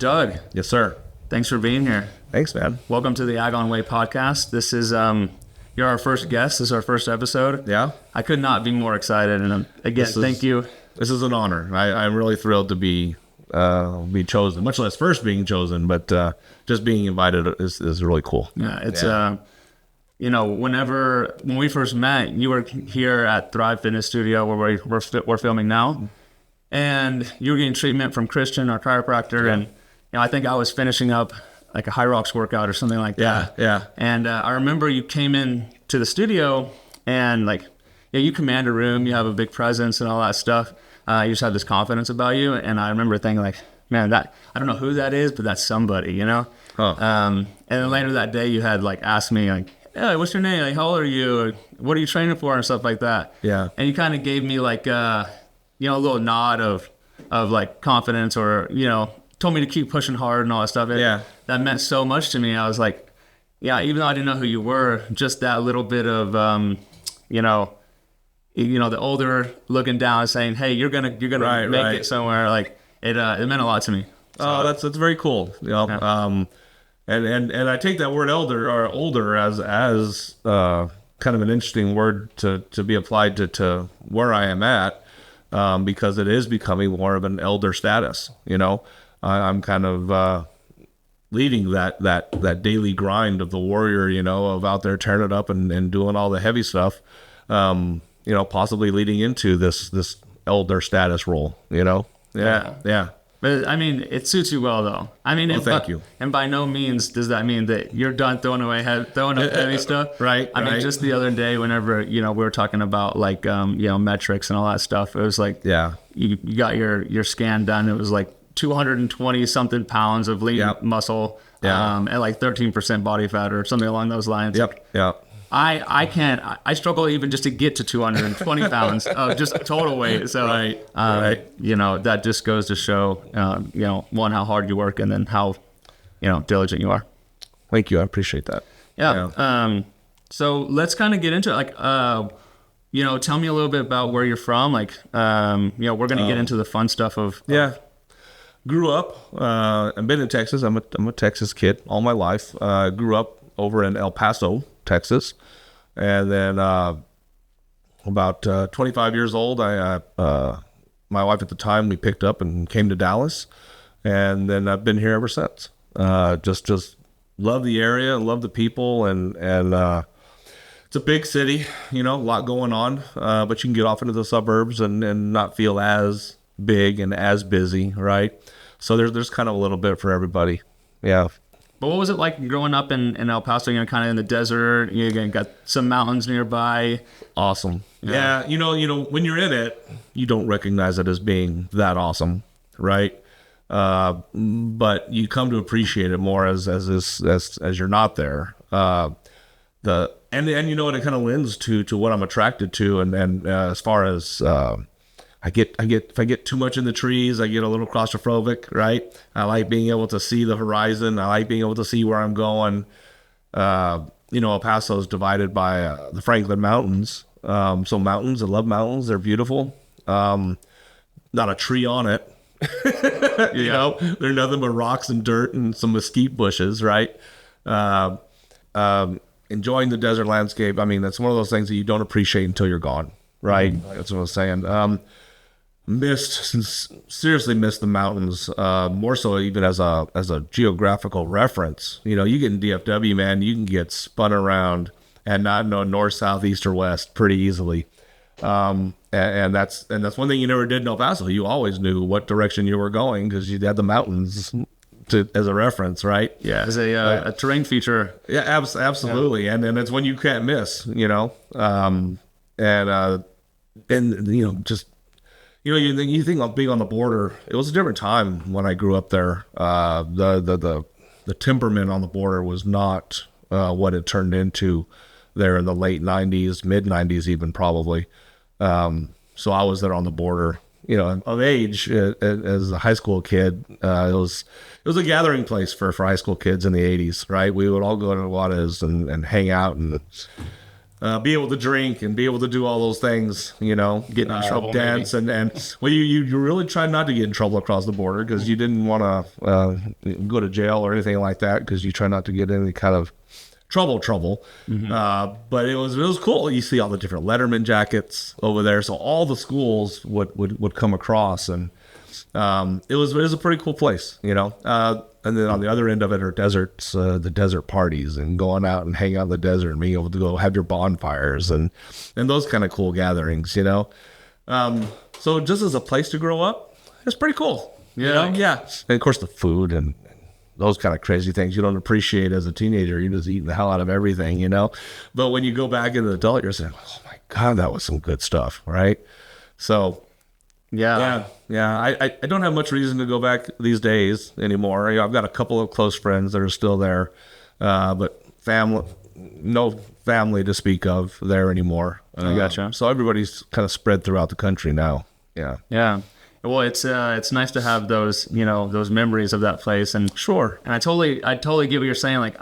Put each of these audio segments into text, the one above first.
Doug. Yes, sir. Thanks for being here. Thanks, man. Welcome to the Agon Way Podcast. This is, you're our first guest. This is our first episode. Yeah. I could not be more excited. And again, thank you. This is an honor. I'm really thrilled to be chosen, much less first being chosen, but just being invited is really cool. Yeah, it's, when we first met, you were here at Thrive Fitness Studio where we're filming now. And you were getting treatment from Christian, our chiropractor. Yeah. And, I think I was finishing up like a high rocks workout or something like that. Yeah. And I remember you came in to the studio and you command a room, you have a big presence and all that stuff. You just have this confidence about you. And I remember thinking man, I don't know who that is, but that's somebody, Huh. And then later that day you had asked me hey, what's your name? How old are you? Or, what are you training for? And stuff like that. Yeah. And you kind of gave me a little nod of confidence or, told me to keep pushing hard and all that stuff. That meant so much to me. I was like, yeah, even though I didn't know who you were, just that little bit of, the older looking down and saying, hey, you're gonna make it somewhere. It meant a lot to me. So, oh, that's very cool. Yeah. And I take that word elder or older as kind of an interesting word to be applied to where I am at, because it is becoming more of an elder status. I'm kind of leading that daily grind of the warrior, of out there tearing it up and doing all the heavy stuff, possibly leading into this elder status role, Yeah. But it suits you well, though. Thank you. And by no means does that mean that you're done throwing up heavy stuff. Right. Just the other day, whenever we were talking about metrics and all that stuff, it was you got your scan done. It was 220 something pounds of lean muscle, and 13% body fat or something along those lines. Yep. I struggle even just to get to 220 pounds of just total weight. So, that just goes to show, one, how hard you work, and then how, diligent you are. Thank you. I appreciate that. Yeah. So let's kind of get into it. Tell me a little bit about where you're from. We're going to get into the fun stuff of. Grew up, I've been in Texas. I'm a Texas kid all my life. Grew up over in El Paso, Texas. And then about 25 years old, my wife at the time, we picked up and came to Dallas. And then I've been here ever since. Just love the area, love the people, and it's a big city, a lot going on. But you can get off into the suburbs and not feel as big and as busy, right? So there's kind of a little bit for everybody. Yeah. But what was it like growing up in El Paso, kind of in the desert? You got some mountains nearby. Awesome. Yeah. When you're in it, you don't recognize it as being that awesome, right? But you come to appreciate it more as you're not there. And it kind of lends to what I'm attracted to, and as far as if I get too much in the trees, I get a little claustrophobic, right? I like being able to see the horizon. I like being able to see where I'm going. El Paso is divided by the Franklin Mountains. So mountains, I love mountains. They're beautiful. Not a tree on it. They're nothing but rocks and dirt and some mesquite bushes, right? Enjoying the desert landscape. That's one of those things that you don't appreciate until you're gone, right? That's what I was saying. Seriously missed the mountains, more so even as a geographical reference. You get in DFW, man, you can get spun around and not know north, south, east, or west pretty easily. And that's one thing you never did in El Paso. You always knew what direction you were going because you had the mountains as a reference, right? Yeah, as a terrain feature. Yeah, absolutely. Yeah. And it's one you can't miss, you think of being on the border. It was a different time when I grew up there. The temperament on the border was not what it turned into there in the late 90s, mid 90s even probably. So I was there on the border, of age as a high school kid. It was a gathering place for high school kids in the 80s, right? We would all go to Juarez and hang out and be able to drink and be able to do all those things, Getting in trouble, dance well, you really tried not to get in trouble across the border because you didn't want to go to jail or anything like that because you try not to get any kind of trouble. But it was cool. You see all the different Letterman jackets over there, so all the schools would come across, and it was a pretty cool place, And then on the other end of it are deserts, the desert parties, and going out and hang out in the desert and being able to go have your bonfires and those kind of cool gatherings, So just as a place to grow up, it's pretty cool. Yeah. And of course the food and those kind of crazy things you don't appreciate as a teenager. You're just eating the hell out of everything, But when you go back into the adult, you're saying, oh my God, that was some good stuff, right? So yeah. I don't have much reason to go back these days anymore. I've got a couple of close friends that are still there, but no family to speak of there anymore. I gotcha. So everybody's kind of spread throughout the country now. Yeah. Well, it's nice to have those those memories of that place, and sure. And I totally get what you're saying. Like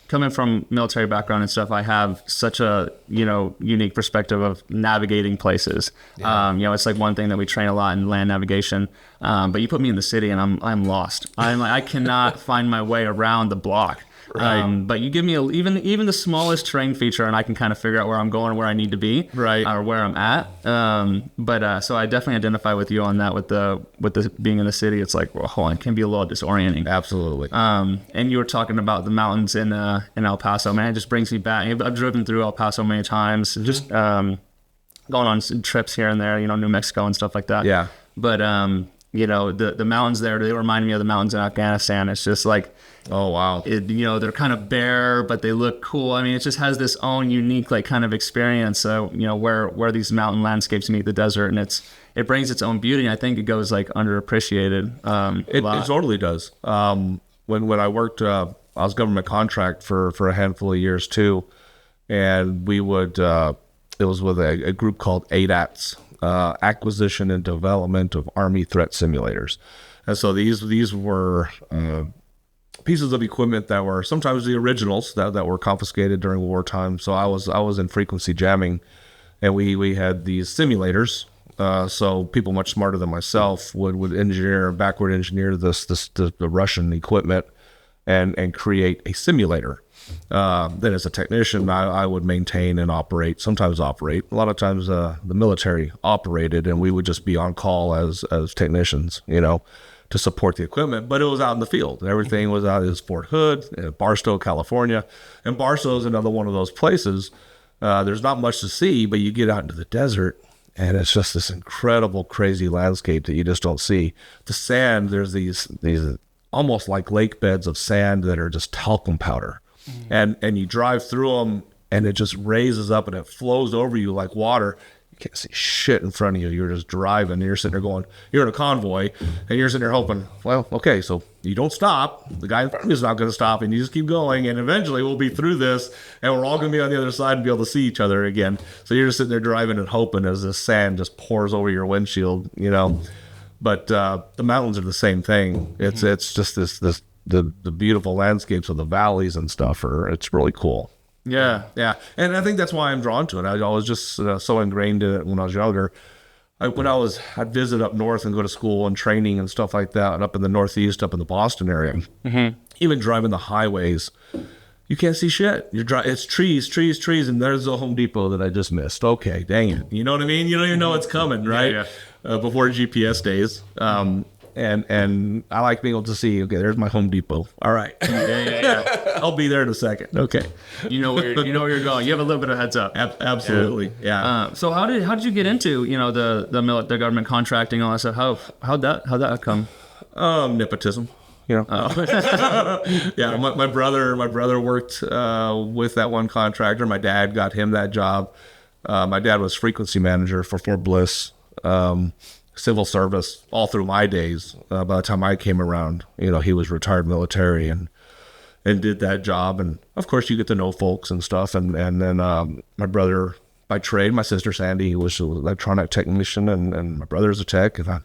coming from military background and stuff, I have such a unique perspective of navigating places. Yeah. It's like one thing that we train a lot in land navigation. But you put me in the city and I'm lost. I cannot find my way around the block. Right. But you give me even the smallest terrain feature, and I can kind of figure out where I'm going, where I need to be, right, or where I'm at. So I definitely identify with you on that. With the being in the city, it's like, well, hold on, it can be a little disorienting. Absolutely. And you were talking about the mountains in El Paso, man. It just brings me back. I've driven through El Paso many times, just going on trips here and there, New Mexico and stuff like that. Yeah. But the mountains there, they remind me of the mountains in Afghanistan. It's just like, oh wow, they're kind of bare, but they look cool. I mean, it just has this own unique kind of experience. Where these mountain landscapes meet the desert, and it brings its own beauty. And I think it goes underappreciated. It totally does. When I worked, I was government contract for a handful of years too, and we would. It was with a group called ADATS. Acquisition and Development of Army Threat Simulators. And so these were pieces of equipment that were sometimes the originals that were confiscated during wartime. So I was in frequency jamming, and we had these simulators. So people much smarter than myself would backward engineer the Russian equipment and create a simulator. Then as a technician, I would maintain and sometimes operate. A lot of times the military operated, and we would just be on call as technicians, to support the equipment. But it was out in the field. Everything was out. It was Fort Hood, Barstow, California. And Barstow is another one of those places. There's not much to see, but you get out into the desert, and it's just this incredible, crazy landscape that you just don't see. The sand, there's these almost like lake beds of sand that are just talcum powder. And you drive through them, and it just raises up and it flows over you like water. You can't see shit in front of you. You're just driving, and you're sitting there going, you're in a convoy, and you're sitting there hoping, well, okay, so you don't stop. The guy in front of you is not going to stop, and you just keep going, and eventually we'll be through this, and we're all going to be on the other side and be able to see each other again. So you're just sitting there driving and hoping as the sand just pours over your windshield, But the mountains are the same thing. It's just the beautiful landscapes of the valleys and stuff it's really cool. Yeah. And I think that's why I'm drawn to it. I was just so ingrained in it when I was younger. I'd visit up north and go to school and training and stuff like that, and up in the Northeast, up in the Boston area. Mm-hmm. Even driving the highways, you can't see shit. It's trees, and there's the Home Depot that I just missed. Okay, dang it. You know what I mean? You don't even know it's coming, right? Yeah. Before GPS days. And I like being able to see, okay, there's my Home Depot. All right. Yeah. I'll be there in a second. Okay. You know where you're going. You have a little bit of heads up. Absolutely. Yeah. So how did you get into, the government contracting and all that stuff? How'd that come? Nepotism. Yeah, my brother worked with that one contractor. My dad got him that job. My dad was frequency manager for Fort Bliss. Civil service all through my days. By the time I came around, he was retired military and did that job. And of course you get to know folks and stuff. And then my brother by trade, my sister Sandy, he was an electronic technician, and my brother's a tech. And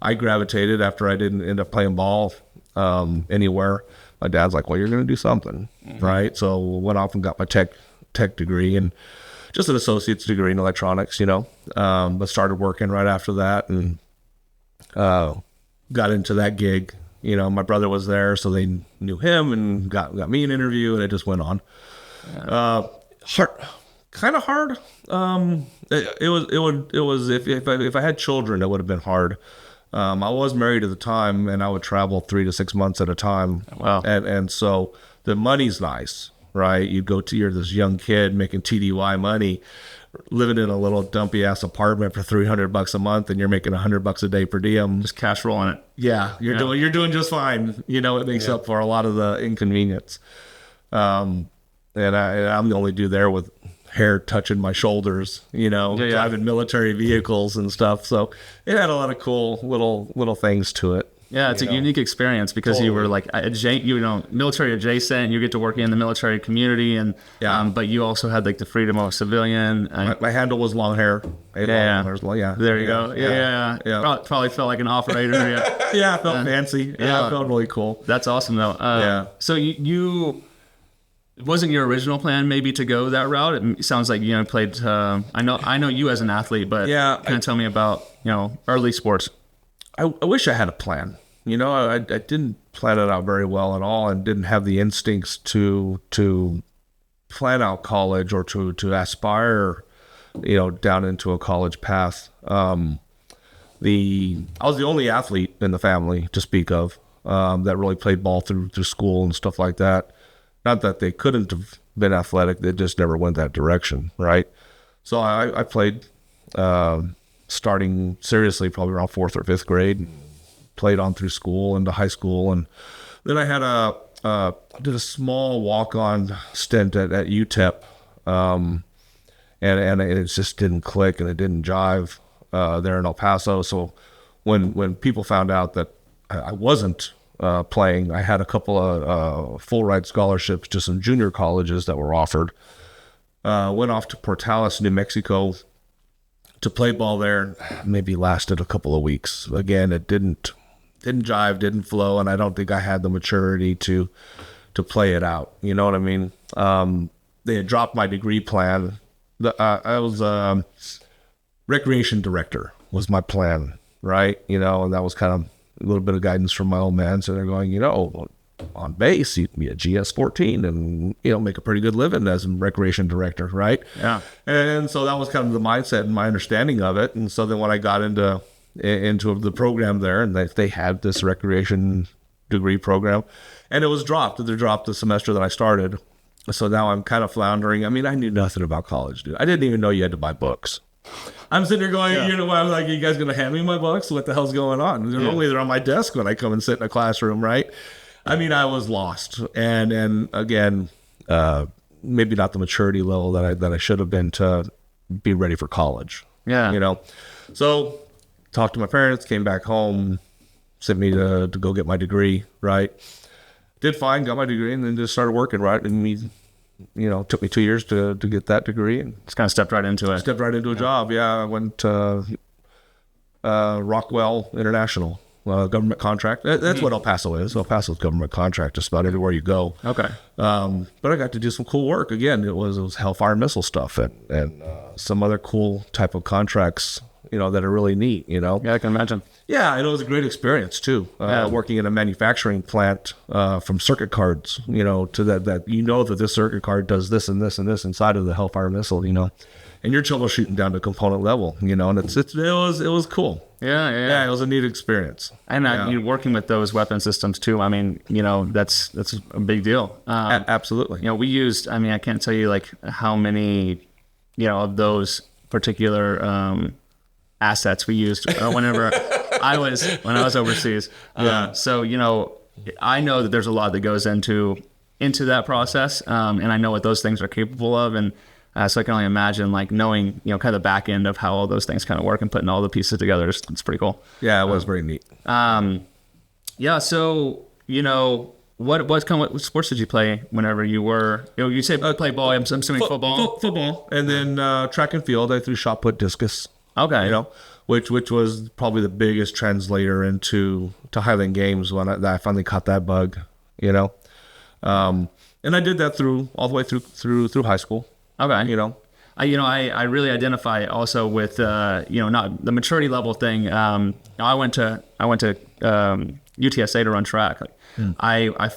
I gravitated after I didn't end up playing ball anywhere. My dad's like, well, you're going to do something, right? So went off and got my tech tech degree and just an associate's degree in electronics, but started working right after that and got into that gig. My brother was there, so they knew him and got me an interview, and it just went on. Kind of hard. It was if I had children, it would have been hard. I was married at the time, and I would travel 3 to 6 months at a time. Wow. And so the money's nice, right? You're this young kid making TDY money, living in a little dumpy ass apartment for $300 a month, and you're making $100 a day per diem. Just cash rolling it. Yeah, you're doing just fine. It makes up for a lot of the inconvenience. And I'm the only dude there with hair touching my shoulders, driving military vehicles and stuff. So it had a lot of cool little things to it. Yeah, it's a unique experience because you were like military adjacent. You get to work in the military community, and but you also had like the freedom of a civilian. My handle was long hair. There you go. Yeah. Probably felt like an operator. Yeah, I felt fancy. Yeah, it felt really cool. That's awesome though. So you wasn't your original plan maybe to go that route? It sounds like played. I know you as an athlete, but kind of tell me about early sports. I wish I had a plan. I didn't plan it out very well at all, and didn't have the instincts to plan out college or to aspire, down into a college path. I was the only athlete in the family to speak of that really played ball through school and stuff like that. Not that they couldn't have been athletic, they just never went that direction, right? So I played. Starting seriously probably around 4th or 5th grade, played on through school into high school, and then I had did a small walk-on stint at UTEP, and it just didn't click and it didn't jive there in El Paso. So when people found out that I wasn't playing, I had a couple of full ride scholarships to some junior colleges that were offered. Went off to Portales, New Mexico, to play ball there. Maybe lasted a couple of weeks. Again, it didn't jive, didn't flow, and I don't think I had the maturity to play it out. You know what I mean? They had dropped my degree plan. I was recreation director was my plan, right? And that was kind of a little bit of guidance from my old man. So they're going, on base, you can be a GS-14 and, make a pretty good living as a recreation director, right? Yeah. And so that was kind of the mindset and my understanding of it. And so then when I got into the program there, and they had this recreation degree program, and it was dropped. They dropped the semester that I started. So now I'm kind of floundering. I mean, I knew nothing about college, dude. I didn't even know you had to buy books. I'm sitting there going, I'm like, are you guys going to hand me my books? What the hell's going on? They're on my desk when I come and sit in a classroom, right? I mean, I was lost, and again, maybe not the maturity level that I should have been to be ready for college. Yeah, So talked to my parents, came back home, sent me to go get my degree. Right, did fine, got my degree, and then just started working. Right, and took me 2 years to get that degree, and just kind of stepped right into it. Stepped right into a job. Yeah, I went to Rockwell International. Government contract. That's what El Paso is. El Paso's government contract, just about everywhere you go. Okay. But I got to do some cool work. Again, it was Hellfire missile stuff and some other cool type of contracts, that are really neat, Yeah, I can imagine. Yeah, and it was a great experience too. Working in a manufacturing plant from circuit cards, to that that this circuit card does this and this and this inside of the Hellfire missile, and you're troubleshooting down to component level, and it was cool. Yeah, it was a neat experience. And you're working with those weapon systems too. I mean, that's a big deal. Absolutely. We used. I mean, I can't tell you like how many, of those particular assets we used whenever I was overseas. So I know that there's a lot that goes into that process, and I know what those things are capable of, and so I can only imagine like knowing kind of the back end of how all those things kind of work and putting all the pieces together. It's pretty cool. Yeah, it was very neat. So what sports did you play whenever you were? You say play ball. I'm assuming football. Football, and then track and field. I threw shot put, discus. Okay. Which was probably the biggest translator to Highland Games when I finally caught that bug. And I did that all the way through high school. Okay. You know? I really identify also with not the maturity level thing. I went to UTSA to run track. I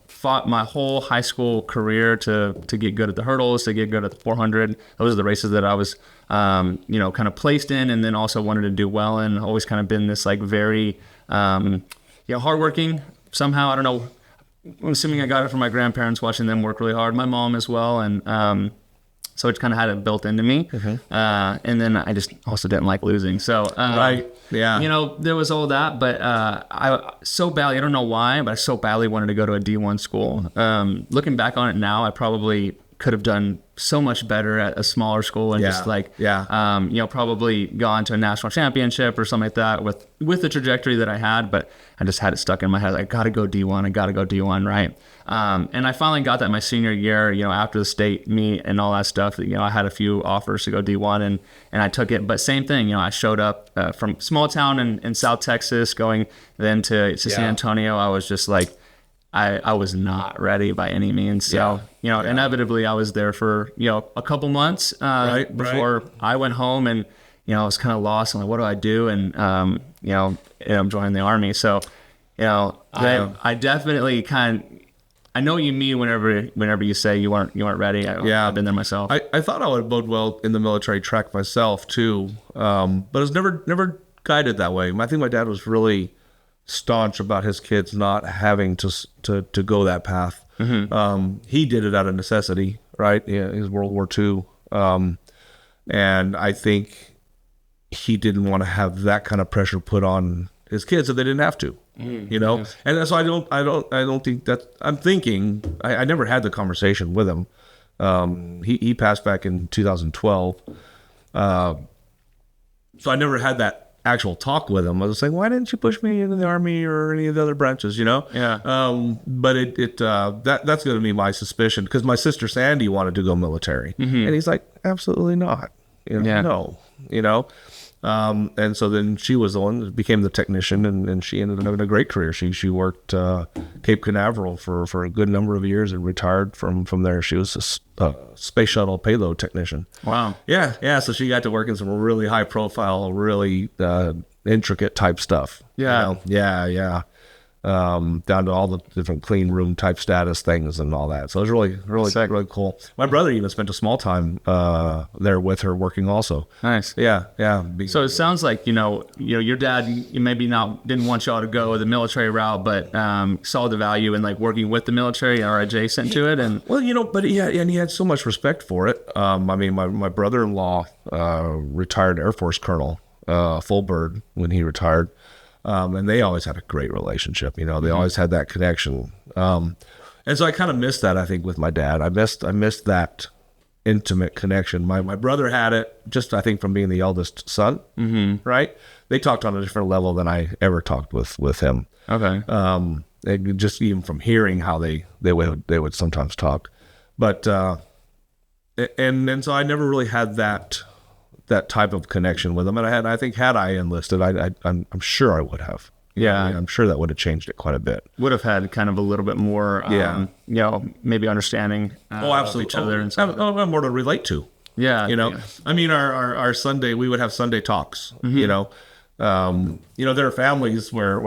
fought my whole high school career to get good at the hurdles, to get good at the 400. Those are the races that I was kind of placed in, and then also wanted to do well in. Always kind of been this like very hardworking somehow. I don't know. I'm assuming I got it from my grandparents, watching them work really hard. My mom as well, and so it kind of had it built into me. And then I just also didn't like losing. So, right. Yeah. There was all that, but I so badly, I don't know why, but I so badly wanted to go to a D1 school. Looking back on it now, I probably could have done so much better at a smaller school and probably gone to a national championship or something like that with the trajectory that I had, but I just had it stuck in my head. I got to go D1, right? And I finally got that my senior year, after the state meet and all that stuff. I had a few offers to go D1 and I took it. But same thing, I showed up from small town in South Texas, going then to San Antonio. I was just like, I was not ready by any means. So, inevitably I was there for, a couple months before I went home, and, I was kind of lost. I'm like, what do I do? And, I'm joining the Army. So, I definitely I know what you mean whenever you say you weren't ready. I've been there myself. I thought I would bode well in the military track myself too. But I was never guided that way. I think my dad was really staunch about his kids not having to go that path. He did it out of necessity, right? Yeah, his World War II. And I think he didn't want to have that kind of pressure put on his kids if they didn't have to, Yes. And so I don't think that I'm thinking, I never had the conversation with him. He passed back in 2012. So I never had that actual talk with him. I was saying, why didn't you push me into the Army or any of the other branches, Yeah. But that's going to be my suspicion, because my sister Sandy wanted to go military, and he's like, absolutely not. No. And so then she was the one that became the technician, and she ended up having a great career. She worked Cape Canaveral for a good number of years and retired from there. She was a space shuttle payload technician. Wow. Yeah. So she got to work in some really high profile, really intricate type stuff. Yeah. Yeah. Down to all the different clean room type status things and all that. So it was really cool. My brother even spent a small time there with her working also. Nice. Yeah. So it sounds like, your dad maybe didn't want y'all to go the military route, but saw the value in like working with the military or adjacent to it. And but he had so much respect for it. My brother-in-law retired Air Force colonel, full bird when he retired. And they always had a great relationship. They always had that connection. And so I kind of missed that, I think, with my dad. I missed that intimate connection. My brother had it, just I think from being the eldest son, right? They talked on a different level than I ever talked with him. Okay. And just even from hearing how they would sometimes talk. But and so I never really had that type of connection with them, and I think had I enlisted, I'm sure I would have. Yeah, I'm sure that would have changed it quite a bit. Would have had kind of a little bit more, maybe understanding. Absolutely. Of each other and stuff. More to relate to. Yeah, Yeah. I mean, our Sunday, we would have Sunday talks. There are families where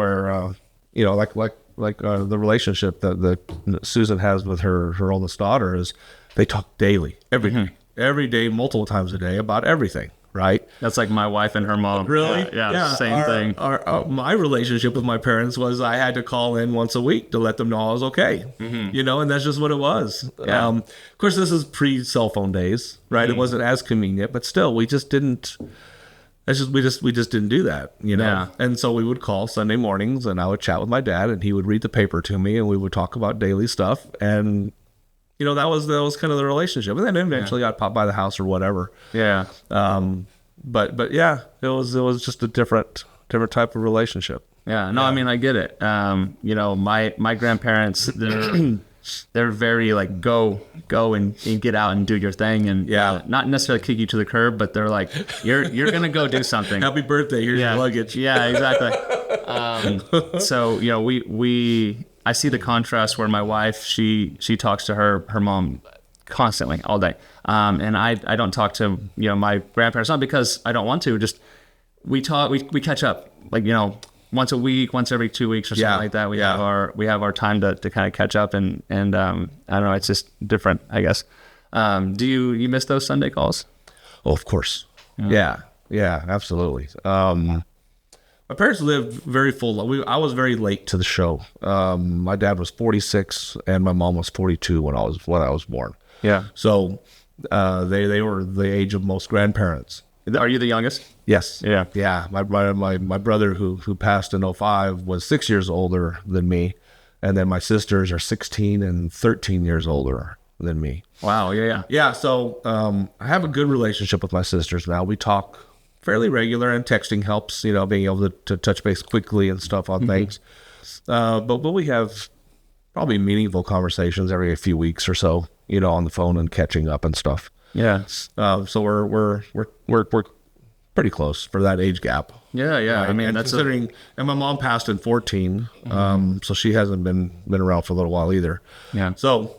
the relationship that Susan has with her oldest daughter is they talk daily, every day, multiple times a day about everything, right? That's like my wife and her mom. Really? Yeah, same thing. My relationship with my parents was I had to call in once a week to let them know I was okay, and that's just what it was. Yeah. Of course, this is pre-cell phone days, right? It wasn't as convenient, but still, we just didn't. We just didn't do that, Yeah. And so we would call Sunday mornings, and I would chat with my dad, and he would read the paper to me, and we would talk about daily stuff, and that was kind of the relationship. And then eventually I'd pop by the house or whatever. Yeah. But yeah, it was just a different type of relationship. Yeah. No, I mean, I get it. My grandparents, they're very like, go and get out and do your thing. And not necessarily kick you to the curb, but they're like, you're going to go do something. Happy birthday. Here's your luggage. Yeah, exactly. So, I see the contrast where my wife, she talks to her mom constantly all day. And I don't talk to, my grandparents, not because I don't want to, just we catch up, like, once a week, once every 2 weeks or something like that. We have our time to kind of catch up, and I don't know, it's just different, I guess. Do you miss those Sunday calls? Oh, of course. Yeah, absolutely. My parents lived very full. I was very late to the show. My dad was 46 and my mom was 42 when I was born. Yeah. So they were the age of most grandparents. Are you the youngest? Yes. Yeah. Yeah. My brother who passed in 2005 was 6 years older than me, and then my sisters are 16 and 13 years older than me. Wow. Yeah. Yeah. So I have a good relationship with my sisters now. We talk fairly regular, and texting helps, being able to touch base quickly and stuff on things. But we have probably meaningful conversations every few weeks or so, on the phone and catching up and stuff. Yeah. So we're pretty close for that age gap. Yeah. Right? I mean, that's considering, and my mom passed in 14, so she hasn't been around for a little while either. Yeah. So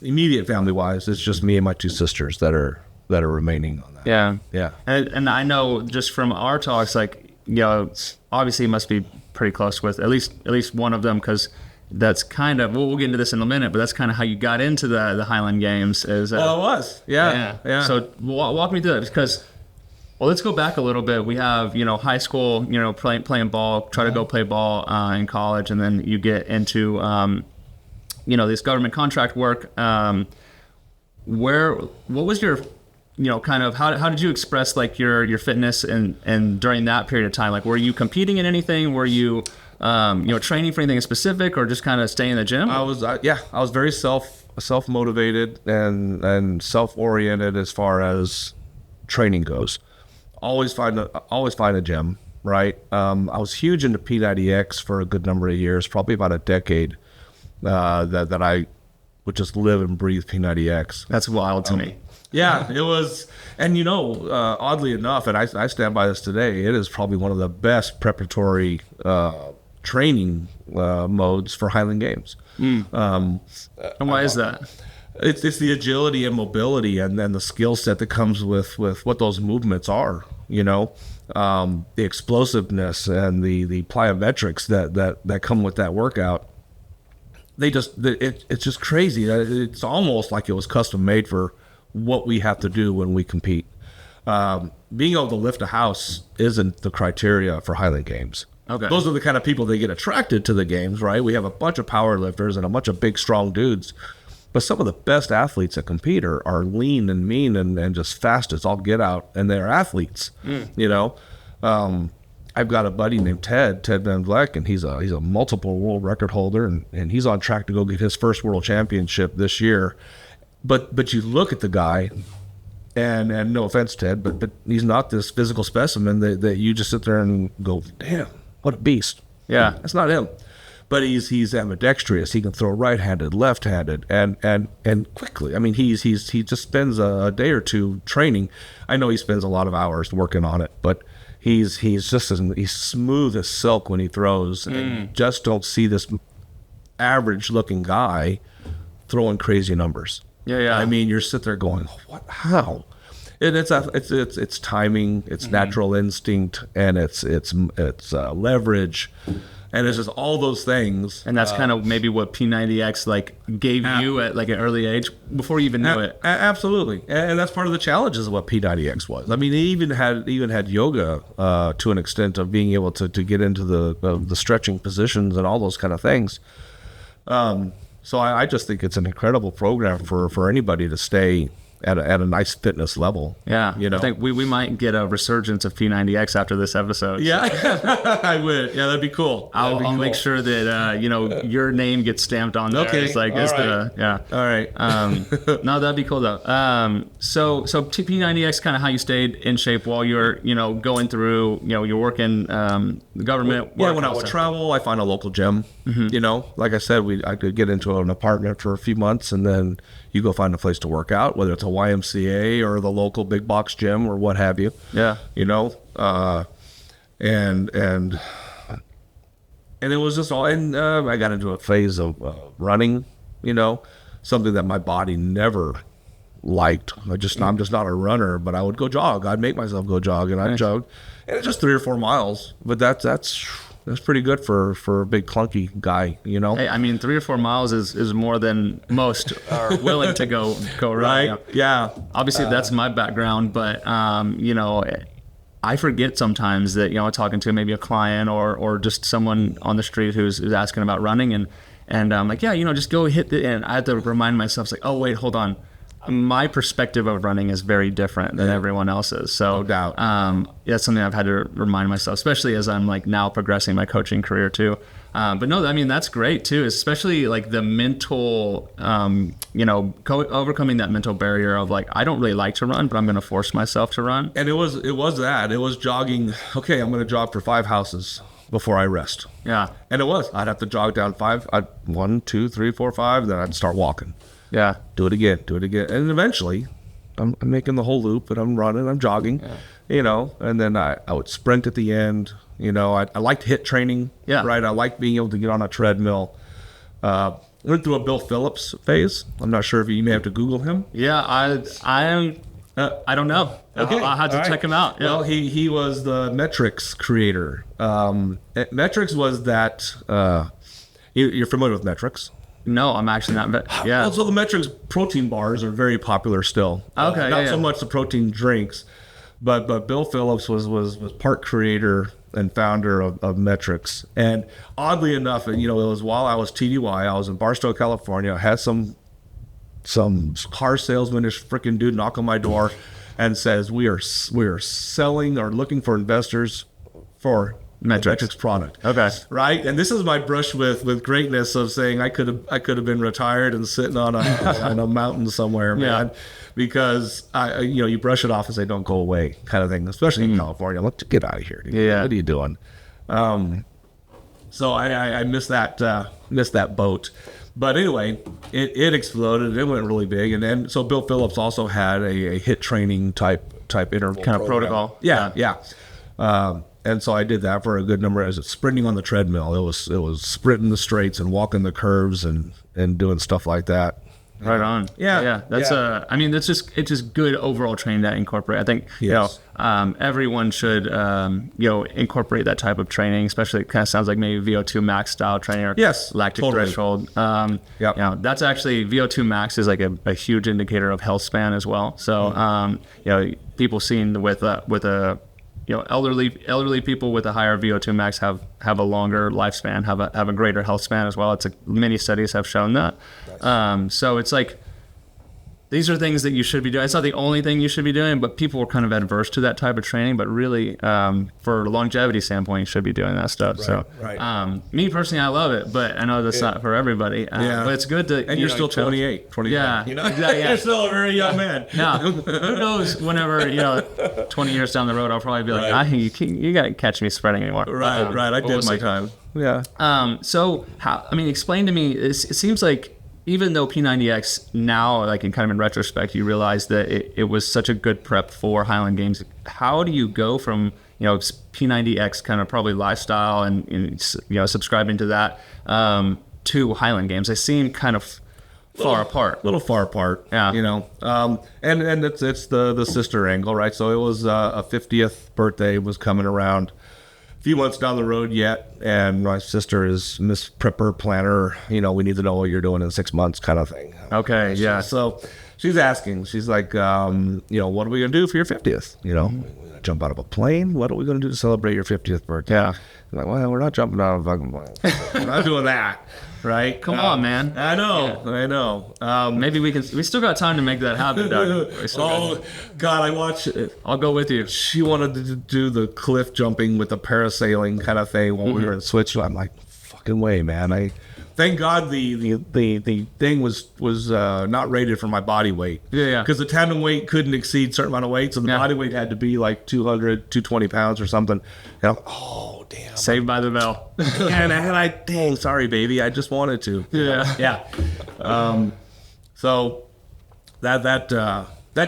immediate family wise, it's just me and my two sisters that are remaining on that. Yeah. Yeah. And I know just from our talks, like, obviously you must be pretty close with at least one of them, because that's kind of, we'll get into this in a minute, but that's kind of how you got into the Highland Games. It was. Yeah. So walk me through that, because, well, let's go back a little bit. We have, high school, playing ball, try to go play ball in college, and then you get into, this government contract work. What was your, kind of, how did you express like your fitness and during that period of time? Like, were you competing in anything? Were you, training for anything specific, or just kind of staying in the gym? I was very self-motivated and self-oriented as far as training goes. Always find a gym, right? I was huge into P90X for a good number of years, probably about a decade, that I would just live and breathe P90X. That's wild to me. Yeah, it was. And, oddly enough, and I stand by this today, it is probably one of the best preparatory training modes for Highland Games. And why is that? It's the agility and mobility, and then the skill set that comes with what those movements are, the explosiveness and the plyometrics that come with that workout. It's just crazy. It's almost like it was custom made for what we have to do when we compete. Being able to lift a house isn't the criteria for Highland Games. Okay. Those are the kind of people that get attracted to the games, right? We have a bunch of power lifters and a bunch of big, strong dudes. But some of the best athletes that compete are lean and mean and just fast as all get out, and they're athletes, I've got a buddy named Ted Van Vleck, and he's a multiple world record holder, and he's on track to go get his first world championship this year. But you look at the guy, and no offense, Ted, but he's not this physical specimen that you just sit there and go, damn, what a beast. Yeah. That's not him. But he's ambidextrous. He can throw right-handed, left-handed, and quickly. I mean, he just spends a day or two training. I know he spends a lot of hours working on it, but he's smooth as silk when he throws. And just don't see this average-looking guy throwing crazy numbers. Yeah. I mean, you're sitting there going, what? How? And it's timing, it's natural instinct, and it's leverage. And it's just all those things. And that's kind of maybe what P90X like gave you at like an early age before you even knew it. Absolutely. And that's part of the challenges of what P90X was. I mean, they even had yoga to an extent of being able to get into the stretching positions and all those kind of things. So I just think it's an incredible program for anybody to stay at a nice fitness level. Yeah. I think we might get a resurgence of P90X after this episode. Yeah, I would. Yeah, that'd be cool. I'll make sure that your name gets stamped on there. Okay. It's like All right. No, that'd be cool though. So P90X, kind of how you stayed in shape while you're going through you're working the government. Yeah, when I would travel, I find a local gym. Like I said, I could get into an apartment for a few months, and then you go find a place to work out, whether it's a YMCA or the local big box gym or what have you. Yeah. And it was just all, and I got into a phase of running, something that my body never liked. I'm just not a runner, but I would go jog. I'd make myself go jog, and I'd jog, and it's just 3 or 4 miles. But that's pretty good for a big clunky guy, you know. Hey, I mean, 3 or 4 miles is more than most are willing to go right. run. Yeah. Obviously, that's my background, but you know, I forget sometimes that, you know, talking to maybe a client or just someone on the street who's asking about running, and I'm like, yeah, you know, just go hit the. And I have to remind myself, it's like, oh wait, hold on. My perspective of running is very different than everyone else's. So no doubt. That's something I've had to remind myself, especially as I'm like now progressing my coaching career too. But no, I mean, that's great too, especially like the mental, you know, overcoming that mental barrier of like, I don't really like to run, but I'm going to force myself to run. And it was jogging. Okay, I'm going to jog for 5 houses before I rest. Yeah. And I'd have to jog down 5, 1, 2, 3, 4, 5, then I'd start walking. Yeah. Do it again. And eventually I'm making the whole loop, and I'm running, I'm jogging, you know, and then I would sprint at the end. You know, I liked HIIT training, right? I liked being able to get on a treadmill. Went through a Bill Phillips phase. I'm not sure if you may have to Google him. Yeah, I don't know. Okay. I'll have to check him out. Yeah. Well, he was the metrics creator. Metrics was that, you're familiar with metrics? No, I'm actually not. But yeah. Well, so the metrics protein bars are very popular still. Okay. Not so much the protein drinks, but Bill Phillips was part creator and founder of metrics. And oddly enough, you know, it was while I was TDY, I was in Barstow, California. I had some car salesman-ish freaking dude knock on my door and says, we are selling or looking for investors for metrics product. Okay. Right. And this is my brush with greatness of saying I could have been retired and sitting on a mountain somewhere, man. Yeah. Because you brush it off and say, don't go away, kind of thing, especially in California. Look, get out of here, dude. Yeah. What are you doing? So I missed that boat. But anyway, it exploded. It went really big. And then so Bill Phillips also had a HIIT training type interval kind of protocol. Yeah. And so I did that for a good number. As sprinting on the treadmill, it was sprinting the straights and walking the curves and doing stuff like that. Right on. Yeah. That's I mean, it's just good overall training to incorporate. I think everyone should incorporate that type of training. Especially, it kind of sounds like maybe VO2 max style training or lactic threshold. That's actually VO2 max is like a huge indicator of health span as well. So people seen with elderly people with a higher VO2 max have a longer lifespan, have a greater health span as well. Many studies have shown that. Nice. So it's like, these are things that you should be doing. It's not the only thing you should be doing, but people are kind of adverse to that type of training. But really, for a longevity standpoint, you should be doing that stuff. Me personally, I love it, but I know that's not for everybody. But it's good to. And you're still 28. Yeah. You're still a very young man. Yeah. Who knows? Whenever 20 years down the road, I'll probably be like, you got to catch me spreading anymore. Right. I did my time. Yeah. So explain to me. It seems like, even though P90X now, like in retrospect, you realize that it was such a good prep for Highland Games. How do you go from P90X kind of probably lifestyle and subscribing to that to Highland Games? They seem kind of far apart. A little far apart. Yeah. And it's the sister angle, right? So it was a 50th birthday was coming around. Few months down the road yet, and my sister is Miss Prepper Planner. We need to know what you're doing in 6 months, kind of thing. Okay, yeah. So she's asking. She's like, what are we gonna do for your 50th? We're gonna jump out of a plane. What are we gonna do to celebrate your 50th birthday? Yeah. I'm like, well, we're not jumping out of a fucking plane. We're not doing that. Right? Come on, man. I know. Maybe we still got time to make that happen, Doug. Oh, God, I watched it. I'll go with you. She wanted to do the cliff jumping with the parasailing kind of thing while we were in Switzerland. I'm like, fucking way, man. Thank God the thing was not rated for my body weight. Yeah. Because the tandem weight couldn't exceed a certain amount of weight, so the body weight had to be like 200, 220 pounds or something. And I'm like, oh, damn. Saved by the bell. Dang, sorry, baby. I just wanted to. Yeah. So that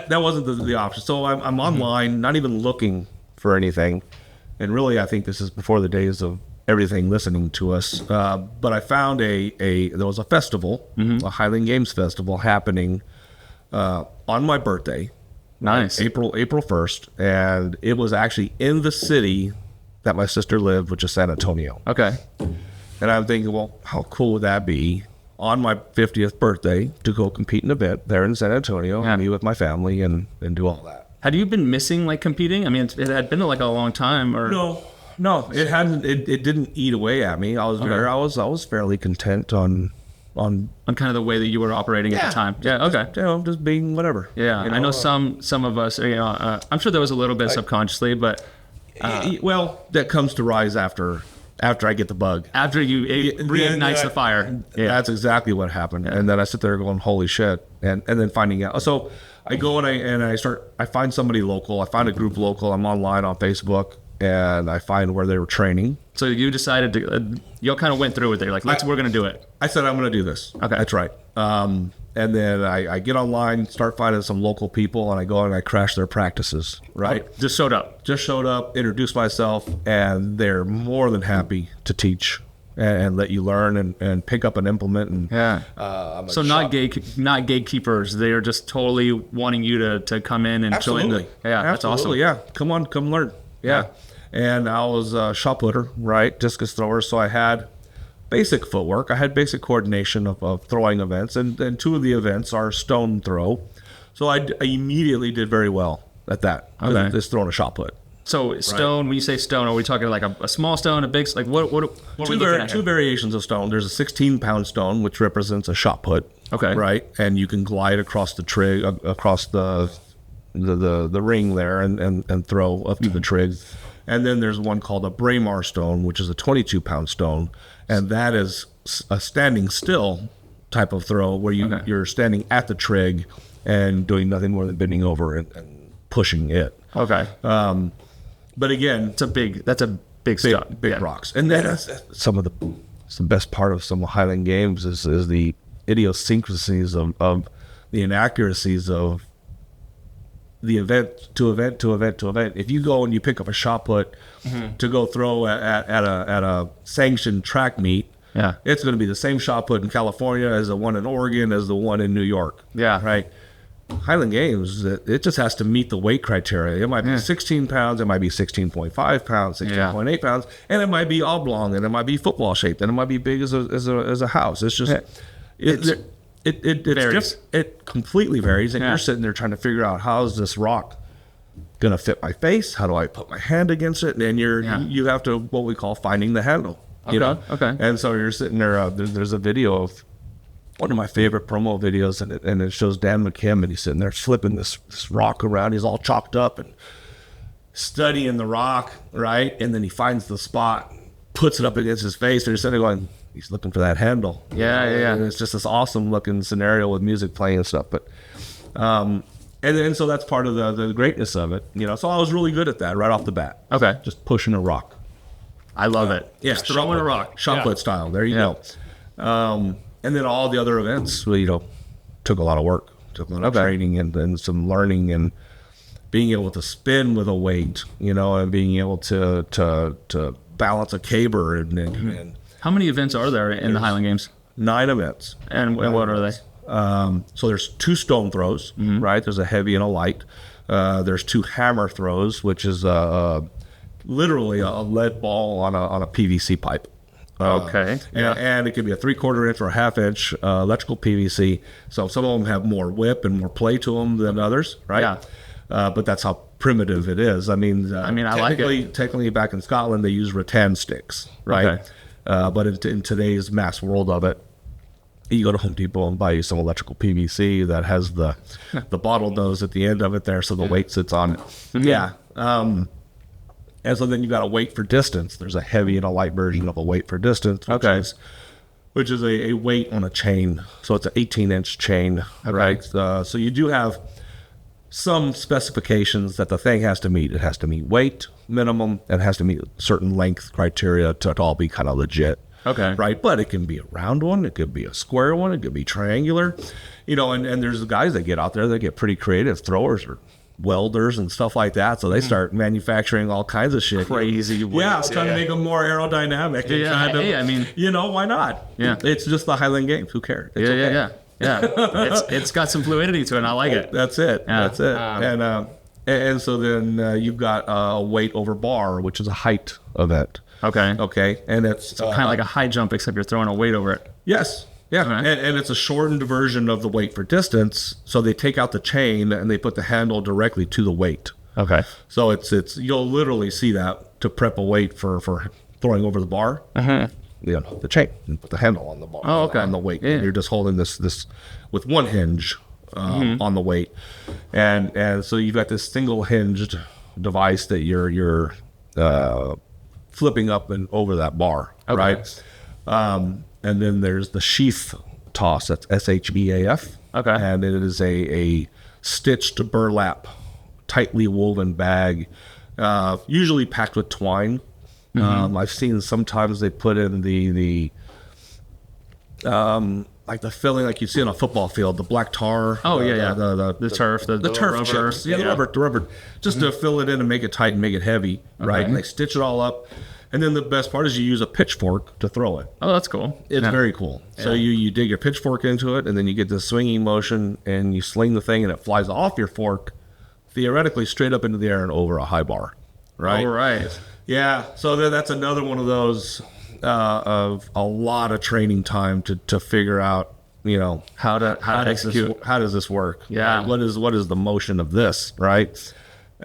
wasn't the option. So I'm online, not even looking for anything. And really, I think this is before the days of everything listening to us. But I found there was a festival, a Highland Games festival happening on my birthday. Nice. April 1st. And it was actually in the city that my sister lived, which is San Antonio. Okay. And I'm thinking, well, how cool would that be on my 50th birthday to go compete in an event there in San Antonio, and be with my family and do all that. Had you been missing like competing? I mean, it had been like a long time, or no, it hadn't. It didn't eat away at me. I was fairly content on kind of the way that you were operating at the time. Yeah. Okay. Just being whatever. Yeah. I know some of us. I'm sure there was a little bit subconsciously, but well, that comes to rise after I get the bug. After you reignites the fire. Yeah. That's exactly what happened. Yeah. And then I sit there going, holy shit. And then finding out. So I go and I find somebody local. I find a group local. I'm online on Facebook, and I find where they were training. So you decided to, you kind of went through with it. You're like, we're going to do it. I said, I'm going to do this. Okay. That's right. And then I get online, start finding some local people, and I go and I crash their practices, right? Just showed up, introduced myself, and they're more than happy to teach and let you learn and pick up and implement. And so not gatekeepers. They are just totally wanting you to come in and join. That's awesome. Yeah, come learn. Yeah. And I was a shot putter, right? Discus thrower. So I had basic footwork. I had basic coordination of throwing events, and two of the events are stone throw. So I immediately did very well at that. Okay. Just throwing a shot put. So stone, when you say stone, are we talking like a small stone, a big, like what are we looking at here? Two variations of stone. There's a 16-pound stone, which represents a shot put. Okay. Right? And you can glide across the trig, across the ring there and throw up to the trig. And then there's one called a Braemar stone, which is a 22-pound stone. And that is a standing still type of throw where you're standing at the trig and doing nothing more than bending over and pushing it. Okay. But again, that's a big stuff. Big rocks. And then it's the best part of some Highland Games is the idiosyncrasies of the inaccuracies of the event to event to event to event. If you go and you pick up a shot put to go throw at a sanctioned track meet, it's going to be the same shot put in California as the one in Oregon as the one in New York. Yeah. Right. Highland Games, it just has to meet the weight criteria. It might be 16 pounds, it might be 16.5 pounds, 16.8 pounds, and it might be oblong, and it might be football shaped, and it might be big as a house. It's just it varies. It completely varies, and you're sitting there trying to figure out, how is this rock gonna fit my face? How do I put my hand against it? And you have to, what we call, finding the handle. You know? Okay. And so you're sitting there. There's a video of one of my favorite promo videos, and it shows Dan McKim, and he's sitting there flipping this rock around. He's all chalked up and studying the rock, right? And then he finds the spot, puts it up against his face, and he's sitting there going, he's looking for that handle. Yeah. And it's just this awesome looking scenario with music playing and stuff. But and then so that's part of the greatness of it, you know. So I was really good at that right off the bat. Okay. Just pushing a rock. I love it. Yeah, just throwing a rock. Shot put style. There you go. And then all the other events, took a lot of work, took a lot of training and some learning and being able to spin with a weight, and being able to balance a caber and How many events are there in the Highland Games? 9 events. And what are they? So there's 2 stone throws, right? There's a heavy and a light. There's 2 hammer throws, which is literally a lead ball on a PVC pipe. Okay. And it could be a 3/4 inch or a 1/2 inch electrical PVC. So some of them have more whip and more play to them than others, right? Yeah. But that's how primitive it is. I mean, I like it. Technically, back in Scotland, they use rattan sticks, right? Okay. But in today's mass world of it, you go to Home Depot and buy you some electrical PVC that has the bottle nose at the end of it there, so the weight sits on it. Yeah. And so then you got a weight for distance. There's a heavy and a light version of a weight for distance, which is a weight on a chain. So it's an 18-inch chain, right? So you do have some specifications that the thing has to meet. It has to meet weight minimum. It has to meet certain length criteria to all be kind of legit. Okay. Right. But it can be a round one. It could be a square one. It could be triangular. And there's guys that get out there that get pretty creative. Throwers are welders and stuff like that. So they start manufacturing all kinds of shit. Crazy weights. Yeah, trying to make them more aerodynamic. And trying to, I mean, why not? Yeah. It's just the Highland Games. Who cares? It's Yeah. It's got some fluidity to it, and I like it. That's it. Yeah. That's it. And so then you've got a weight over bar, which is a height event. Okay. And it's kind of like a high jump, except you're throwing a weight over it. Yes. Yeah. Okay. And it's a shortened version of the weight for distance. So they take out the chain and they put the handle directly to the weight. Okay. So it's you'll literally see that to prep a weight for throwing over the bar. The chain and put the handle on the bar. Oh, okay. On the weight. Yeah. You're just holding this with one hinge on the weight, and so you've got this single hinged device that you're flipping up and over that bar, right? And then there's the sheath toss. That's SHEAF. Okay. And it is a stitched burlap, tightly woven bag, usually packed with twine. I've seen sometimes they put in the like the filling like you see on a football field, the black tar. The turf, the turf rubber. chips. Yeah, the rubber, just to fill it in and make it tight and make it heavy, right? And they stitch it all up. And then the best part is you use a pitchfork to throw it. Oh, that's cool. It's very cool. Yeah. So you dig your pitchfork into it, and then you get this swinging motion, and you sling the thing, and it flies off your fork, theoretically straight up into the air and over a high bar, right? All right. Yeah. So that's another one of those of a lot of training time to figure out, how to execute. How does this work? Yeah. Right? What is the motion of this, right?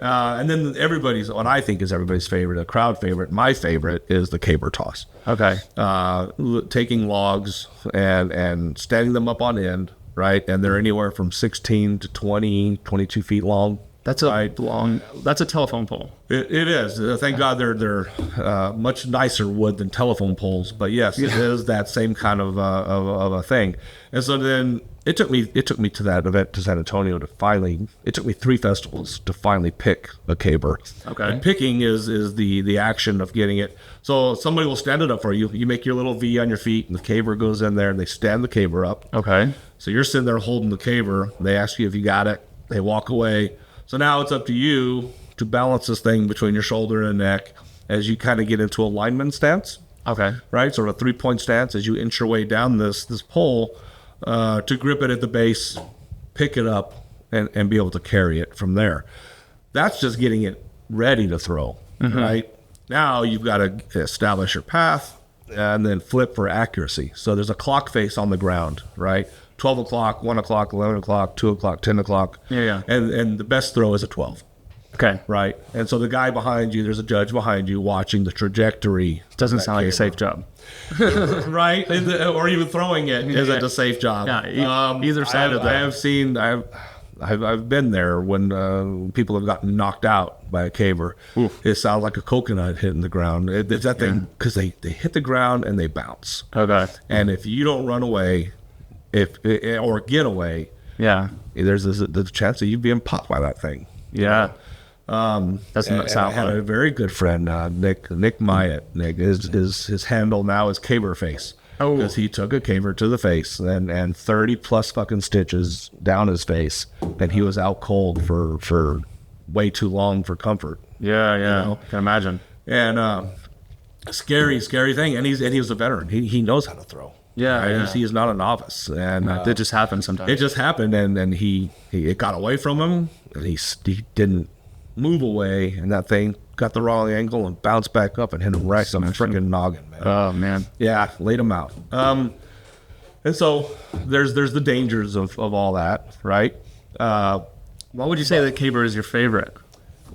And then what I think is everybody's favorite, a crowd favorite, my favorite is the caber toss. Okay. Taking logs and standing them up on end, right? And they're anywhere from 16 to 20, 22 feet long. That's that's a telephone pole. It is. Thank God they're much nicer wood than telephone poles. But yes, it is that same kind of a thing. And so then it took me to that event to San Antonio it took me 3 festivals to finally pick a caber. Okay. And picking is the action of getting it. So somebody will stand it up for you. You make your little V on your feet, and the caber goes in there, and they stand the caber up. Okay. So you're sitting there holding the caber. They ask you if you got it. They walk away. So now it's up to you to balance this thing between your shoulder and neck as you kind of get into a lineman stance. Okay. Right? Sort of a 3-point stance as you inch your way down this pole to grip it at the base, pick it up, and be able to carry it from there. That's just getting it ready to throw, right? Now you've got to establish your path and then flip for accuracy. So there's a clock face on the ground, right? 12 o'clock, 1 o'clock, 11 o'clock, 2 o'clock, 10 o'clock. Yeah. And the best throw is a 12. Okay. Right? And so the guy behind you, there's a judge behind you watching the trajectory. Doesn't sound like a safe job. Right? Or even throwing it isn't a safe job. Yeah, either side of that. I've been there when people have gotten knocked out by a caber. Oof. It sounds like a coconut hitting the ground. It's that thing, because they hit the ground and they bounce. Okay. And if you don't run away, or get away, there's the chance of you being popped by that thing. Yeah. Doesn't sound I had a very good friend, Nick Myatt. Nick, his handle now is caber face. Oh. Because he took a caber to the face and 30 plus fucking stitches down his face, and he was out cold for way too long for comfort. Yeah. I can imagine. And scary thing. And he was a veteran. He knows how to throw. Yeah. He is not a novice, and it just happens sometimes. It just happened, and it got away from him, and he didn't move away, and that thing got the wrong angle and bounced back up and hit him right on the freaking noggin, man. Oh man. Yeah, laid him out. And so there's the dangers of all that, right? Why would you say that caber is your favorite?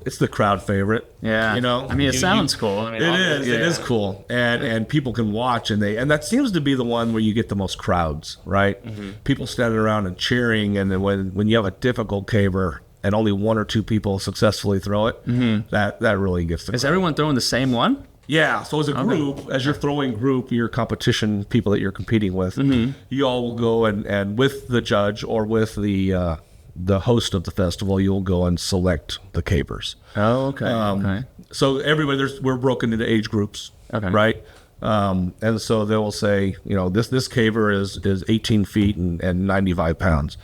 It's the crowd favorite. Yeah. I mean, it sounds cool. I mean, it is cool. And people can watch, and that seems to be the one where you get the most crowds, right? Mm-hmm. People standing around and cheering, and then when you have a difficult caber and only 1 or 2 people successfully throw it, that really gets the crowd. Is everyone throwing the same one? Yeah, so as a group, as you're throwing your competition, people that you're competing with, you all will go and with the judge or with the host of the festival, you'll go and select the cabers. Oh, okay. Okay. So everybody, we're broken into age groups, okay, right? And so they will say, this caber is 18 feet and 95 pounds.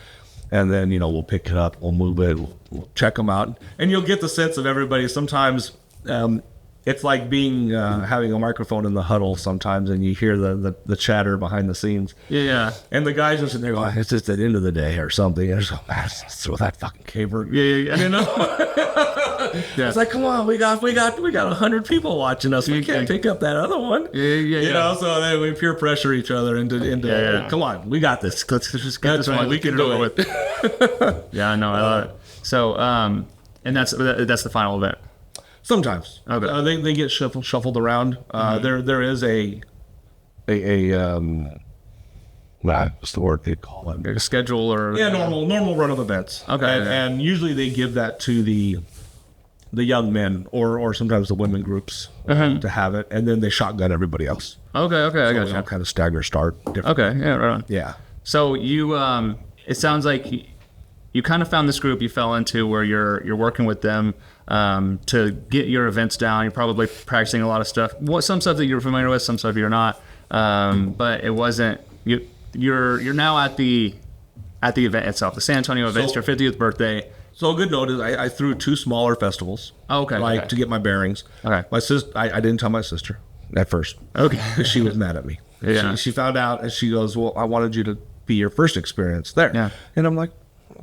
and then we'll pick it up, we'll move it, we'll check them out, and you'll get the sense of everybody. Sometimes it's like being having a microphone in the huddle sometimes, and you hear the chatter behind the scenes. Yeah. And the guys are sitting there going, it's just the end of the day or something. And just, let's throw that fucking caber. Yeah. It's like, come on, we got 100 people watching us. We can't pick up that other one. Yeah. So then we peer pressure each other into come on, we got this. Let's just get this one. We can do it. Yeah, no, I love it. So, and that's the final event. Sometimes okay. They get shuffled around. There is a what's the word they call it? Like a schedule or normal run of events. Okay, and usually they give that to the young men or sometimes the women groups to have it, and then they shotgun everybody else. Okay, I got you. All kind of stagger start. Okay, yeah, right on. Yeah. So you, it sounds like you kind of found this group you fell into where you're working with them to get your events down. You're probably practicing a lot of stuff. Some stuff that you're familiar with, some stuff you're not. But it wasn't. You're now at the event itself, the San Antonio event. It's your 50th birthday. So a good note is I threw 2 smaller festivals. Oh, okay. To get my bearings. Okay. My sister, I didn't tell my sister at first. Okay. She was mad at me. Yeah. She found out and she goes, well, I wanted you to be your first experience there. Yeah. And I'm like,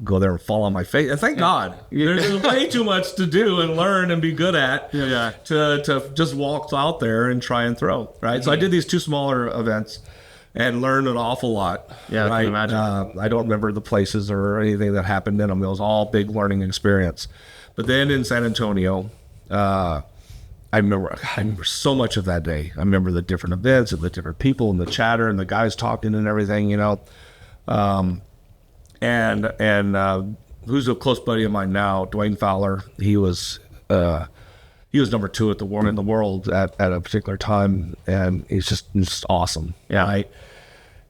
go there and fall on my face. And thank God. There's way too much to do and learn and be good at to just walk out there and try and throw. Right. Mm-hmm. So I did these 2 smaller events and learned an awful lot. Yeah, I can imagine. I don't remember the places or anything that happened in them. It was all big learning experience. But then in San Antonio, I remember so much of that day. I remember the different events and the different people and the chatter and the guys talking and everything, And who's a close buddy of mine now, Dwayne Fowler. He was number 2 at the War in the World at a particular time, and he's just awesome. Yeah. Right.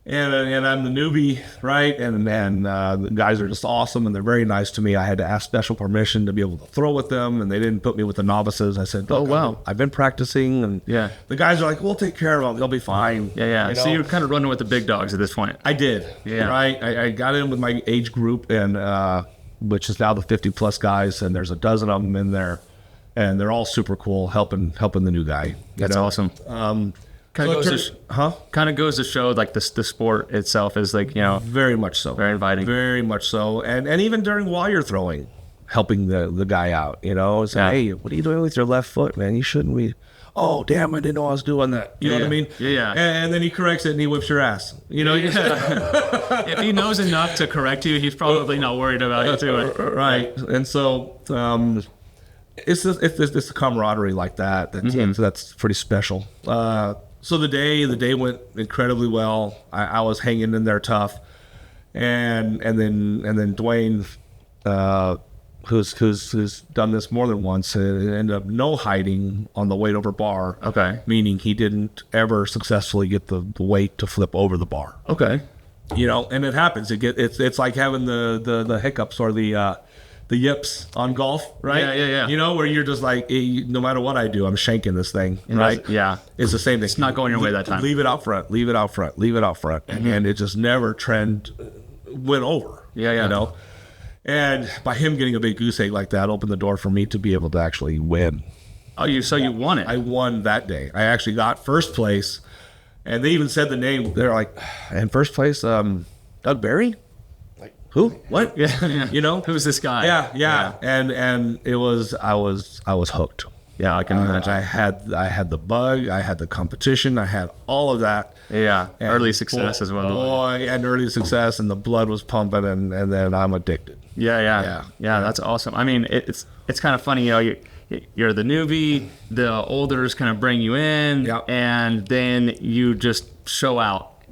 And I'm the newbie, right? And the guys are just awesome, and they're very nice to me. I had to ask special permission to be able to throw with them, and they didn't put me with the novices. I said, "Oh wow, I've been practicing." And the guys are like, "We'll take care of them. They'll be fine." Yeah. So you're kind of running with the big dogs at this point. I did. Yeah. Right. I got in with my age group, and which is now the 50+ guys, and there's a dozen of them in there, and they're all super cool, helping the new guy. That's awesome. Kind of goes to show like the sport itself is like very much so, very inviting, very much so, and even while you're throwing, helping the guy out, hey, what are you doing with your left foot, man? You shouldn't be. Oh damn, I didn't know I was doing that. You know what I mean? Yeah. And then he corrects it and he whips your ass. If he knows enough to correct you, he's probably not worried about you doing it. Right. And so it's a camaraderie like that that's pretty special. So the day went incredibly well. I was hanging in there tough, and then Dwayne, who's done this more than once, ended up no hiding on the weight over bar. Okay, meaning he didn't ever successfully get the weight to flip over the bar. Okay, and it happens. It's like having the hiccups or the yips on golf, right? Yeah. Where you're just like, no matter what I do, I'm shanking this thing, right? Yeah. It's the same thing. It's not going your way that time. Leave it out front. Mm-hmm. And it just never went over. Yeah. And by him getting a big goose egg like that opened the door for me to be able to actually win. Oh, you won it? I won that day. I actually got first place. And they even said the name. They're like, in first place, Doug Barry? Who? What? Yeah. Who's this guy? Yeah. And it was I was hooked. Yeah, I can imagine. I had the bug, I had the competition, I had all of that. Yeah. And early success as well. Boy, and early success, and the blood was pumping, and then I'm addicted. Yeah. That's awesome. I mean, it's kind of funny, you're the newbie, the olders kind of bring you in, and then you just show out.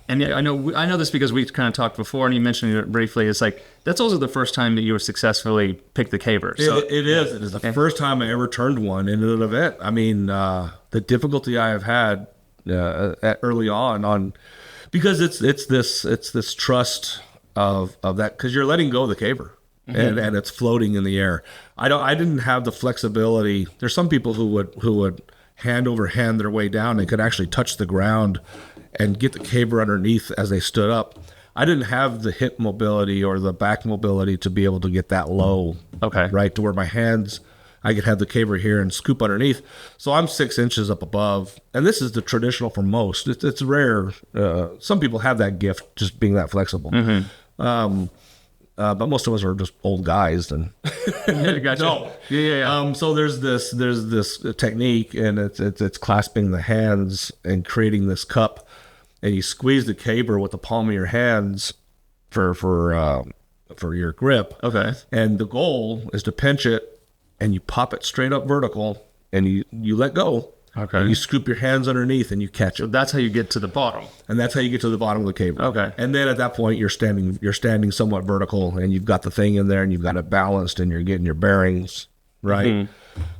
And I know this because we kind of talked before, and you mentioned it briefly. It's like that's also the first time that you were successful picked the caber. So it is. It is the first time I ever turned one in an event. I mean, the difficulty I have had early on because it's this trust of that, because you're letting go of the caber. Mm-hmm. and it's floating in the air. I didn't have the flexibility. There's some people who would hand over hand their way down and could actually touch the ground and get the caber underneath as they stood up. I didn't have the hip mobility or the back mobility to be able to get that low. Okay. Right, to where my hands, I could have the caber here and scoop underneath. So I'm 6 inches up above, and this is the traditional for most. It's rare. Some people have that gift, just being that flexible. But most of us are just old guys, and Gotcha. no. Yeah. So there's this technique, and it's clasping the hands and creating this cup, and you squeeze the caber with the palm of your hands for your grip. Okay. And the goal is to pinch it, and you pop it straight up vertical, and you let go. Okay. And you scoop your hands underneath, and you catch it. That's how you get to the bottom. And that's how you get to the bottom of the caber. Okay. And then at that point, you're standing somewhat vertical, and you've got the thing in there, and you've got it balanced, and you're getting your bearings right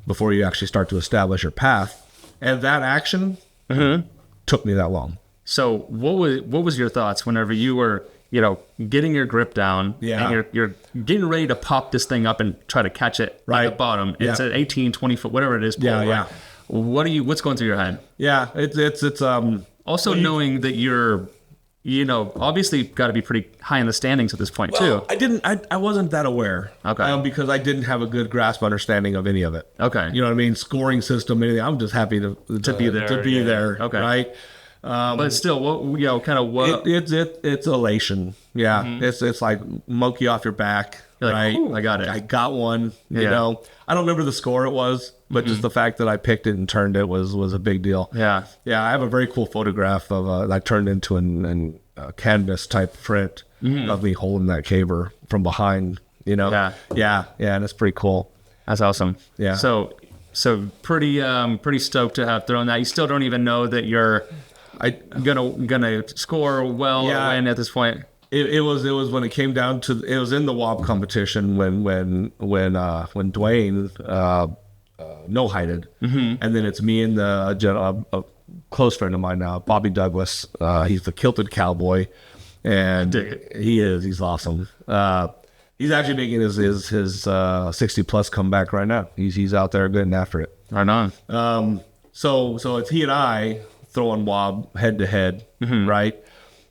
before you actually start to establish your path. And that action took me that long. So what was your thoughts whenever you were, getting your grip down, and you're getting ready to pop this thing up and try to catch it at the bottom. It's at 18, 20 foot, whatever it is. Yeah. What's going through your head? Yeah, it's also knowing that you're, obviously got to be pretty high in the standings at this point too. I wasn't that aware. Okay. Because I didn't have a good grasp understanding of any of it. Okay. You know what I mean? Scoring system, anything. I'm just happy to be there. To be there. Okay. Right. But still, what? It's elation. Yeah. It's like monkey off your back. You're right. Like, I got it. I got one. You know. I don't remember the score it was, but just the fact that I picked it and turned it was a big deal. Yeah. Yeah. I have a very cool photograph of I turned into a canvas type print of me holding that caber from behind. Yeah. And it's pretty cool. That's awesome. Yeah. So pretty stoked to have thrown that. You still don't even know that you're gonna score well or win at this point. It was when it came down to, it was in the WOB competition when Dwayne no-heighted, and then it's me and a close friend of mine now, Bobby Douglas. He's the kilted cowboy, and he's awesome. He's actually making his 60 plus comeback right now. He's out there getting after it. Right on. So it's he and I throwing WOB head to head, right?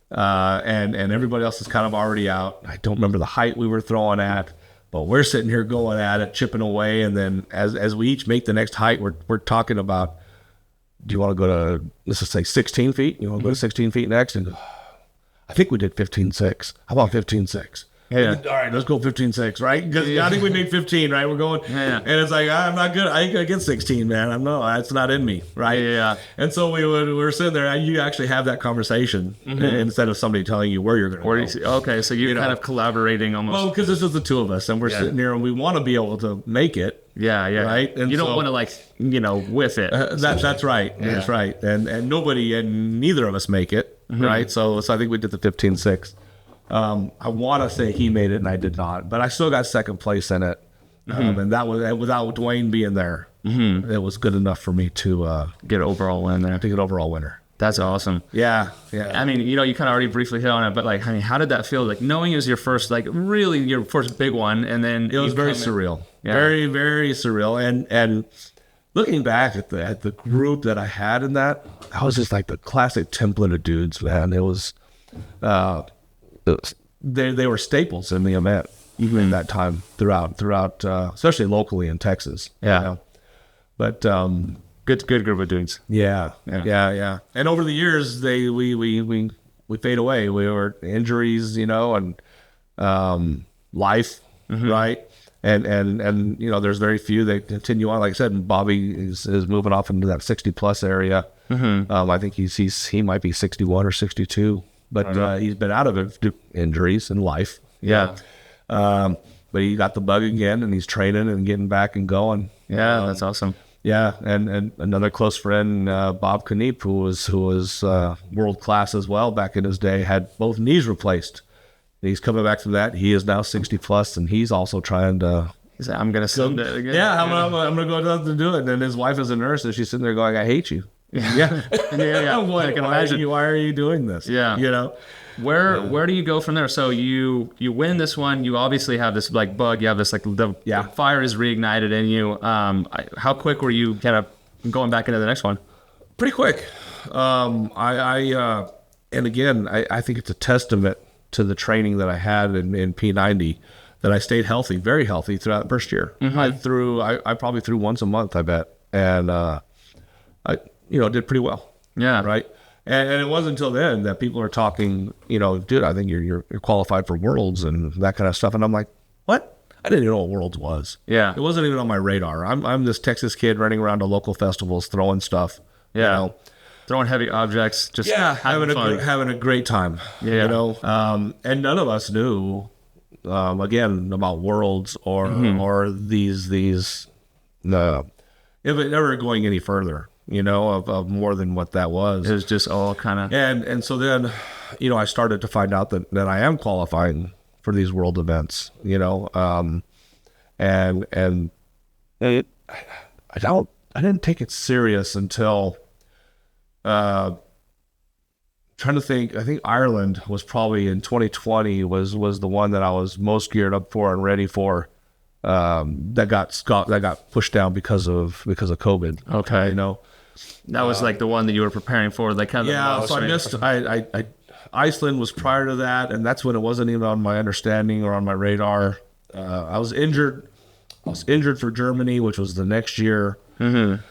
And everybody else is kind of already out. I don't remember the height we were throwing at, but we're sitting here going at it, chipping away, and then as we each make the next height, we're talking about, do you want to go to, let's just say 16 feet? You want to go to 16 feet next? And I think we did 15.6. How about 15.6? Yeah. All right, let's go 15.6, right? Because I think we made 15, right? We're going, and it's like, I'm not good. I ain't gonna get 16, man. It's not in me, right? Yeah. And so we were sitting there, and you actually have that conversation instead of somebody telling you where you're going to go. Okay, so you're kind of collaborating almost. Well, because this is the two of us, and we're sitting here, and we want to be able to make it. Yeah. Right? And you don't want to whiff it. That's right. Yeah. That's right. And neither of us make it, right? So I think we did the 15.6. I want to say he made it and I did not, but I still got second place in it. And that was without Dwayne being there. It was good enough for me to get overall win there. To get overall winner. That's awesome. Yeah. I mean, you kind of already briefly hit on it, but how did that feel? Like knowing it was your first, really your first big one, and then it was very surreal. Yeah. Very, very surreal. And looking back at the group that I had in that was just like the classic template of dudes, man. It was. They were staples in the event, even in that time throughout, especially locally in Texas. Yeah. But good group of dudes. Yeah. And over the years, we fade away. We were injuries, and life, right? And there's very few that continue on. Like I said, Bobby is moving off into that 60 plus area. I think he might be 61 or 62. But he's been out of it, injuries and life. Yeah. But he got the bug again, and he's training and getting back and going. Yeah, that's awesome. Yeah, and another close friend, Bob Kniep, who was world class as well back in his day, had both knees replaced. He's coming back from that. He is now 60 plus, and he's also trying to. He's like, I'm gonna send it again. Yeah, I'm gonna go down to do it. And then his wife is a nurse, and she's sitting there going, "I hate you." Yeah. I can imagine. Why are you doing this? Yeah. Where do you go from there? So you win this one. You obviously have this bug. You have this the fire is reignited in you. How quick were you kind of going back into the next one? Pretty quick. And again, I think it's a testament to the training that I had in P90 that I stayed healthy, very healthy throughout the first year. I probably threw once a month, I bet. And, I did pretty well. Yeah. Right. And it wasn't until then that people are talking, dude, I think you're qualified for Worlds and that kind of stuff. And I'm like, what? I didn't even know what Worlds was. Yeah. It wasn't even on my radar. I'm this Texas kid running around to local festivals, throwing stuff. Yeah. Throwing heavy objects, just having a great time. Yeah. And none of us knew, again, about Worlds or these if it ever going any further, of more than what that was. It was just all kind of. And so then, I started to find out that I am qualifying for these world events, and I didn't take it serious until, trying to think, I think Ireland was probably in 2020 was the one that I was most geared up for and ready for, that got pushed down because of COVID. Okay. That was like the one that you were preparing for, like kind of. Yeah, so I missed. Iceland was prior to that, and that's when it wasn't even on my understanding or on my radar. I was injured. For Germany, which was the next year, and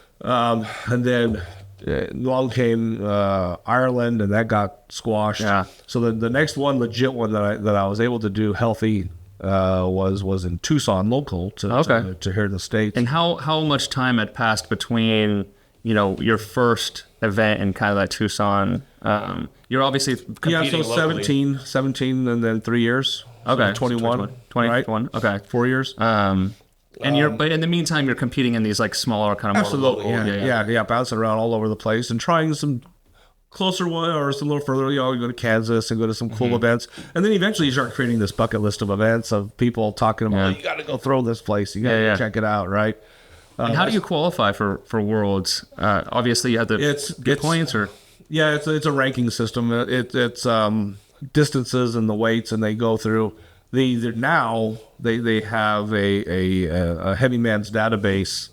then along came Ireland, and that got squashed. Yeah. So the next one, legit one that I was able to do healthy, was in Tucson, local to here in the States. And how much time had passed between your first event and kind of that Tucson? You're obviously competing locally. 17 and then 3 years. Okay. So 21. 21. Right? Okay. 4 years. And but in the meantime, you're competing in these like smaller kind of absolutely more local, yeah, bouncing around all over the place and trying some closer one or some little further. You go to Kansas and go to some cool events, and then eventually you start creating this bucket list of events of people talking about you got to go throw this place, you got to check it out, right? And how do you qualify for Worlds? Obviously, you have to get points, or it's a ranking system. It's distances and the weights, and they go through. They have a heavy man's database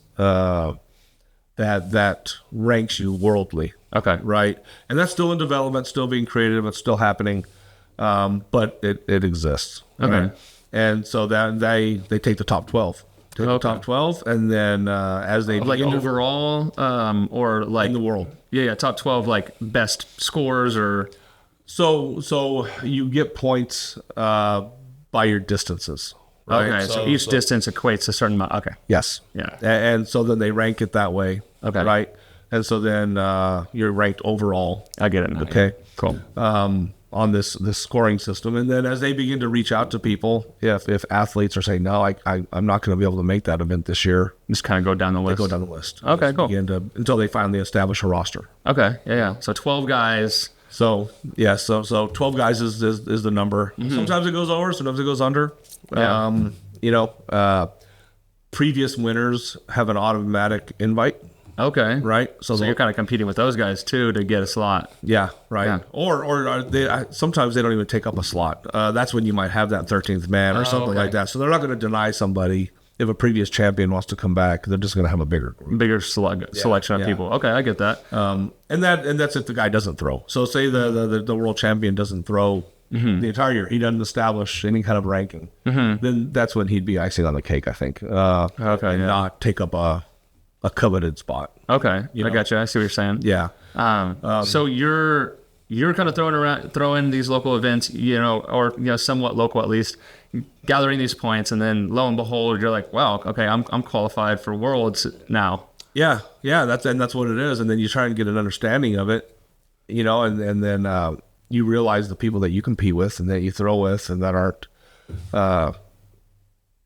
that ranks you worldly. Okay, right, and that's still in development, still being created, but still happening. But it exists. Okay, right? And so that they take the top 12. Top 12, and then as they like overall, or like in the world, top 12, like best scores, or so you get points by your distances. Right? Okay, so each distance equates to a certain amount. Okay. Yes. Yeah. And so then they rank it that way. Okay. Right. And so then you're ranked overall. I get it now. Okay. Cool. On this scoring system, and then as they begin to reach out to people, if athletes are saying no, I'm not going to be able to make that event this year, just kind of go down the list. They go down the list. Okay, cool. Until they finally establish a roster. Okay, yeah. So 12 guys. So 12 guys is the number. Mm-hmm. Sometimes it goes over, sometimes it goes under. Yeah. Previous winners have an automatic invite. Okay. Right. So you're kind of competing with those guys too to get a slot. Yeah. Right. Yeah. Or sometimes they don't even take up a slot. That's when you might have that 13th man or something like that. So they're not going to deny somebody if a previous champion wants to come back. They're just going to have a bigger selection of people. Okay, I get that. And that's if the guy doesn't throw. So say the world champion doesn't throw the entire year. He doesn't establish any kind of ranking. Mm-hmm. Then that's when he'd be icing on the cake, I think. Not take up a coveted spot. Okay, I got you. I see what you're saying. Yeah. So you're kind of throwing these local events, or somewhat local at least, gathering these points, and then lo and behold, you're like, wow, okay, I'm qualified for Worlds now. Yeah, that's what it is, and then you try and get an understanding of it, and then you realize the people that you compete with and that you throw with and that are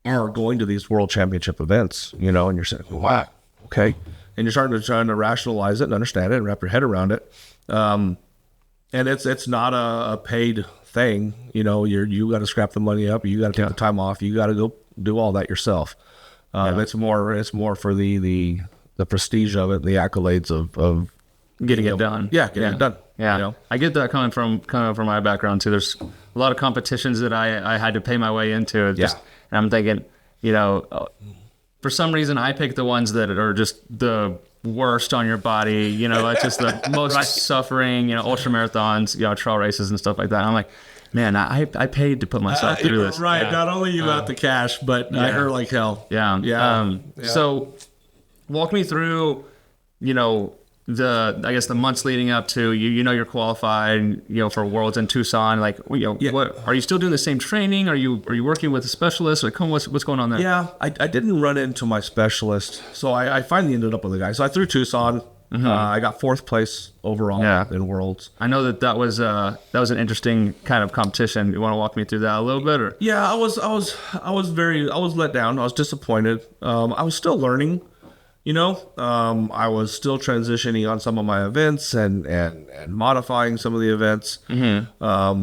going to these world championship events, and you're saying, wow. Okay, and you're trying to rationalize it and understand it and wrap your head around it, and it's not a paid thing. You got to scrap the money up. You got to take the time off. You got to go do all that yourself. It's more for the prestige of it, the accolades of getting it done. Yeah, getting it done. Yeah, I get that coming from my background too. There's a lot of competitions that I had to pay my way into. And I'm thinking, for some reason, I pick the ones that are just the worst on your body. It's just the most suffering. Ultra marathons, trail races and stuff like that. And I'm like, man, I paid to put myself through this. Right. Not only you got the cash, but I hurt like hell. Yeah. So walk me through, I guess the months leading up to you're qualified, for Worlds in Tucson. Like, what are you still doing the same training? Are you working with a specialist? Like, what's going on there? Yeah, I didn't run into my specialist, so I finally ended up with a guy. So I threw Tucson. I got 4th place overall in Worlds. I know that was an interesting kind of competition. You want to walk me through that a little bit, or? Yeah, I was let down. I was disappointed. I was still learning. I was still transitioning on some of my events and modifying some of the events. I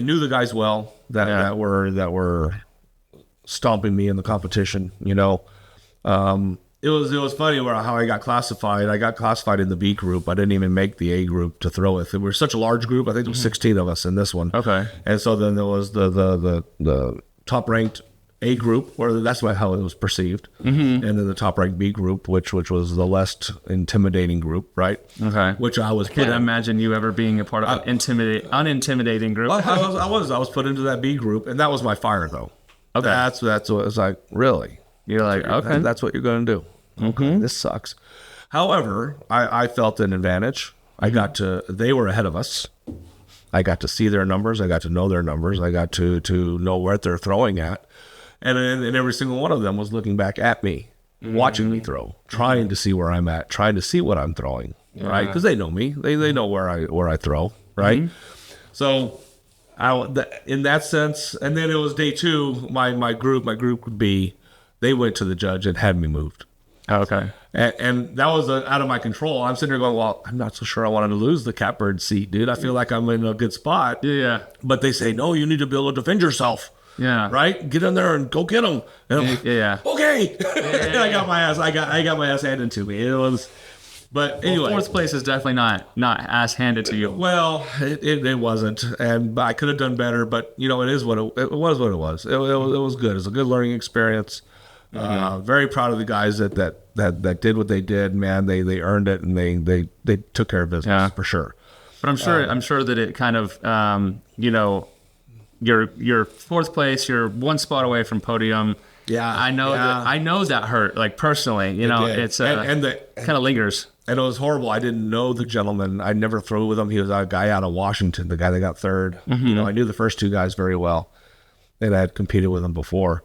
knew the guys well that were stomping me in the competition. It was funny how I got classified. I got classified in the B group. I didn't even make the A group to throw with. We were such a large group. I think there was 16 of us in this one. Okay. And so then there was the top ranked A group, where that's how it was perceived, and then the top ranked B group, which was the less intimidating group, right? Okay. Which I was. Can't imagine you ever being a part of an unintimidating group. I was put into that B group, and that was my fire though. Okay. That's what it was like. Really? You're like, okay, that's what you're going to do. Okay. This sucks. However, I felt an advantage. They were ahead of us. I got to see their numbers. I got to know their numbers. I got to know what they're throwing at. And every single one of them was looking back at me, watching me throw, trying to see where I'm at, trying to see what I'm throwing, right? Because they know me. They know where I throw, right? So in that sense, and then it was day 2, my group would be, they went to the judge and had me moved. Okay. And that was out of my control. I'm sitting there going, well, I'm not so sure I wanted to lose the catbird seat, dude. I feel like I'm in a good spot. Yeah. But they say, no, you need to be able to defend yourself. Yeah. Right? Get in there and go get them. And I'm like, okay. And I got my ass handed to me. It was, but anyway. 4th place is definitely not ass handed to you. Well, it wasn't, and I could have done better. But it was what it was. It was good. It was a good learning experience. Very proud of the guys that did what they did. Man, they earned it, and they took care of business for sure. But I'm sure that it kind of you're 4th place. You're one spot away from podium. Yeah, I know that hurt, like personally. It's kind of lingers. And it was horrible. I didn't know the gentleman. I never threw with him. He was a guy out of Washington, the guy that got 3rd. I knew the first 2 guys very well, and I had competed with them before.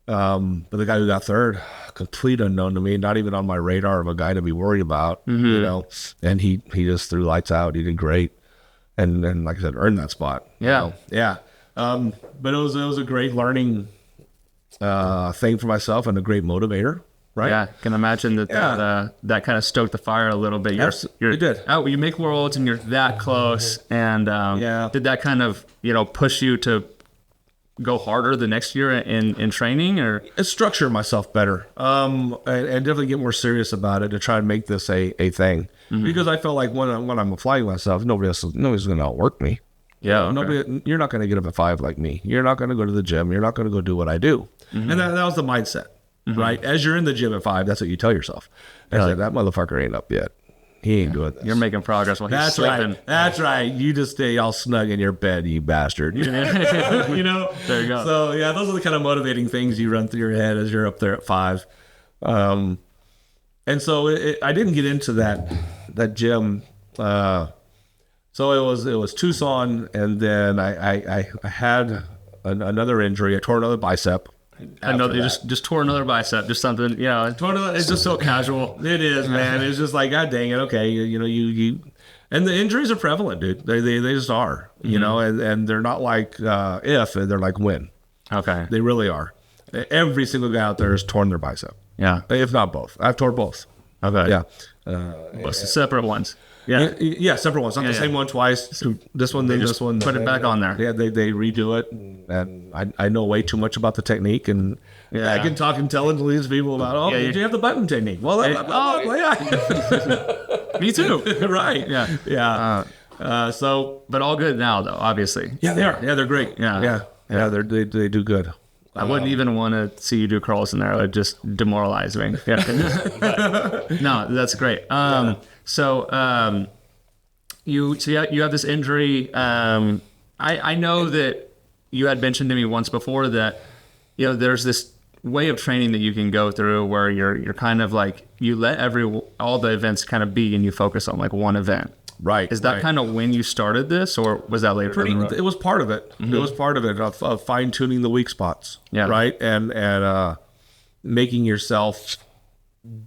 But the guy who got 3rd, complete unknown to me, not even on my radar of a guy to be worried about. And he just threw lights out. He did great, and like I said, earned that spot. Yeah. But it was a great learning thing for myself, and a great motivator. Right. Yeah, can imagine that kind of stoked the fire a little bit. It did. You make Worlds and you're that close, and did that kind of push you to go harder the next year in training, or structure myself better, and definitely get more serious about it to try and make this a thing, because I felt like when I'm applying myself, nobody's going to outwork me. Yeah, okay. You're not going to get up at 5 like me. You're not going to go to the gym. You're not going to go do what I do, and that was the mindset. Right, as you're in the gym at 5, that's what you tell yourself. I said, that motherfucker ain't up yet. He ain't doing this. You're making progress while he's sleeping. Right. That's right. You just stay all snug in your bed, you bastard. There you go. So those are the kind of motivating things you run through your head as you're up there at 5. And so I didn't get into that gym. So it was Tucson, and then I had another injury. I tore another bicep. You just tore another bicep, just something, it's just so casual. It is, man. It's just like, God dang it. Okay. You, and the injuries are prevalent, dude. They just are, and they're not like, if, they're like when. Okay. They really are. Every single guy out there has torn their bicep. Yeah. If not both. I've torn both. Okay. Yeah. Separate ones. Yeah, separate ones. Not the same one twice. This one, then this one. Put it back on there. Yeah, they redo it, and I know way too much about the technique, and I can talk intelligently to people about. Did you have the button technique? Well, me too. Right. Yeah. But all good now, though. Obviously. Yeah, they are. Yeah, they're great. Yeah. They do good. I wouldn't even want to see you do curls in there. It would just demoralize me. Yeah. No, that's great. So you have this injury. I know that you had mentioned to me once before that, there's this way of training that you can go through where you're kind of like, you let all the events kind of be and you focus on like one event. Right. Is that kind of when you started this, or was that later? It was part of it. Mm-hmm. It was part of it of fine tuning the weak spots. Yeah. Right. And making yourself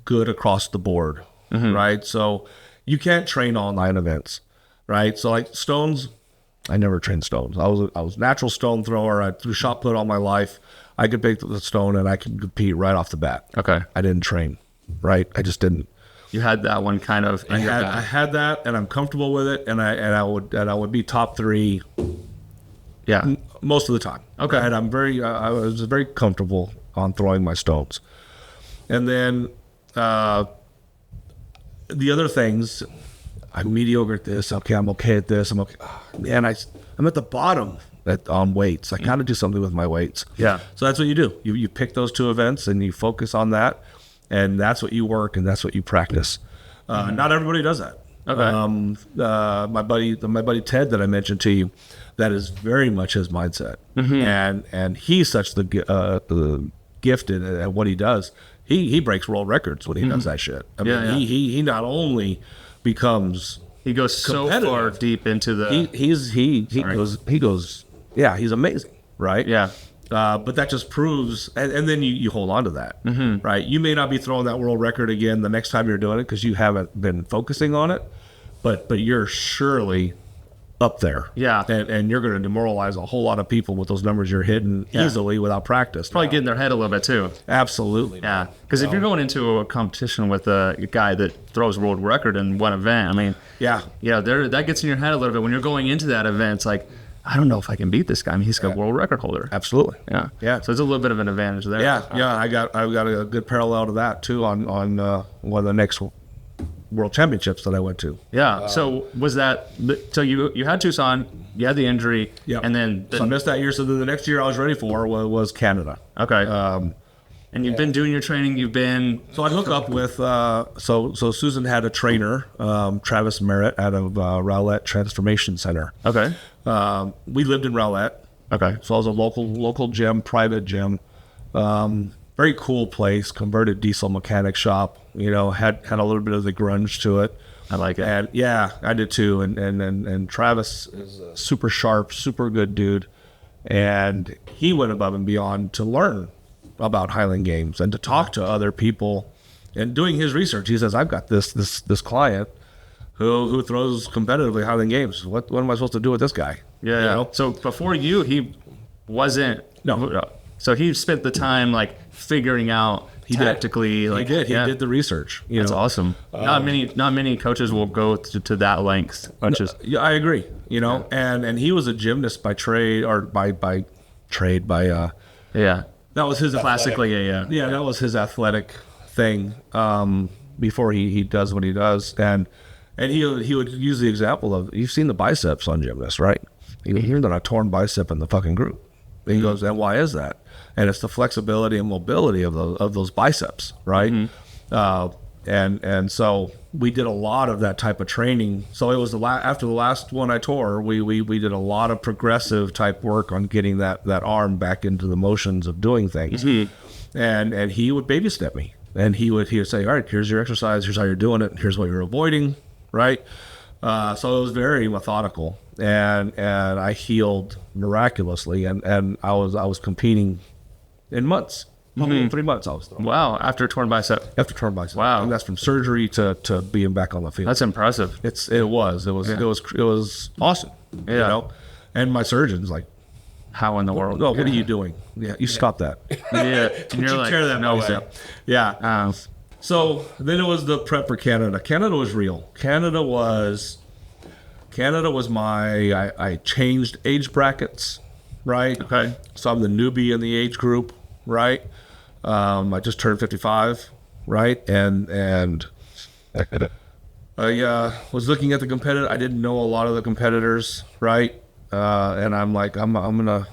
good across the board. Mm-hmm. Right. So you can't train all 9 events. Right. So like stones, I never trained stones. I was a natural stone thrower. I threw shot put all my life. I could pick the stone and I could compete right off the bat. Okay. I didn't train. Right. I just didn't. You had that one kind of. I had that, and I'm comfortable with it, and I would be top 3. Yeah. Most of the time. Okay. And I was very comfortable on throwing my stones. And then the other things, I'm mediocre at this. Okay, I'm okay at this. I'm okay. Man, I'm at the bottom on weights. I got to do something with my weights. Yeah. So that's what you do. You pick those 2 events and you focus on that, and that's what you work and that's what you practice. Not everybody does that. Okay. My buddy Ted that I mentioned to you, that is very much his mindset, and he's such the gifted at what he does. He breaks world records when he does that shit. I mean, he not only becomes, he goes so far deep into the. He goes. Yeah, he's amazing, right? Yeah. But that just proves, and then you hold on to that, right? You may not be throwing that world record again the next time you're doing it because you haven't been focusing on it, but you're surely up there. Yeah. And you're going to demoralize a whole lot of people with those numbers you're hitting easily without practice. Probably get in their head a little bit too. Absolutely. Yeah. Because if you're going into a competition with a guy that throws world record in one event, I mean, that gets in your head a little bit when you're going into that event. It's like, I don't know if I can beat this guy. I mean, he's a world record holder. Absolutely. Yeah. Yeah. So it's a little bit of an advantage there. Yeah. I've got a good parallel to that too on one of the next world championships that I went to. Yeah. So was that? So you had Tucson, you had the injury, and then so I missed that year. So then the next year I was ready for was Canada. Okay. And you've been doing your training. So I hook up with. So Susan had a trainer, Travis Merritt, out of Rowlett Transformation Center. Okay. We lived in Rowlett. Okay. So I was a local gym, private gym. Very cool place, converted diesel mechanic shop. Had a little bit of the grunge to it. I like it. And yeah, I did too. And Travis is a super sharp, super good dude. And he went above and beyond to learn about Highland Games and to talk to other people. And doing his research, he says, I've got this client who throws competitively Highland Games. What am I supposed to do with this guy? Yeah. So before he wasn't. No. So he spent the time like figuring out tactically. He did the research. That's awesome. Not many coaches will go to that length. I agree. And he was a gymnast by trade or by trade. That was his classically athletic, that was his athletic thing before he does what he does. And he would use the example of, you've seen the biceps on gymnasts, right? You're not a torn bicep in the fucking group. And he goes, and why is that? And it's the flexibility and mobility of those biceps, right? And so we did a lot of that type of training. So it was after the last one I tore, we did a lot of progressive type work on getting that arm back into the motions of doing things. And he would baby step me, and he would say, all right, here's your exercise, here's how you're doing it, here's what you're avoiding, right? So it was very methodical, and I healed miraculously, and I was competing in months. Probably in 3 months I was throwing. Wow, after torn bicep. Wow. And that's from surgery to being back on the field. That's impressive. It was awesome. Yeah. And my surgeon's like, how in the world? Oh, what are you doing? Yeah, you stop that. Yeah. And you're like, tear that no way. way. Yeah. So then it was the prep for Canada. Canada was real. Canada was I changed age brackets, right? Okay. So I'm the newbie in the age group, right? I just turned 55, right? And I was looking at the competitor. I didn't know a lot of the competitors, right? And I'm like, I'm gonna.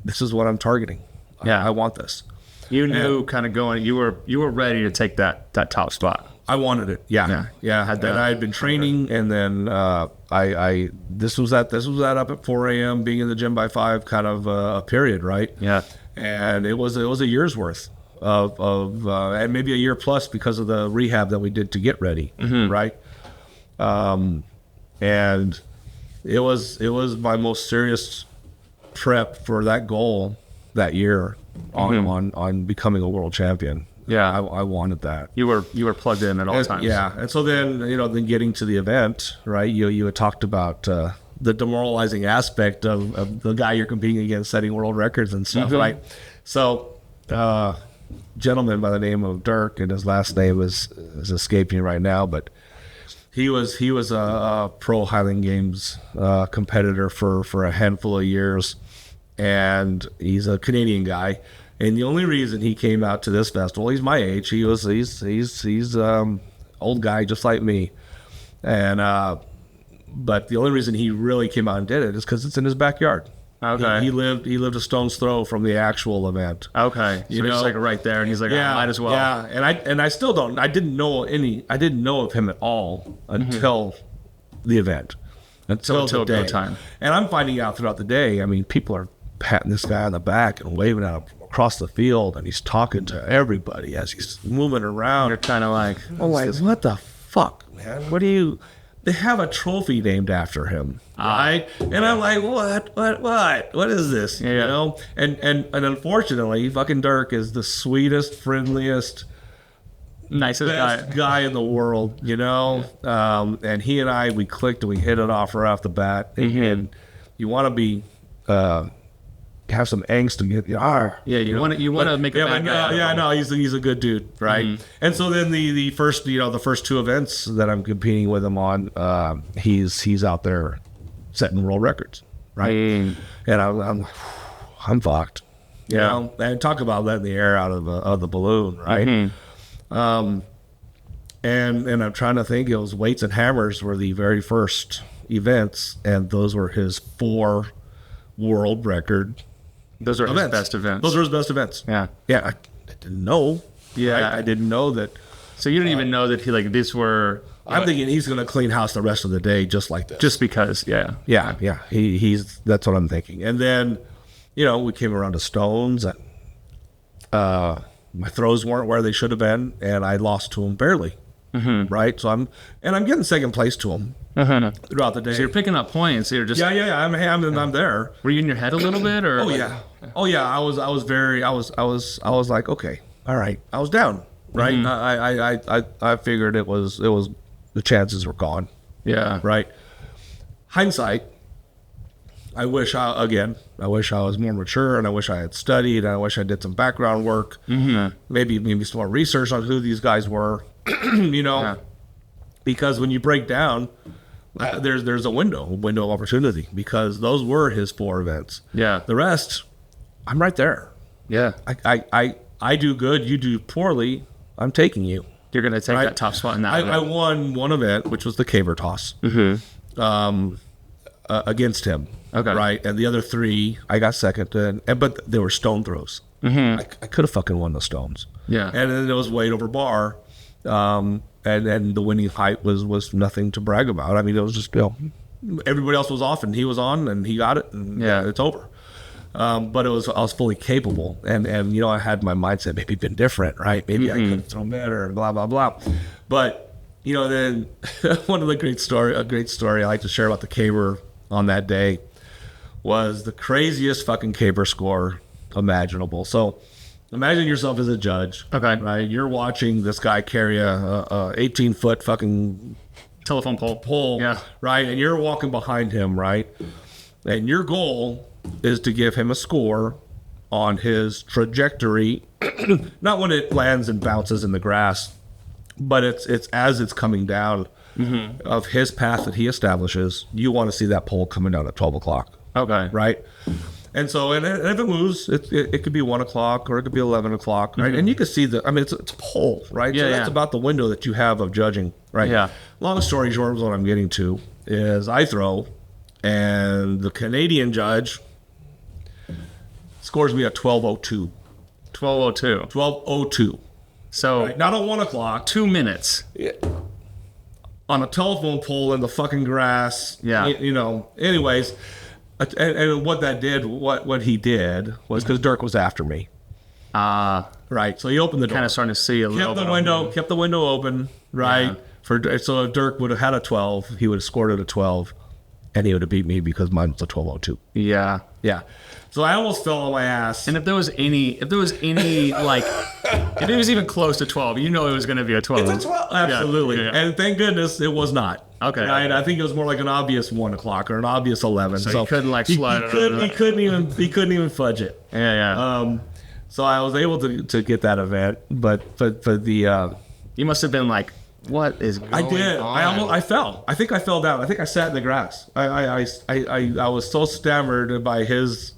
This is what I'm targeting. Yeah, I want this. You knew kind of going. You were ready to take that top spot. I wanted it. Yeah. And I had been training, and then I this was that up at 4 a.m. being in the gym by 5 kind of a period, right? Yeah. And it was a year's worth of and maybe a year plus because of the rehab that we did to get ready, right? And it was my most serious prep for that goal that year on becoming a world champion. Yeah, I wanted that. You were plugged in at all times. Yeah, and so then then getting to the event, right? You had talked about the demoralizing aspect of the guy you're competing against setting world records and stuff, right? So, gentleman by the name of Dirk, and his last name is escaping me right now, but he was a pro Highland Games competitor for a handful of years, and he's a Canadian guy. And the only reason he came out to this festival, he's my age. He's old guy just like me, and but the only reason he really came out and did it is because it's in his backyard. Okay. He lived a stone's throw from the actual event. Okay. So he's like right there, and he's like, I might as well. Yeah. And I still don't. I didn't know of him at all until the event, until the day. Time. And I'm finding out throughout the day. I mean, people are patting this guy on the back and waving at him across the field, and he's talking to everybody as he's moving around. You're kind of like, what the fuck, man? What do you? They have a trophy named after him, right? And I'm like, what is this? Yeah. You know? And unfortunately, fucking Dirk is the sweetest, friendliest, nicest best guy in the world, and he and I, we clicked and we hit it off right off the bat. And you want to be have some angst to get you want to make a bad guy. No, he's a good dude, right? And so then the first two events that I'm competing with him on, he's out there setting world records, right? And I'm fucked, and talk about letting the air out of the balloon, right? And I'm trying to think, it was weights and hammers were the very first events, and those were his 4 world record. Those are his best events. Those are his best events. Yeah. I didn't know. Yeah. I didn't know that. So you didn't even know that these were. I'm thinking he's going to clean house the rest of the day just like this. Just because, yeah. Yeah. He's that's what I'm thinking. And then, we came around to stones, and my throws weren't where they should have been, and I lost to him barely. Right. So I'm getting second place to him throughout the day. So you're picking up points. You're just I'm there. Were you in your head a little bit, or? Oh yeah. I was like, okay, all right. I was down. Right. I figured it was the chances were gone. Yeah. Right. Hindsight. I wish I was more mature, and I wish I had studied, and I wish I did some background work, maybe some more research on who these guys were, because when you break down, there's a window of opportunity, because those were his 4 events. Yeah. The rest, I'm right there. Yeah. I do good, you do poorly, I'm taking you. You're going to take that top spot in that event. I won one event, which was the caber toss, against him. Okay. Right. And the other 3, I got second, but they were stone throws. I could have fucking won the stones. Yeah. And then it was weight over bar. And the winning height was nothing to brag about. I mean, it was just, everybody else was off and he was on and he got it, and it's over. But I was fully capable, and I had my mindset maybe been different, right? Maybe I could have thrown better and blah blah blah. But then one of the great story I like to share about the caber on that day was the craziest fucking caber score imaginable. So imagine yourself as a judge. Okay. Right? You're watching this guy carry a 18-foot fucking telephone pole. Yeah. Right? And you're walking behind him, right? And your goal is to give him a score on his trajectory, not when it lands and bounces in the grass, but it's as it's coming down of his path that he establishes. You want to see that pole coming down at 12 o'clock. Okay. Right? And so, and if it moves, it could be 1 o'clock or it could be 11 o'clock, right? And you can see it's a pole, right? Yeah, so that's about the window that you have of judging, right? Yeah. Long story short, what I'm getting to is I throw, and the Canadian judge scores me at 12:02. 12:02. 12:02. So Not at 1 o'clock. 2 minutes. On a telephone pole in the fucking grass. Yeah. Anyways, and what that did, what he did was because Dirk was after me. Right. So he opened the door. Kind of starting to see a little bit. Kept the window open. Right. Yeah. So if Dirk would have had a 12, he would have scored at a 12, and he would have beat me because mine was a 12.02. Yeah. Yeah. So I almost fell on my ass. And if there was any like, if it was even close to 12, it was going to be a 12. It's a 12. Absolutely. Yeah. And thank goodness it was not. Okay. Right? I think it was more like an obvious 1 o'clock or an obvious 11. So he couldn't like slide it. He couldn't even fudge it. Yeah. So I was able to get that event, but the You must have been like, what is going on? I did. I fell. I think I fell down. I think I sat in the grass. I was so stammered by his.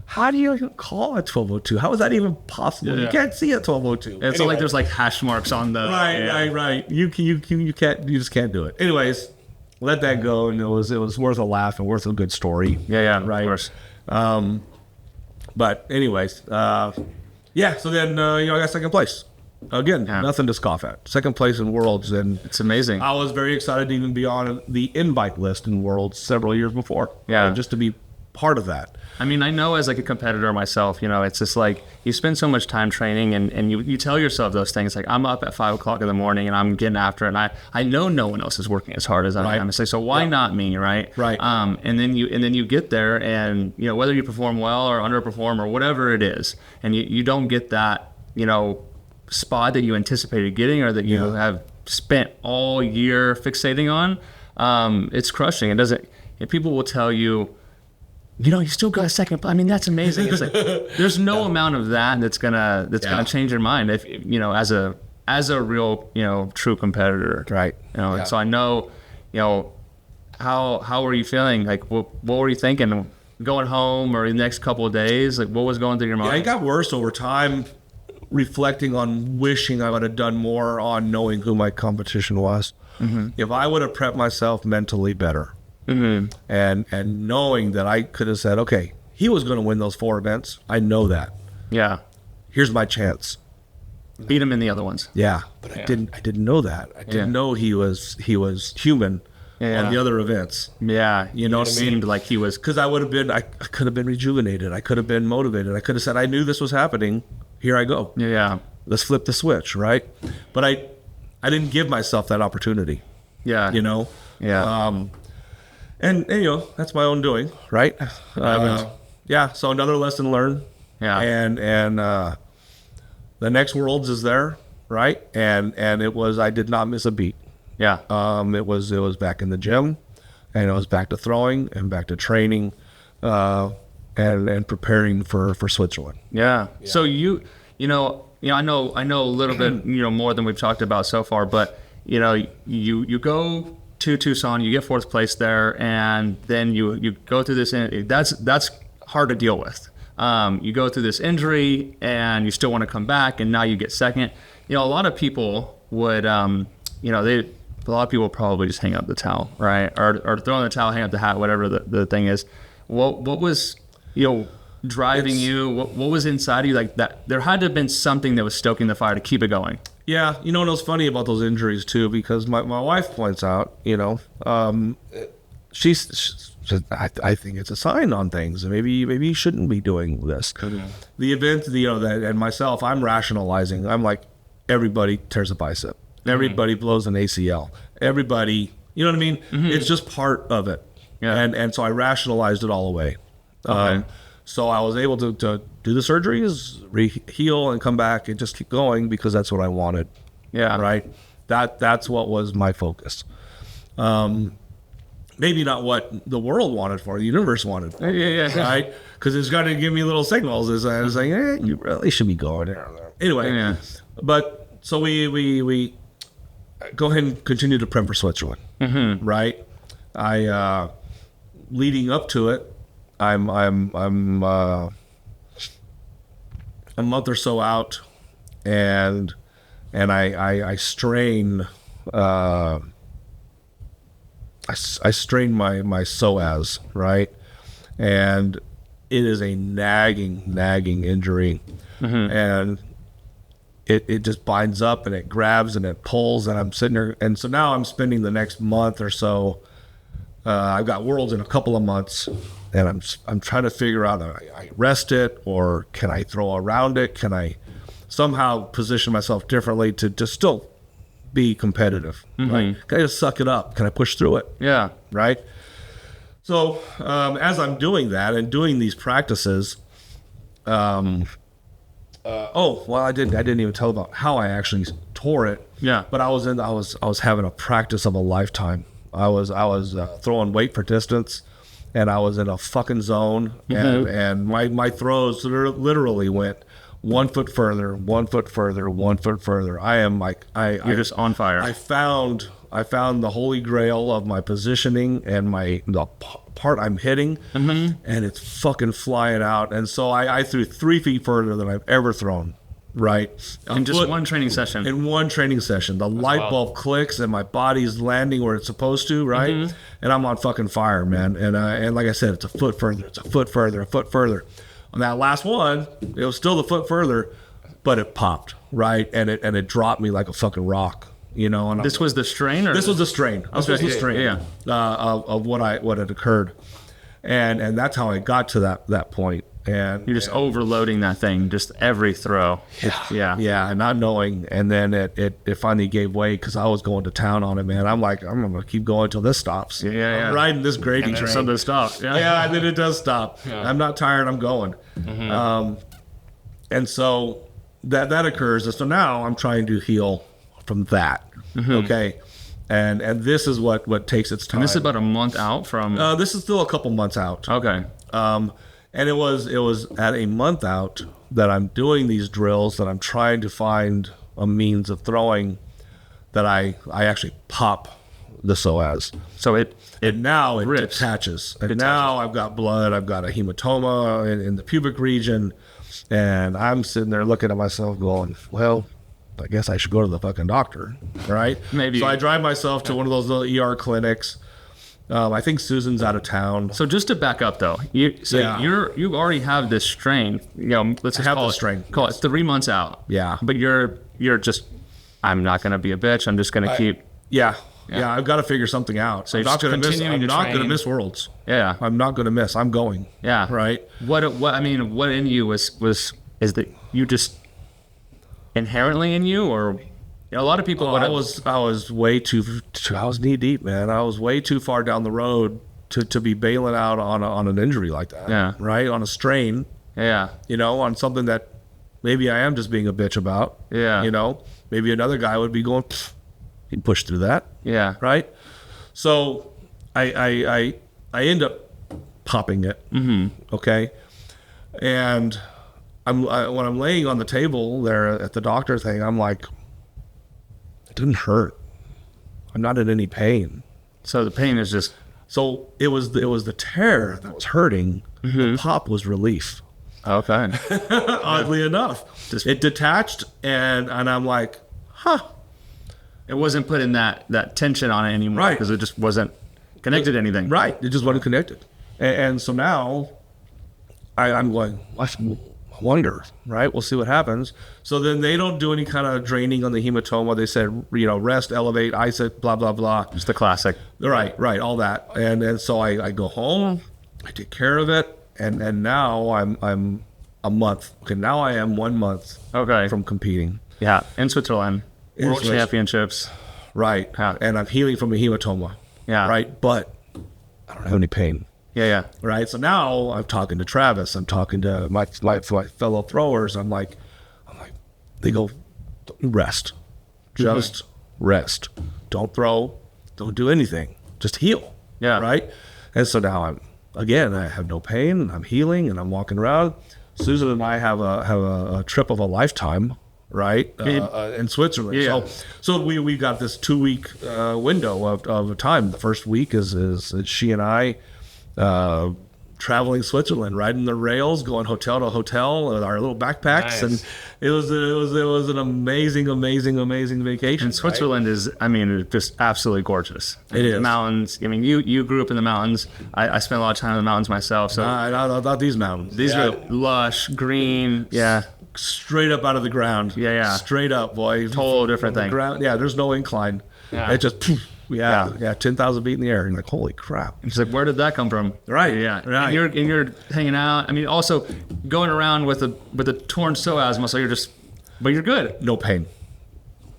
How do you even call a 12.02? How is that even possible? Yeah. You can't see a 12.02. It's like there's like hash marks on the Right. You can't. You just can't do it. Anyways, let that go, and it was worth a laugh and worth a good story. Yeah. Right. Of course. But anyways, So then I got second place. Again, nothing to scoff at. Second place in Worlds, and It's amazing. I was very excited to even be on the invite list in Worlds several years before. Yeah. Just to be part of that. I mean, I know as like a competitor myself, it's just like you spend so much time training and you tell yourself those things like I'm up at 5 o'clock in the morning and I'm getting after it, and I know no one else is working as hard as I am. So why not me, right? Right. And then you get there and whether you perform well or underperform or whatever it is, and you don't get that spot that you anticipated getting or that you have spent all year fixating on, it's crushing. It doesn't. If people will tell you, you still got a second. I mean, that's amazing. It's like there's no amount of that's gonna change your mind if as a real true competitor. Right. So I know how were you feeling? Like what were you thinking going home or the next couple of days? Like what was going through your mind? Yeah, it got worse over time. Reflecting on wishing I would have done more on knowing who my competition was. Mm-hmm. If I would have prepped myself mentally better. Mm-hmm. And knowing that I could have said, okay, he was going to win those 4 events. I know that. Yeah. Here's my chance. Beat him in the other ones. Yeah, but I didn't know that. I didn't know he was human on the other events. Yeah, you know what I mean? Seemed like he was, because I could have been rejuvenated. I could have been motivated. I could have said, I knew this was happening. Here I go. Yeah. Let's flip the switch, right? But I didn't give myself that opportunity. Yeah. Yeah. And that's my own doing, right? So another lesson learned. Yeah. And the next Worlds is there, right? And I did not miss a beat. Yeah. It was back in the gym, and it was back to throwing and back to training, and preparing for Switzerland. Yeah. So I know a little bit more than we've talked about so far, but you go to Tucson, you get 4th place there, and then you go through this. That's hard to deal with. You go through this injury, and you still want to come back, and now you get second. A lot of people would, a lot of people probably just hang up the towel, right? Or throw in the towel, hang up the hat, whatever the thing is. What was driving you? What was inside of you like that? There had to have been something that was stoking the fire to keep it going. Yeah, and it was funny about those injuries too, because my wife points out, she's I think it's a sign on things, and maybe you shouldn't be doing this. Mm-hmm. The event, and myself, I'm rationalizing. I'm like, everybody tears a bicep, everybody blows an ACL, everybody, you know what I mean? Mm-hmm. It's just part of it, and so I rationalized it all away. Okay. So I was able to do the surgeries, heal, and come back and just keep going because that's what I wanted. Yeah. Right. That's what was my focus. Maybe not what the world wanted for, the universe wanted for. Yeah. Right. Because it's got to give me little signals. As I was like, you really should be going there. Anyway. Yeah. But so we go ahead and continue to prep for Switzerland. Mm-hmm. Right. I leading up to it, I'm a month or so out, and I strain I strain my psoas, right, and it is a nagging injury, mm-hmm. and it just binds up and it grabs and it pulls, and I'm sitting there. And so now I'm spending the next month or so. I've got Worlds in a couple of months, and I'm trying to figure out, I rest it, or can I throw around it? Can I somehow position myself differently to still be competitive? Right? Can I just suck it up? Can I push through it? Yeah. Right. So as I'm doing that and doing these practices, I didn't even tell about how I actually tore it. Yeah. But I was having a practice of a lifetime. I was throwing weight for distance, and I was in a fucking zone, and my throws literally went 1 foot further, 1 foot further, 1 foot further. I am like You're just on fire. I found the holy grail of my positioning and the part I'm hitting, and it's fucking flying out. And so I threw 3 feet further than I've ever thrown. Right. In just one training session. In one training session. The light bulb clicks and my body's landing where it's supposed to, right? And I'm on fucking fire, man. And like I said, it's a foot further, it's a foot further, a foot further. On that last one, it was still the foot further, but it popped, right? And it dropped me like a fucking rock, you know. And this was the strain, or this was the strain. This was the strain of what had occurred. And that's how I got to that point. And you're just overloading that thing, just every throw. Yeah, and not knowing. And then it finally gave way because I was going to town on it, man. I'm like, I'm gonna keep going until this stops. I'm riding this grading train. Something stops. Yeah, and then it does stop. Yeah. I'm not tired. I'm going. And so that occurs. And so now I'm trying to heal from that. Okay. And this is what takes its time. And this is about a month out from. This is still a couple months out. Okay. And it was at a month out that I'm doing these drills, that I'm trying to find a means of throwing that I actually pop the psoas. So it rips. Detaches. And now I've got blood. I've got a hematoma in the pubic region. And I'm sitting there looking at myself going, well, I guess I should go to the fucking doctor, right? Maybe. So I drive myself to one of those little ER clinics. I think Susan's out of town. So just to back up, though, you already have this strain. You know, let's just call it 3 months out. Yeah. But you're just, I'm not going to be a bitch. I'm just going to keep. Yeah. I've got to figure something out. So I'm not going to miss Worlds. Yeah. I'm not going to miss. I'm going. Yeah. Right. What in you is that you just inherently in you, or? A lot of people. I was way too. I was knee deep, man. I was way too far down the road to be bailing out on an injury like that. Yeah. Right. On a strain. Yeah. You know, on something that maybe I am just being a bitch about. Yeah. You know, maybe another guy would be going, he'd push through that. Yeah. Right. So I end up popping it. Okay. And when I'm laying on the table there at the doctor thing, I'm like, it didn't hurt. I'm not in any pain. So the pain is just. So it was the tear that was hurting. The pop was relief. Okay. Oddly enough, it detached, and I'm like, huh. It wasn't putting that tension on it anymore, right? Because it just wasn't connected to anything. Right. It just wasn't connected, and so now I'm going, I wonder, right? We'll see what happens. So then they don't do any kind of draining on the hematoma. They said, rest, elevate, ice it, blah, blah, blah. Just the classic. Right, all that. And so I go home, I take care of it, and now I'm a month. Okay, now I am 1 month from competing. Yeah, in Switzerland. World Championships. Right, and I'm healing from a hematoma. Yeah. Right, but I don't have any pain. Yeah. Right. So now I'm talking to Travis. I'm talking to my fellow throwers. I'm like, they go, rest, just rest. Don't throw. Don't do anything. Just heal. Yeah. Right. And so now I have no pain. I'm healing and I'm walking around. Susan and I have a trip of a lifetime. Right. In Switzerland. Yeah. So we got this 2 week window of time. The first week is she and I. Traveling Switzerland, riding the rails, going hotel to hotel with our little backpacks, and it was an amazing vacation. And Switzerland is, it's just absolutely gorgeous. It is. The mountains. You grew up in the mountains. I spent a lot of time in the mountains myself. So not these mountains. These are lush, green. Yeah. straight up out of the ground. Yeah. Straight up, boy. Total different From the thing. ground. Yeah, there's no incline. Yeah. It just, 10,000 feet in the air. And you're like, holy crap. It's like, where did that come from? Right. Yeah. Right. And you're hanging out. I mean, also going around with a torn psoas muscle, but you're good. No pain.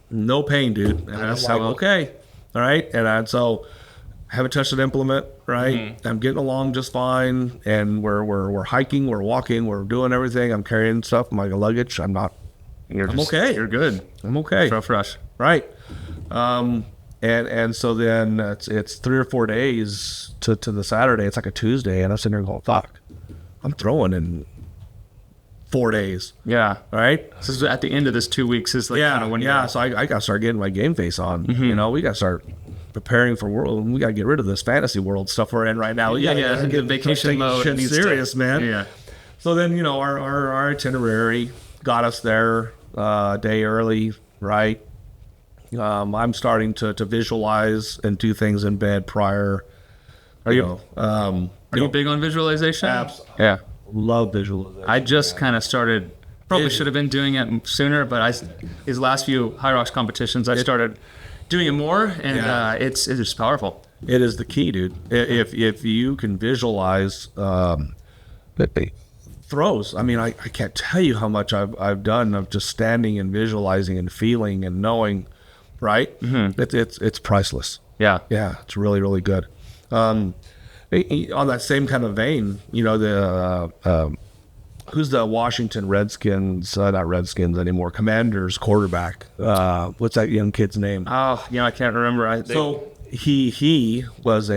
No pain, dude. And I'm like, okay. All right. And so I haven't touched an implement, right? Mm-hmm. I'm getting along just fine. And we're hiking, we're walking, we're doing everything. I'm carrying stuff, my luggage. I'm okay. You're good. I'm okay. So fresh. Right. And so then it's 3 or 4 days to the Saturday. It's like a Tuesday. And I'm sitting there going, fuck, I'm throwing in 4 days. Yeah. All right. So this is at the end of this 2 weeks is like kind of when So I got to start getting my game face on. Mm-hmm. We got to start preparing for world. We got to get rid of this fantasy world stuff we're in right now. We gotta get vacation mode. Shit serious, man. Yeah. So then our itinerary got us there a day early, right? I'm starting to visualize and do things in bed prior. Are you big on visualization? Absolutely. Yeah. Love visualization. I just kind of started. Probably should have been doing it sooner, but these last few High Rocks competitions, I started doing it more, and it's just powerful. It is the key, dude. If you can visualize throws, I mean, I can't tell you how much I've done of just standing and visualizing and feeling and knowing, right? Mm-hmm. It's priceless. Yeah, it's really, really good. On that same kind of vein, who's the Washington Redskins, not Redskins anymore, Commanders quarterback? What's that young kid's name? Oh, I can't remember. So he was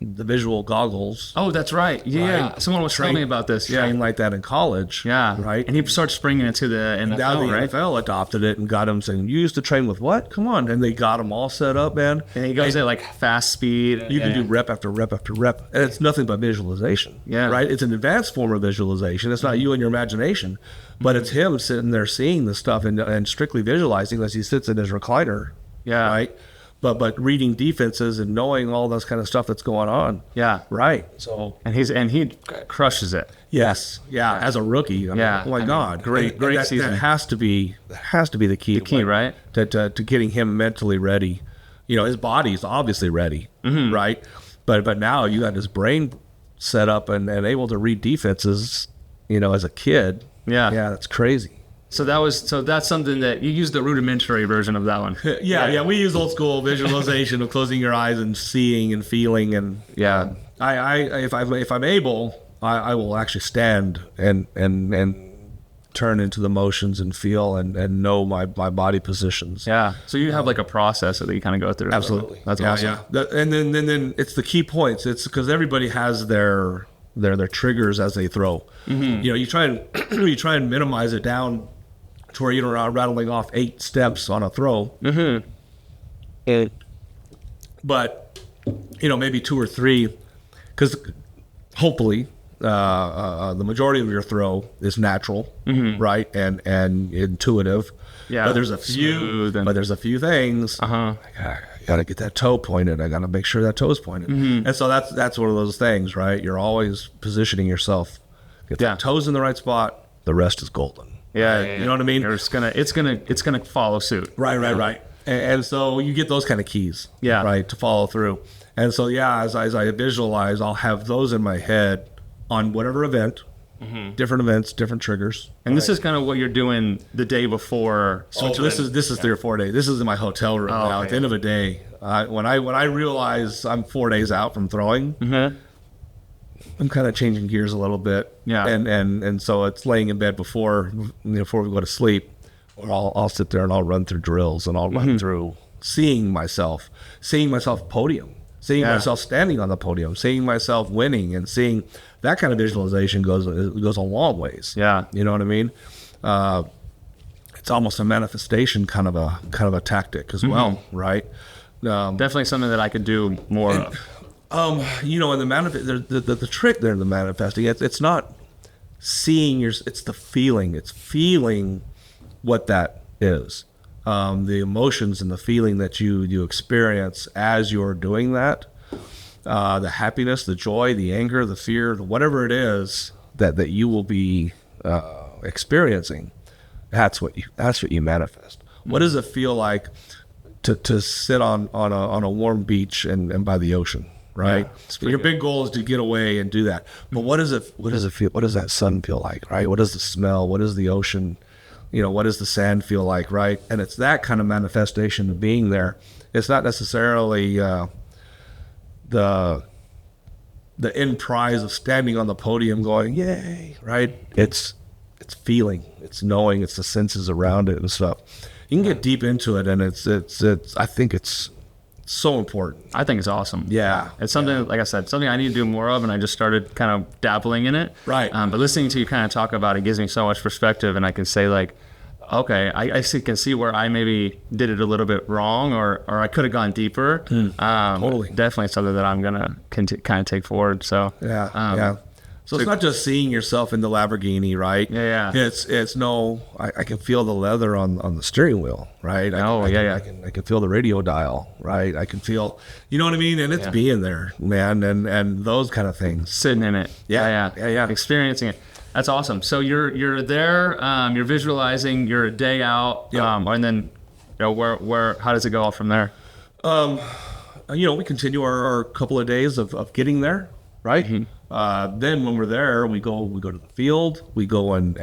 the visual goggles. Oh, that's right. Yeah. Right. Someone was telling me about this. Trained like that in college. Yeah. Right. And he started springing into the NFL, now the right? NFL adopted it and got him saying, you used to train with what? Come on. And they got him all set up, man. And he goes at like fast speed. You can do rep after rep after rep. And it's nothing but visualization. Yeah. Right? It's an advanced form of visualization. It's not you and your imagination, but it's him sitting there seeing the stuff and strictly visualizing as he sits in his recliner. Yeah. Right? But reading defenses and knowing all this kind of stuff that's going on. Yeah. Right. So he crushes it. Yes. Yeah. As a rookie. I mean, oh my God. Great season. That has to be the key. The key, right? To getting him mentally ready. His body's obviously ready. Mm-hmm. Right. But now you got his brain set up and able to read defenses, as a kid. Yeah. Yeah. That's crazy. So that's something that you use the rudimentary version of that one. Yeah. We use old school visualization of closing your eyes and seeing and feeling, and if I'm able, I will actually stand and turn into the motions and feel and know my body positions. Yeah. So you have like a process that you kind of go through. Absolutely. That's awesome. Yeah. And then it's the key points. It's because everybody has their triggers as they throw. Mm-hmm. You try and minimize it down to where you're rattling off 8 steps on a throw. Mm-hmm. But, maybe 2 or 3, because hopefully the majority of your throw is natural, mm-hmm. right, and intuitive. Yeah. But there's a few things. I gotta get that toe pointed. I gotta make sure that toe's pointed. Mm-hmm. And so that's one of those things, right? You're always positioning yourself. Get the toes in the right spot. The rest is golden. Yeah, you know what I mean? It's gonna follow suit. Right. And so you get those kind of keys, right, to follow through. And so as I visualize, I'll have those in my head on whatever event, mm-hmm. different events, different triggers. And this is kind of what you're doing the day before. This is 3 or 4 days. This is in my hotel room now. At the end of the day, when I realize I'm 4 days out from throwing. Mm-hmm. I'm kind of changing gears a little bit, and so it's laying in bed before we go to sleep, or I'll sit there and I'll run through drills and I'll mm-hmm. run through seeing myself podium, seeing myself standing on the podium, seeing myself winning, and seeing that kind of visualization goes a long ways. Yeah, you know what I mean. It's almost a manifestation kind of a tactic as well, mm-hmm. right? Definitely something that I could do more of. In the trick there in the manifesting, it's not seeing it's the feeling. It's feeling what that is. The emotions and the feeling that you experience as you're doing that. The happiness, the joy, the anger, the fear, whatever it is that you will be experiencing, that's what you manifest. What does it feel like to sit on a warm beach and by the ocean, right? Yeah, your big goal is to get away and do that. But what does it feel? What does that sun feel like, right? What does the smell? What does the ocean, what does the sand feel like, right? And it's that kind of manifestation of being there. It's not necessarily the end prize of standing on the podium going, yay, right? It's feeling, it's knowing, it's the senses around it and stuff. You can get deep into it, and it's I think it's so important. I think it's awesome. Yeah. It's something, like I said, something I need to do more of, and I just started kind of dabbling in it. Right. But listening to you kind of talk about it gives me so much perspective, and I can say, like, okay, I can see where I maybe did it a little bit wrong, or I could have gone deeper. Totally. Definitely something that I'm going to kind of take forward. So, yeah. So it's not just seeing yourself in the Lamborghini, right? Yeah. It's I can feel the leather on the steering wheel, right? I can feel the radio dial, right? I can feel, you know what I mean? And it's being there, man, and those kind of things. Sitting in it. Yeah. Experiencing it. That's awesome. So you're there, you're visualizing, you're a day out, and then where how does it go off from there? We continue our couple of days of getting there, right? Mm-hmm. Then when we're there, we go to the field. We go and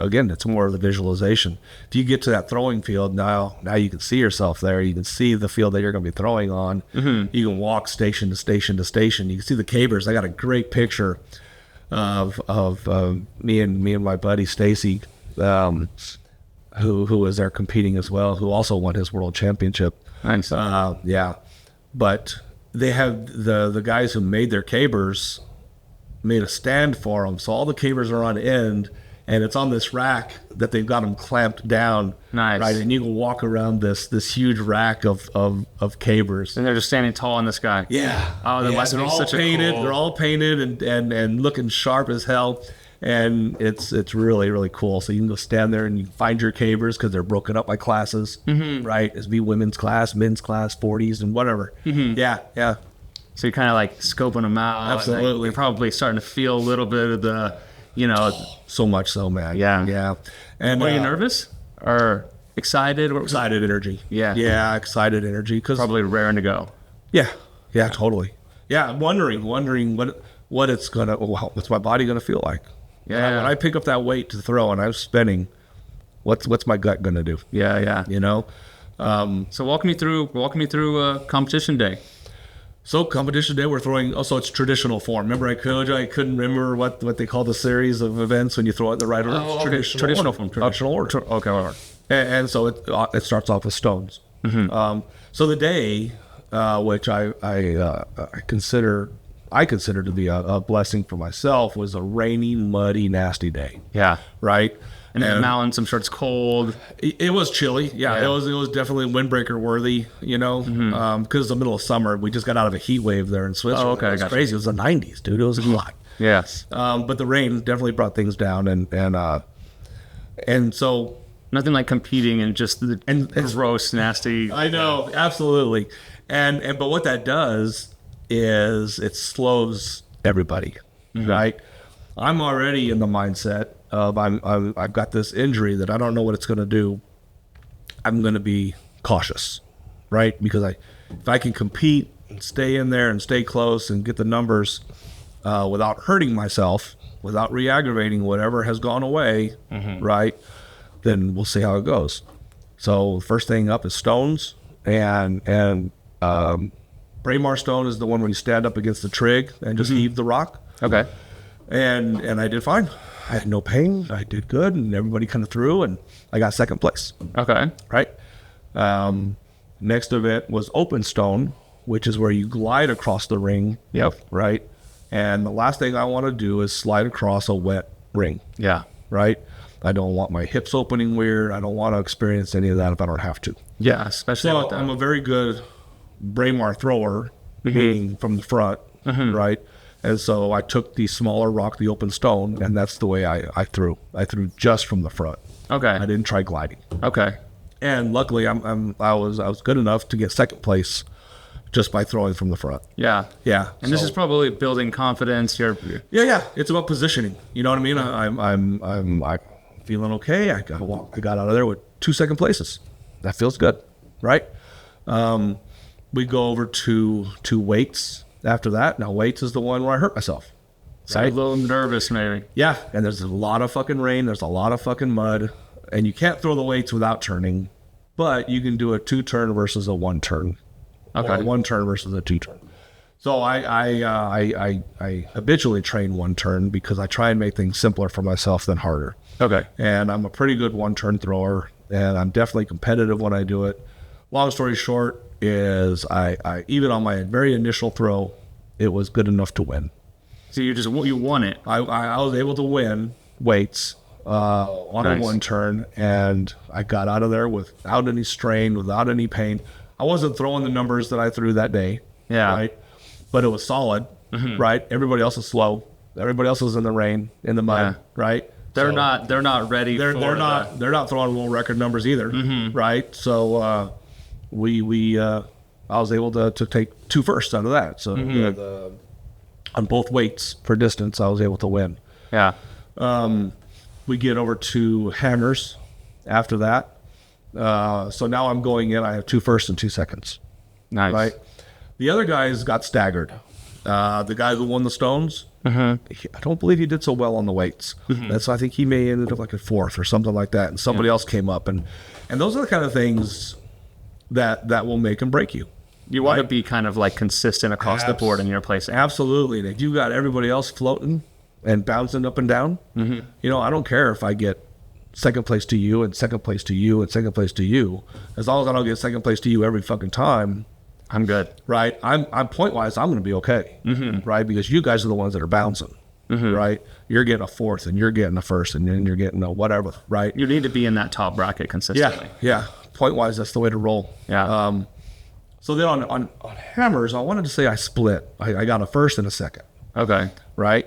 again, it's more of the visualization. If you get to that throwing field, now you can see yourself there. You can see the field that you're going to be throwing on. Mm-hmm. You can walk station to station to station. You can see the cabers. I got a great picture of me and my buddy Stacy, who was there competing as well, who also won his world championship. Nice. But they have the guys who made their cabers made a stand for them, so all the cabers are on end, and it's on this rack that they've got them clamped down. Nice. Right, and you can walk around this huge rack of cabers, and they're just standing tall in the sky. Yeah. Oh, they're all such painted. Cool... They're all painted and looking sharp as hell, and it's really, really cool. So you can go stand there and you can find your cabers because they're broken up by classes. Mm-hmm. Right, it's be women's class, men's class, 40s, and whatever. Mm-hmm. Yeah. So you're kind of like scoping them out. Absolutely. You're probably starting to feel a little bit of the, so much so, man. Yeah. And are you nervous or excited? Excited energy. Yeah, excited energy. Cause probably raring to go. Yeah, totally. Yeah, I'm wondering what it's gonna, what's my body gonna feel like? Yeah. When I pick up that weight to throw and I'm spinning, what's my gut gonna do? Yeah. So walk me through competition day. So competition day, we're throwing. Also, it's traditional form. Remember, I couldn't remember what they call the series of events when you throw it in the right order. Traditional form. Traditional order. Okay. And so it starts off with stones. Mm-hmm. So the day, which I consider to be a blessing for myself, was a rainy, muddy, nasty day. Yeah. Right. And in the mountains, I'm sure it's cold. It was chilly. Yeah. It was definitely windbreaker worthy, because it's the middle of summer. We just got out of a heat wave there in Switzerland. Oh, okay. It was crazy. It was the 90s, dude. It was hot. Yes. But the rain definitely brought things down, and so nothing like competing and just the gross, nasty. I know, absolutely. But what that does is it slows everybody, right? I'm already in the mindset of I've got this injury that I don't know what it's going to do. I'm going to be cautious, right? Because if I can compete and stay in there and stay close and get the numbers without hurting myself, without re-aggravating whatever has gone away, right? Then we'll see how it goes. So first thing up is stones, and Braemar stone is the one where you stand up against the trig and just heave the rock. Okay. And I did fine. I had no pain. I did good, and everybody kind of threw, and I got second place. Okay. Right. Next event was open stone, which is where you glide across the ring. Yep. Right. And the last thing I want to do is slide across a wet ring. Yeah. Right. I don't want my hips opening weird. I don't want to experience any of that if I don't have to. Yeah, especially with that. I'm a very good Braemar thrower, meaning from the front, right? And so I took the smaller rock, the open stone, and that's the way I threw. I threw just from the front. Okay. I didn't try gliding. Okay. And luckily, I was good enough to get second place just by throwing from the front. Yeah. Yeah. And this is probably building confidence. Yeah. It's about positioning. You know what I mean? I'm feeling okay. I got out of there with 2 second places. That feels good, right? We go over to weights after that. Now weights is the one where I hurt myself. So a little nervous, maybe. Yeah, and there's a lot of fucking rain. There's a lot of fucking mud, and you can't throw the weights without turning, but you can do a 2-turn versus a 1-turn. Okay. Or a 1-turn versus a 2-turn. So I habitually train 1-turn because I try and make things simpler for myself than harder. Okay. And I'm a pretty good 1-turn thrower, and I'm definitely competitive when I do it. Long story short is I even on my very initial throw, it was good enough to win. So you won it. I was able to win weights on a 1-turn, and I got out of there without any strain, without any pain. I wasn't throwing the numbers that I threw that day, right? But it was solid, right? Everybody else is slow. Everybody else is in the rain, in the mud, right? They're not ready. They're not throwing world record numbers either, right? So I was able to take 2 firsts out of that. So on both weights for distance, I was able to win. Yeah. We get over to hammers after that. So now I'm going in. I have 2 firsts and 2 seconds. Nice. Right. The other guys got staggered. The guy who won the stones, I don't believe he did so well on the weights. I think he may ended up like a 4th or something like that. And somebody else came up, and those are the kind of things that will make and break you. You want to be kind of like consistent across the board in your placing. Absolutely. And if you got everybody else floating and bouncing up and down, you know, I don't care if I get second place to you and second place to you and second place to you. As long as I don't get second place to you every fucking time, I'm good. Right? I'm point wise, I'm going to be okay. Right? Because you guys are the ones that are bouncing. Right? You're getting a 4th and you're getting a 1st and then you're getting a whatever. Right? You need to be in that top bracket consistently. Yeah. Point wise, that's the way to roll. Yeah. So then on hammers, I wanted to say I split. I got a 1st and a 2nd. Okay. Right?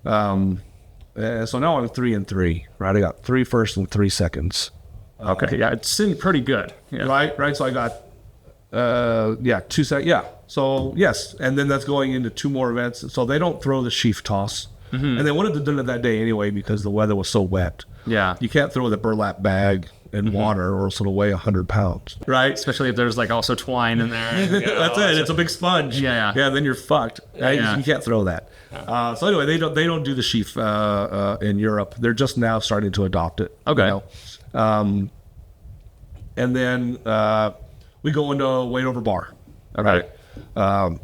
So now I'm 3 and 3. Right? I got 3 firsts and 3 seconds. Okay. Yeah, it seemed pretty good. Yeah. Right? So I got 2 seconds. Yeah. So yes, and then that's going into 2 more events. So they don't throw the sheaf toss, and they wouldn't have done it that day anyway because the weather was so wet. Yeah. You can't throw the burlap bag in water or else it'll weigh 100 pounds. Right. Especially if there's like also twine in there. That's it. It's a big sponge. Yeah. Yeah. Then you're fucked. Right? Yeah. You can't throw that. So anyway, they don't do the sheaf in Europe. They're just now starting to adopt it. Okay. You know? And then we go into weight over bar. Okay. And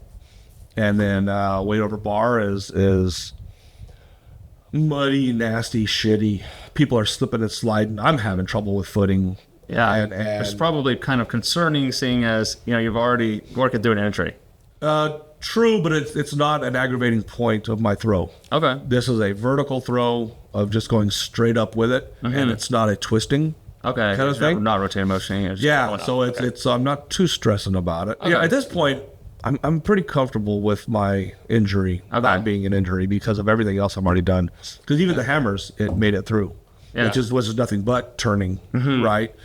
then weight over bar is muddy, nasty, shitty. People are slipping and sliding. I'm having trouble with footing. Yeah. And it's probably kind of concerning seeing as, you know, you've already worked through an entry. True, but it's not an aggravating point of my throw. Okay. This is a vertical throw of just going straight up with it, and it's not a twisting kind of thing. Not rotating motion. So it's I'm not too stressing about it. Okay. Yeah, at this point, I'm pretty comfortable with my injury not being an injury because of everything else I've already done. Because even the hammers, it made it through, which was nothing but turning, right?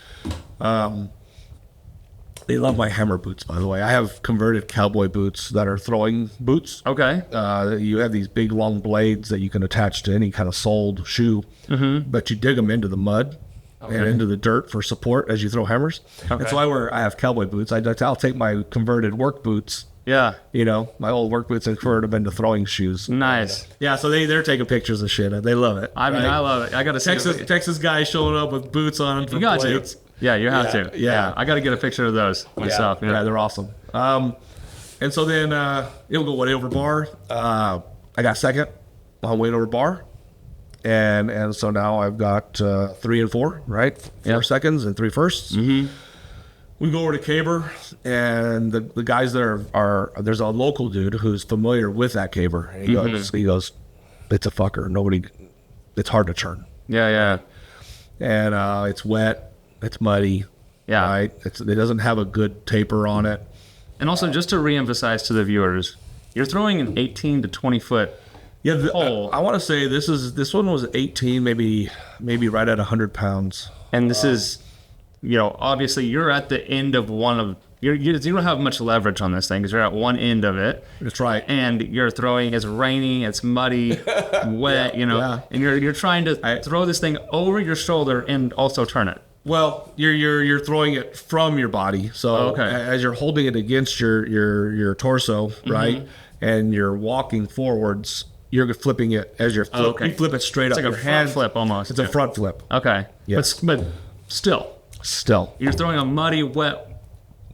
They love my hammer boots, by the way. I have converted cowboy boots that are throwing boots. Okay. You have these big long blades that you can attach to any kind of soled shoe, but you dig them into the mud and into the dirt for support as you throw hammers. Okay. And so I have cowboy boots. I'll take my converted work boots. Yeah. You know, my old work boots and convert them into throwing shoes. Nice. Yeah, so they're taking pictures of shit. They love it. I mean, I love it. I got to see Texas guy showing up with boots on for blades. Yeah, you have to. Yeah. I got to get a picture of those myself. Yeah, they're awesome. And so then it'll go weight over bar. I got second on weight over bar. And so now I've got 3 and 4, right? 4 seconds and 3 firsts. We go over to caber, and the guys there are there's a local dude who's familiar with that caber. And he goes, it's a fucker. It's hard to turn. Yeah. And it's wet, it's muddy. Yeah. Right? It doesn't have a good taper on it. And also, just to reemphasize to the viewers, you're throwing an 18 to 20 foot. Yeah, I want to say this one was 18, maybe right at 100 pounds. And this is, you know, obviously you're at the end of one of you don't have much leverage on this thing because you're at one end of it. That's right. And you're throwing. It's raining. It's muddy, wet. And you're trying to throw this thing over your shoulder and also turn it. Well, you're throwing it from your body, so as you're holding it against your torso, right, and you're walking forwards, you're flipping it as you're you flip it straight up. It's like a front flip almost. It's a front flip. Okay. Yes. But still, you're throwing a muddy, wet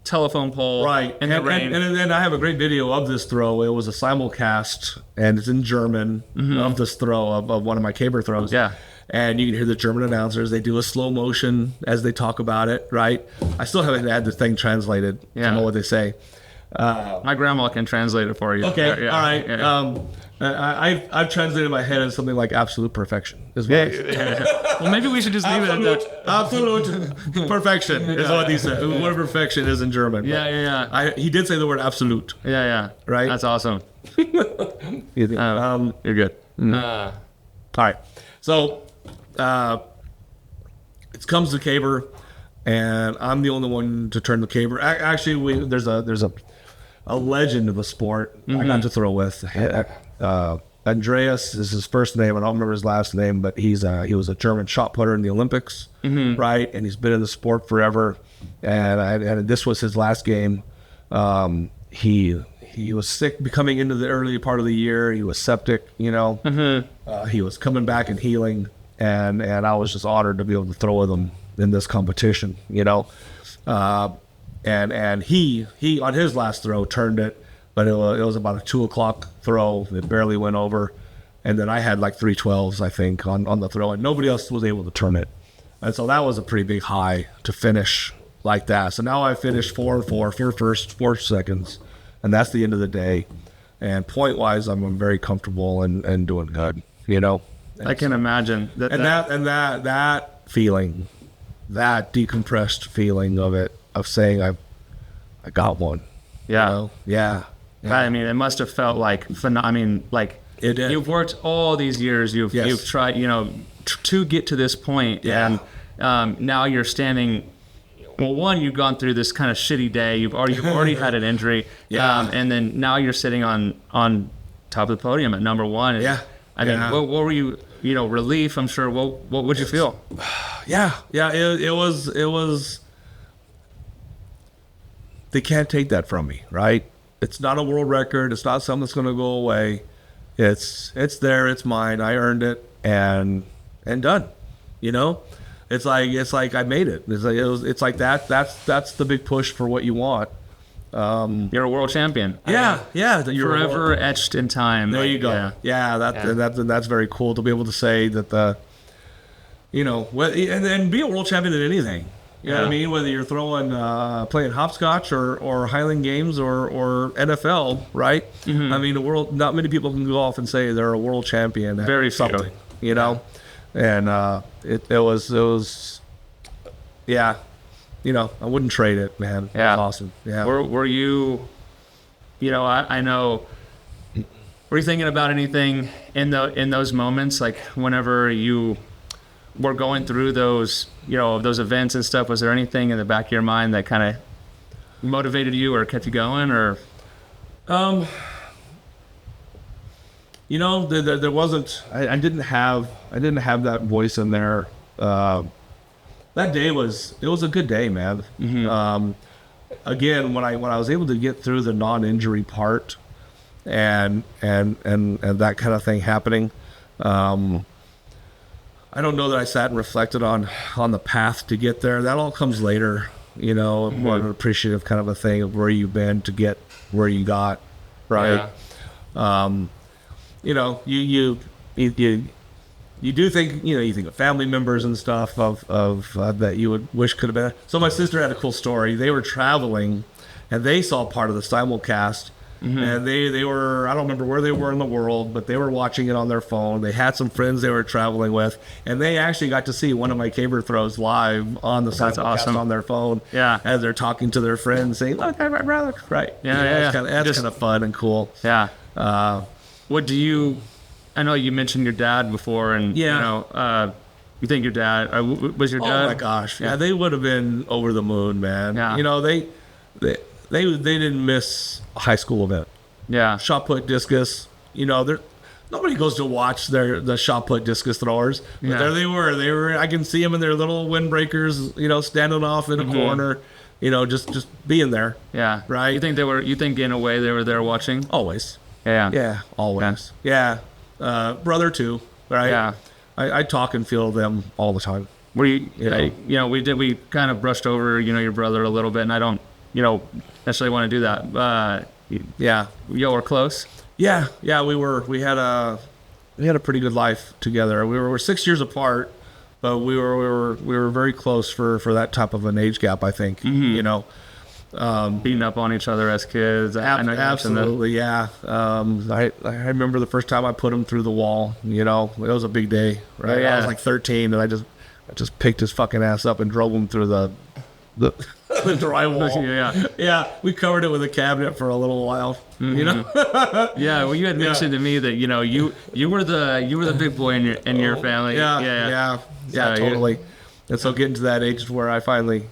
telephone pole, right? In the rain. And then I have a great video of this throw. It was a simulcast, and it's in German of this throw of one of my caber throws. Yeah. And you can hear the German announcers. They do a slow motion as they talk about it, right? I still haven't had the thing translated to know what they say. My grandma can translate it for you. Okay, all right. Yeah. I've translated my head as something like absolute perfection. Well, maybe we should just leave it at that. Absolute perfection is what he said. What perfection is in German. Yeah. He did say the word absolute. Yeah. Right? That's awesome. You're good. All right. So, it comes to caber, and I'm the only one to turn the caber. Actually, there's a legend of the sport I got to throw with. Andreas is his first name. I don't remember his last name, but he was a German shot putter in the Olympics, right? And he's been in the sport forever. And this was his last game. He was sick coming into the early part of the year. He was septic, He was coming back and healing, and I was just honored to be able to throw with him in this competition, And he on his last throw turned it, but it was about a 2:00 throw. It barely went over, and then I had like 312s, I think, on the throw, and nobody else was able to turn it. And so that was a pretty big high to finish like that. So now I finished 4 first, 4 seconds. And that's the end of the day. And point-wise, I'm very comfortable and doing good, I can imagine. That feeling, that decompressed feeling of saying I got one. Yeah. Yeah. I mean, it must have felt like it did. You've worked all these years. You've tried, to get to this point. Yeah. And now you're standing. Well, one, you've gone through this kind of shitty day. You've already had an injury. Yeah. And then now you're sitting on top of the podium at number one. Yeah. I mean, what were you, relief, I'm sure. What would you feel? Yeah. It was, they can't take that from me, right? It's not a world record. It's not something that's going to go away. It's there. It's mine. I earned it and done, It's like I made it. It's like that. That's the big push for what you want. You're a world champion. Yeah. You're forever etched in time. There you go. That's very cool to be able to say that and be a world champion in anything. You know what I mean? Whether you're throwing, playing hopscotch or Highland Games or NFL, right? Mm-hmm. I mean, the world. Not many people can go off and say they're a world champion. Very something, And it was, I wouldn't trade it, man. Yeah. It's awesome. Yeah. Were you, I know, were you thinking about anything in those moments, like whenever you were going through those, those events and stuff? Was there anything in the back of your mind that kind of motivated you or kept you going, or? There wasn't. I didn't have that voice in there. That day was a good day, man. Mm-hmm. Again, when I was able to get through the non-injury part, and that kind of thing happening, I don't know that I sat and reflected on the path to get there. That all comes later, mm-hmm. More an appreciative kind of a thing of where you've been to get where you got, right? Yeah. You do think, you think of family members and stuff of that you would wish could have been. So my sister had a cool story. They were traveling, and they saw part of the simulcast, mm-hmm. and they were, I don't remember where they were in the world, but they were watching it on their phone. They had some friends they were traveling with, and they actually got to see one of my caber throws live on the simulcast on their phone. Yeah, as they're talking to their friends, saying, "Look, my brother!" Right? Yeah, That's kind of fun and cool. Yeah. What do you? I know you mentioned your dad before, and you think your dad was your dad? Oh my gosh, yeah, they would have been over the moon, man. Yeah. they didn't miss a high school event. Yeah. Shot put, discus. Nobody goes to watch the shot put discus throwers. But there they were. I can see them in their little windbreakers, standing off in a corner, just being there. Yeah. Right. You think in a way they were there watching? Always. Yeah. Yeah. Always. Yeah. Brother too. Right. Yeah. I talk and feel them all the time. Were you? We kind of brushed over, your brother a little bit, and I don't, necessarily want to do that. Yeah. Y'all were close. Yeah. We had a pretty good life together. We're 6 years apart, but we were very close for that type of an age gap, I think. Beating up on each other as kids. Absolutely, yeah. I remember the first time I put him through the wall. It was a big day, right? Yeah. I was like 13, and I just picked his fucking ass up and drove him through the drywall. Yeah. We covered it with a cabinet for a little while. Yeah. Well, you had mentioned to me that you were the big boy in your family. Yeah, totally. And so getting to that age where I finally,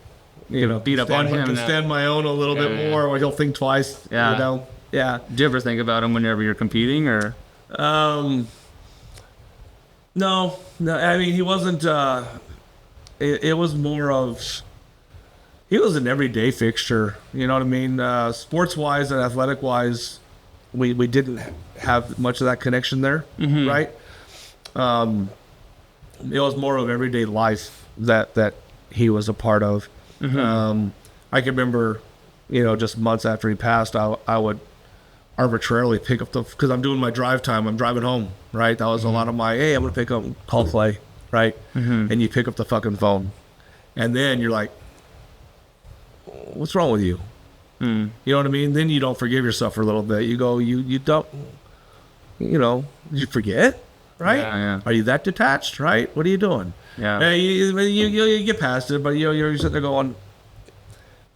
beat up on him, can stand my own a little bit more, or he'll think twice. Yeah. Yeah. Do you ever think about him whenever you're competing, or? No. I mean, he wasn't. It was more of. He was an everyday fixture. You know what I mean? Sports wise and athletic wise, we didn't have much of that connection there, right? It was more of everyday life that he was a part of. I can remember, just months after he passed, I would arbitrarily pick up because I'm doing my drive time. I'm driving home, right? That was a lot of my, hey, I'm going to pick up, call Clay, right? And you pick up the fucking phone. And then you're like, what's wrong with you? You know what I mean? Then you don't forgive yourself for a little bit. You go, you don't, you forget, right? Yeah. Are you that detached, right? What are you doing? Yeah. You get past it, but you're sitting there going,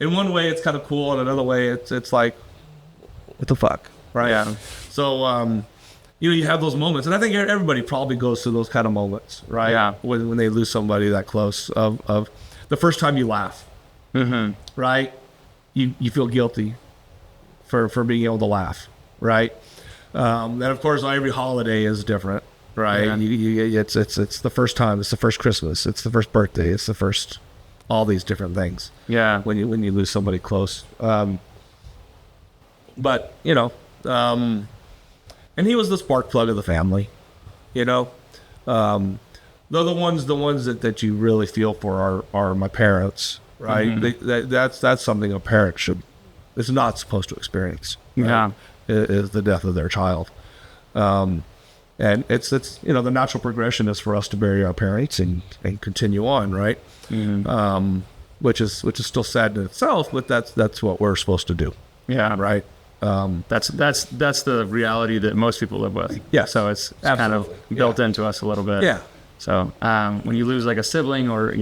in one way it's kind of cool, and another way it's like, what the fuck, right? Yeah. So you have those moments, and I think everybody probably goes through those kind of moments, right? Yeah. When they lose somebody that close, of the first time you laugh, right? You feel guilty for being able to laugh, right? And of course every holiday is different. Right, Yeah. It's the first time. It's the first Christmas. It's the first birthday. It's the first, all these different things. Yeah. When you lose somebody close, but and he was the spark plug of the family. Though the ones that you really feel for are my parents. Right, that's something a parent is not supposed to experience. Right? Yeah, is the death of their child. And it's the natural progression is for us to bury our parents and continue on, right? Which is still sad in itself, but that's what we're supposed to do. Yeah, right. That's the reality that most people live with. Yeah, so it's kind of built into us a little bit. Yeah. So when you lose like a sibling, or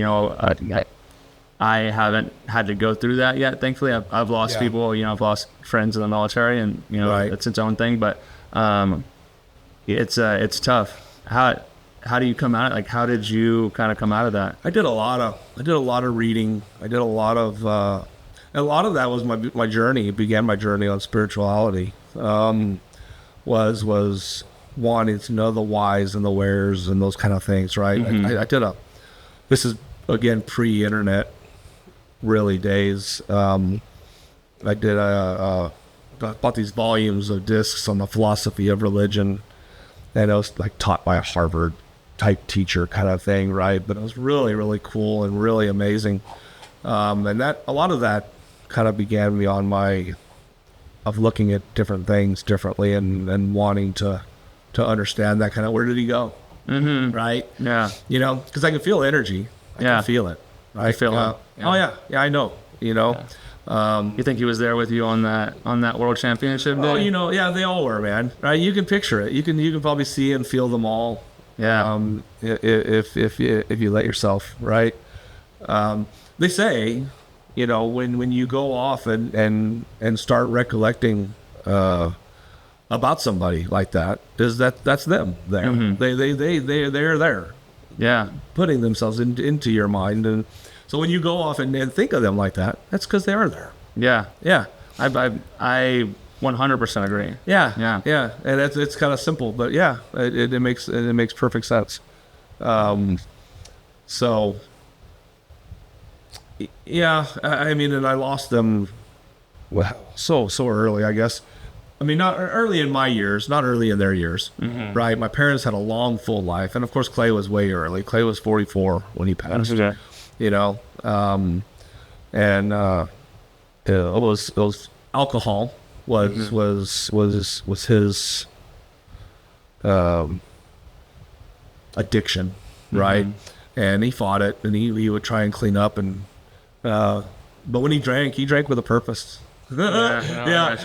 I haven't had to go through that yet. Thankfully, I've lost people. I've lost friends in the military, and it's its own thing. But it's tough. How do you come out? Like, how did you kind of come out of that? I did a lot of reading. I did a lot of that was my journey. It began my journey on spirituality. Was wanting to know the whys and the wheres and those kind of things, right? I did this is again pre-internet really days. I bought these volumes of discs on the philosophy of religion. And it was like taught by a Harvard type teacher kind of thing, right? But it was really, really cool and really amazing. And that a lot of that kind of began me on of looking at different things differently and wanting to understand that kind of, where did he go? Right? Yeah. Because I can feel energy. I can feel it. I feel it. Yeah. Oh yeah. Yeah, I know. You think he was there with you on that world championship day? Oh, yeah, they all were, man. Right? You can picture it. You can probably see and feel them all. Yeah. If you let yourself, right? They say, when you go off and start recollecting about somebody like that, that's them there. They're there. Yeah. Putting themselves into your mind. And so when you go off and think of them like that, that's because they are there. Yeah. Yeah. I 100% agree. Yeah. And it's kind of simple, but yeah, it makes perfect sense. So yeah, I mean, and I lost them, well, so early, I guess. I mean, not early in my years, not early in their years, right? My parents had a long, full life, and of course, Clay was way early. Clay was 44 when he passed. Okay. You know, and it was alcohol was his addiction, right? And he fought it, and he would try and clean up, and but when he drank with a purpose. He goes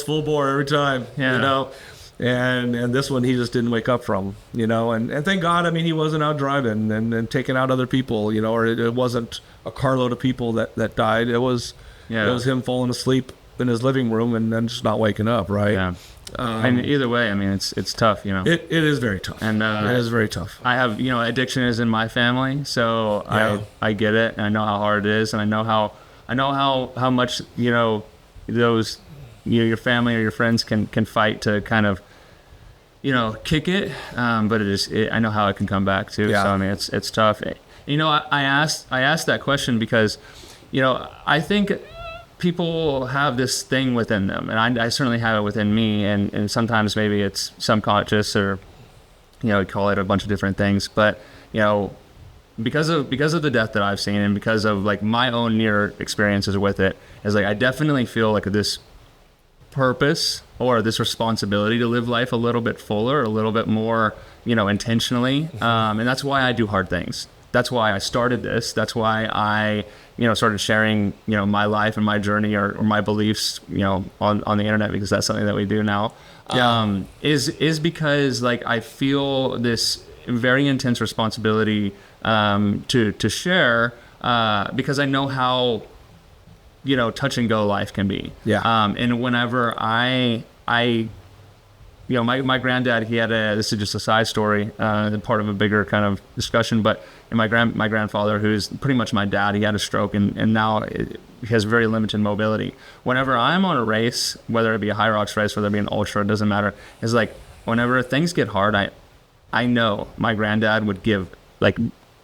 full bore every time, you know. And this one he just didn't wake up from, you know, and thank God, I mean, he wasn't out driving and taking out other people, you know, or it wasn't a carload of people that died. It was him falling asleep in his living room and then just not waking up, right? Yeah. And either way, I mean, it's tough, you know. It is very tough. And it is very tough. I have, you know, addiction is in my family, so I get it, and I know how hard it is, and I know how much, you know, those, you know, your family or your friends can fight to kind of, you know, kick it, but I know how it can come back too. Yeah. So I mean, it's tough. You know, I asked that question because, you know, I think people have this thing within them, and I certainly have it within me, and sometimes maybe it's subconscious, or, you know, call it a bunch of different things, but, you know, because of the death that I've seen, and because of like my own near experiences with it, is like I definitely feel like this purpose or this responsibility to live life a little bit fuller, a little bit more, you know, intentionally, and that's why I do hard things. That's why I started this. That's why I, you know, started sharing, you know, my life and my journey or my beliefs, you know, on the internet, because that's something that we do now. Is because like I feel this very intense responsibility to share, because I know how, you know, touch and go life can be. And whenever I you know, my granddad, he had this is just a side story, part of a bigger kind of discussion, but my grandfather, who's pretty much my dad, he had a stroke, and now he has very limited mobility. Whenever I'm on a race, whether it be a high rocks race, whether it be an ultra, it doesn't matter. It's like whenever things get hard, I know my granddad would give like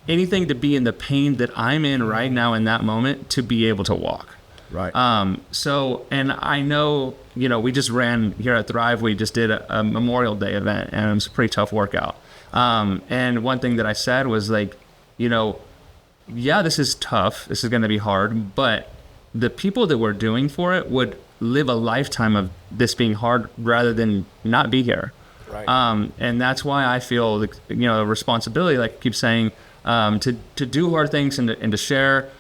anything to be in the pain that I'm in right now in that moment to be able to walk. Right. So, and I know, you know, we just ran here at Thrive. We just did a Memorial Day event, and it was a pretty tough workout. And one thing that I said was like, you know, yeah, this is tough. This is going to be hard, but the people that we're doing for it would live a lifetime of this being hard rather than not be here. Right. And that's why I feel, you know, a responsibility, like I keep saying, to do hard things and to share,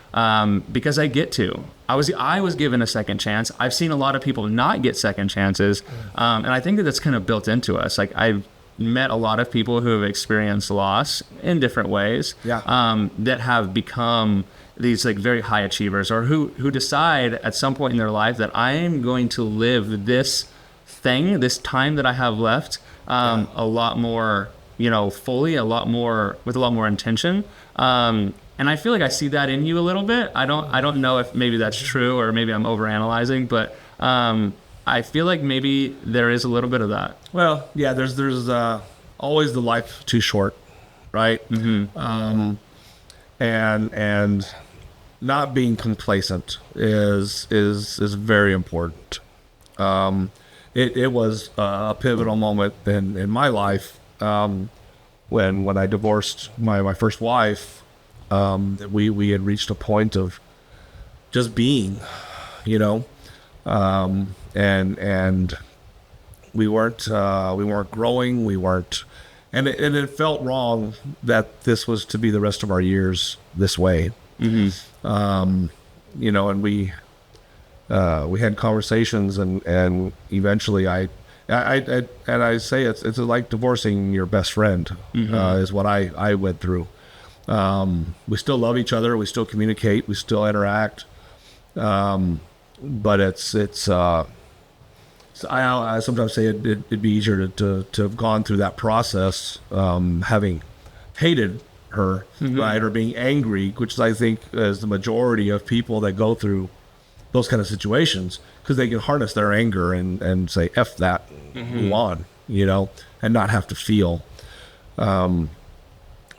because I get to. I was given a second chance. I've seen a lot of people not get second chances, and I think that's kind of built into us. Like I've met a lot of people who have experienced loss in different ways, that have become these like very high achievers, or who decide at some point in their life that I am going to live this time that I have left, a lot more, you know, fully, with a lot more intention. And I feel like I see that in you a little bit. I don't know if maybe that's true, or maybe I'm overanalyzing, but I feel like maybe there is a little bit of that. Well, yeah, there's always the life too short, right? Mm-hmm. And not being complacent is very important. It was a pivotal moment in my life, when I divorced my first wife. We had reached a point of just being, you know, and we weren't growing, and it felt wrong that this was to be the rest of our years this way. Mm-hmm. You know, and we had conversations, and eventually I say it's like divorcing your best friend. Mm-hmm. Is what I went through. We still love each other. We still communicate. We still interact. But it's I sometimes say it'd be easier to have gone through that process, having hated her, right? Or being angry, which I think is the majority of people that go through those kind of situations, because they can harness their anger and say, F that, move on, and not have to feel.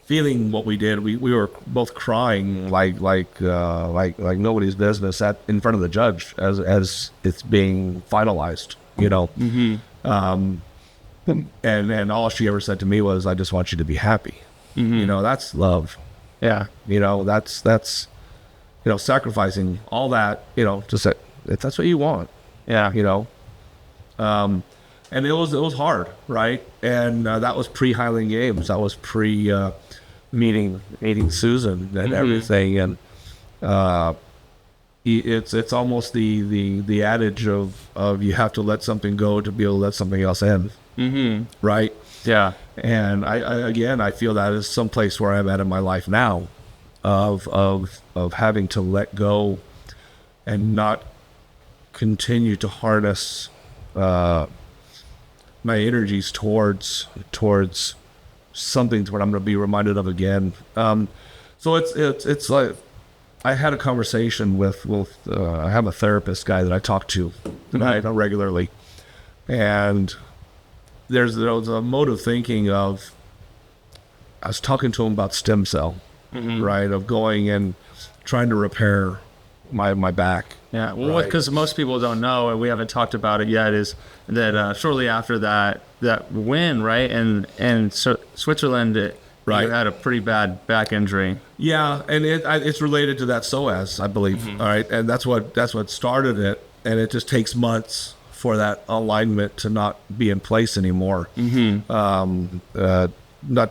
Feeling what we did, we were both crying like nobody's business in front of the judge as it's being finalized, and all she ever said to me was, "I just want you to be happy." That's love. Yeah. That's sacrificing all that, to say if that's what you want. Yeah. And it was hard, right? And that was pre Highland Games. That was pre meeting Susan and everything. And it's almost the adage of you have to let something go to be able to let something else in, right? Yeah. And I feel that is someplace where I'm at in my life now, of having to let go and not continue to harness my energies towards something to what I'm going to be reminded of again. So it's like I had a conversation with I have a therapist guy that I talk to regularly, and there was a mode of thinking of, I was talking to him about stem cell, right? Of going and trying to repair my back. Yeah, well, because most people don't know, and we haven't talked about it yet, is that shortly after that win, right, and Switzerland, you had a pretty bad back injury. Yeah, and it's related to that psoas, I believe. All right, and that's what started it, and it just takes months for that alignment to not be in place anymore. Not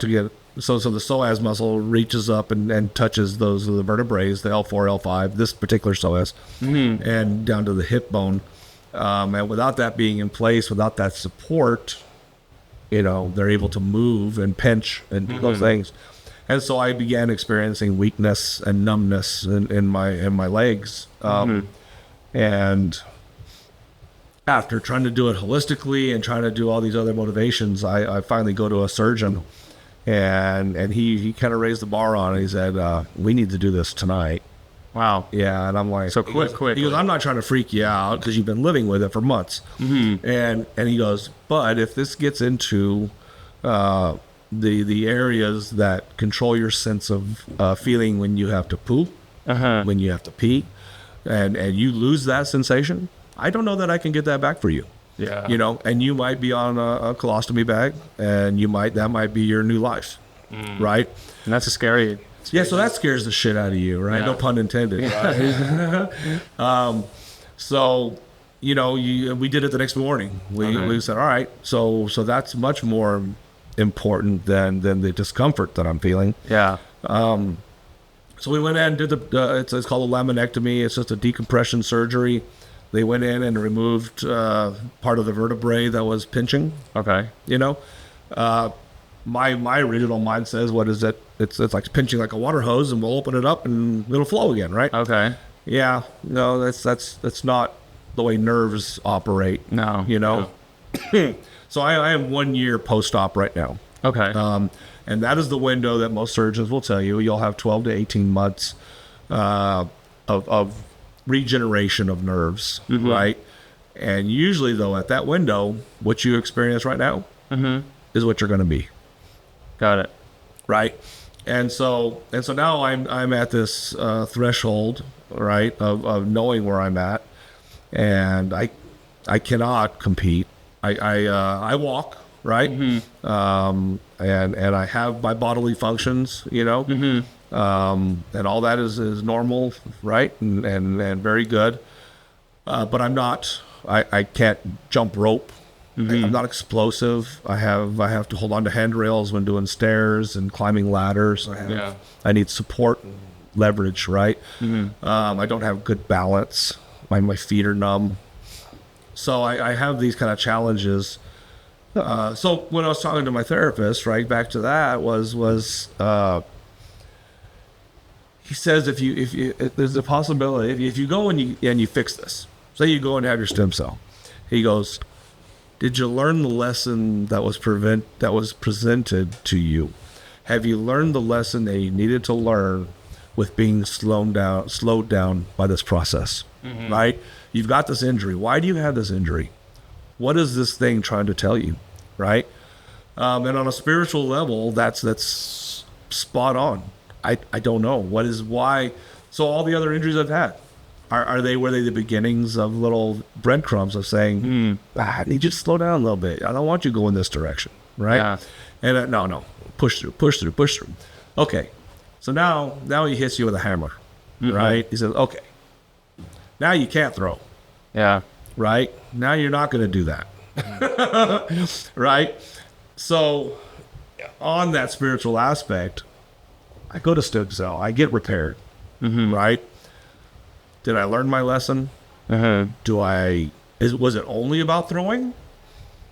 to get so the psoas muscle reaches up and touches the vertebrae, the L4, L5, this particular psoas, and down to the hip bone. And without that being in place, without that support, they're able to move and pinch and do those things. And so I began experiencing weakness and numbness in my legs. And after trying to do it holistically and trying to do all these other motivations, I finally go to a surgeon. And he kind of raised the bar on it. He said, we need to do this tonight. Wow. Yeah, and I'm like... So quick. He goes, I'm not trying to freak you out because you've been living with it for months. And he goes, but if this gets into the areas that control your sense of feeling when you have to poop, when you have to pee, and you lose that sensation, I don't know that I can get that back for you. Yeah. And you might be on a colostomy bag, and that might be your new life, right? And that's a scary. Yeah, so that scares the shit out of you, right? Yeah. No pun intended. Right? So, we did it the next morning. We said, all right, so that's much more important than the discomfort that I'm feeling. Yeah. So we went in and did it's called a laminectomy. It's just a decompression surgery. They went in and removed part of the vertebrae that was pinching. Okay. My original mind says, what is it? It's like pinching like a water hose, and we'll open it up and it'll flow again, right? Okay. Yeah. No, that's not the way nerves operate. No. No. So I am 1 year post-op right now. Okay. And that is the window that most surgeons will tell you. You'll have 12 to 18 months of regeneration of nerves, right? And usually, though, at that window, what you experience right now is what you're going to be. Got it. Right? And so now I'm at this threshold, right, of knowing where I'm at, and I cannot compete. I walk, right? And I have my bodily functions, and all that is normal, right? And very good. But I'm not, I can't jump rope. I'm not explosive. I have to hold on to handrails when doing stairs and climbing ladders. I need support and leverage, right? I don't have good balance. My feet are numb. So I have these kind of challenges. So when I was talking to my therapist, right, back to that was he says if there's a possibility if you go and you fix this, say you go and have your stem cell, he goes, did you learn the lesson that was presented to you? have you learned the lesson that you needed to learn with being slowed down by this process, right? You've got this injury. Why do you have this injury? What is this thing trying to tell you, right? And on a spiritual level, that's spot on. I don't know. Why? So all the other injuries I've had, were they the beginnings of little breadcrumbs of saying, I need you to slow down a little bit. I don't want you to go in this direction, right? Yeah. And no, push through. Okay. So now he hits you with a hammer, right? He says, okay, now you can't throw. Yeah. Right? Now you're not going to do that. Right? So on that spiritual aspect, I go to Stoke Cell. I get repaired. Right? Did I learn my lesson? Was it only about throwing?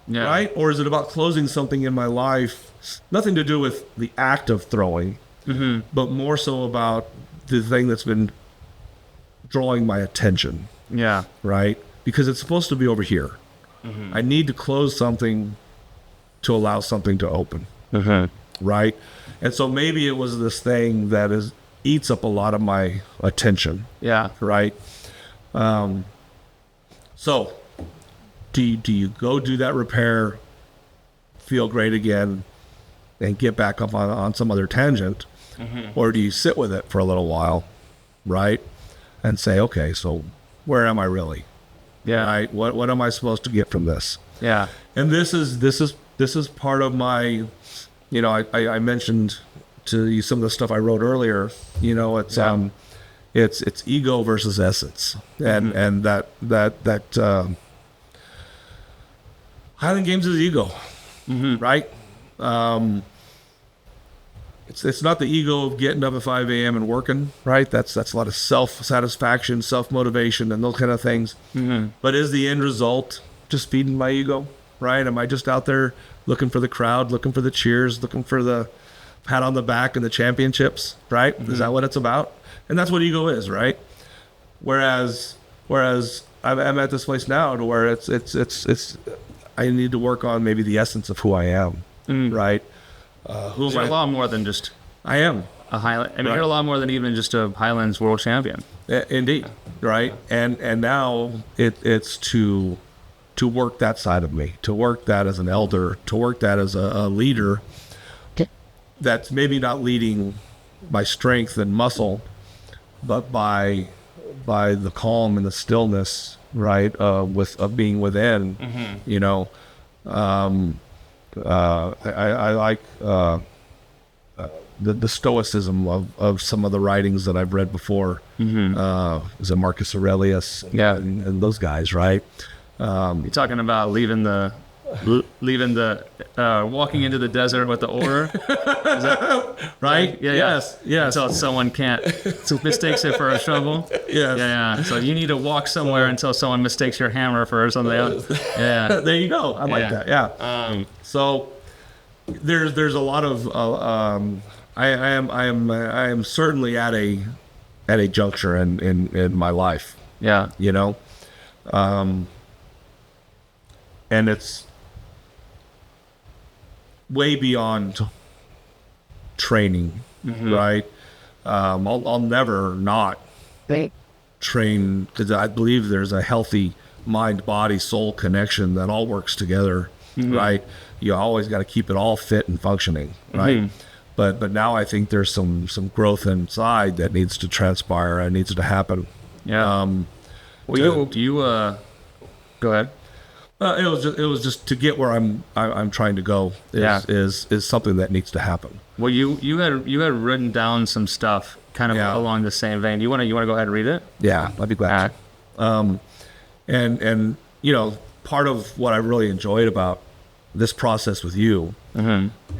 Yeah. Right? Or is it about closing something in my life? Nothing to do with the act of throwing, but more so about the thing that's been drawing my attention. Yeah. Right? Because it's supposed to be over here. I need to close something to allow something to open. Right? And so maybe it was this thing that eats up a lot of my attention. Yeah. Right? So do you go do that repair, feel great again, and get back up on some other tangent? Or do you sit with it for a little while, right? And say, okay, so where am I really? Yeah. Right? What am I supposed to get from this? Yeah. And this is part of my, I mentioned to you some of the stuff I wrote earlier. It's ego versus essence, and that Highland Games is ego, right? It's not the ego of getting up at 5 a.m. and working, right? That's a lot of self-satisfaction, self-motivation, and those kind of things. But is the end result just feeding my ego, right? Am I just out there looking for the crowd, looking for the cheers, looking for the pat on the back and the championships, right? Is that what it's about? And that's what ego is, right? Whereas I'm at this place now to where it's I need to work on maybe the essence of who I am, right? Who am I? A lot more than just I am a Highland. I mean, right. You're a lot more than even just a Highlands world champion. Indeed, right? And now it's to work that side of me, to work that as an elder, to work that as a leader. That's maybe not leading by strength and muscle, but by the calm and the stillness, right? Of being within, I like the stoicism of some of the writings that I've read before. Is it Marcus Aurelius? Yeah, and those guys, right? You're talking about leaving the walking into the desert with the oar. Is that right? Yeah. Yes. Until someone mistakes it for a shovel. Yes. Yeah. So you need to walk somewhere until someone mistakes your hammer for something else. Yeah. There you go. I like that. Yeah. So there's a lot of I am certainly at a juncture in my life. Yeah. And it's way beyond training, right? I'll never not train, because I believe there's a healthy mind, body, soul connection that all works together, right? You always got to keep it all fit and functioning, right? But now I think there's some growth inside that needs to transpire and needs to happen. Yeah. Go ahead. It was just to get where I'm trying to go is something that needs to happen. Well, you had written down some stuff kind of along the same vein. You want to go ahead and read it? Yeah, I'd be glad. And part of what I really enjoyed about this process with you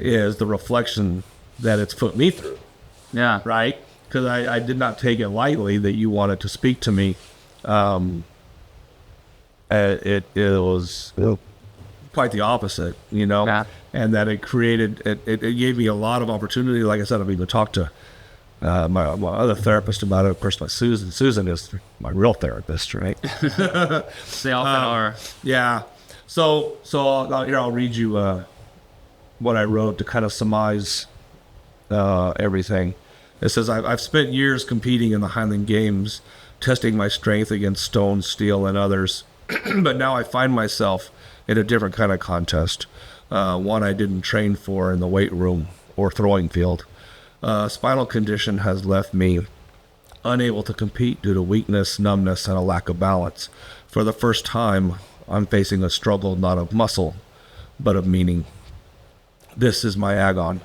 is the reflection that it's put me through. Yeah. Right? Because I did not take it lightly that you wanted to speak to me. It was quite the opposite, and that it created, it gave me a lot of opportunity. Like I said, I've even talked to my other therapist about it. Of course, Susan is my real therapist, right? They often are. Yeah. So I'll read you what I wrote to kind of surmise everything. It says, I've spent years competing in the Highland Games, testing my strength against stone, steel, and others. But now I find myself in a different kind of contest, one I didn't train for in the weight room or throwing field. Spinal condition has left me unable to compete due to weakness, numbness, and a lack of balance. For the first time, I'm facing a struggle not of muscle, but of meaning. This is my Agon,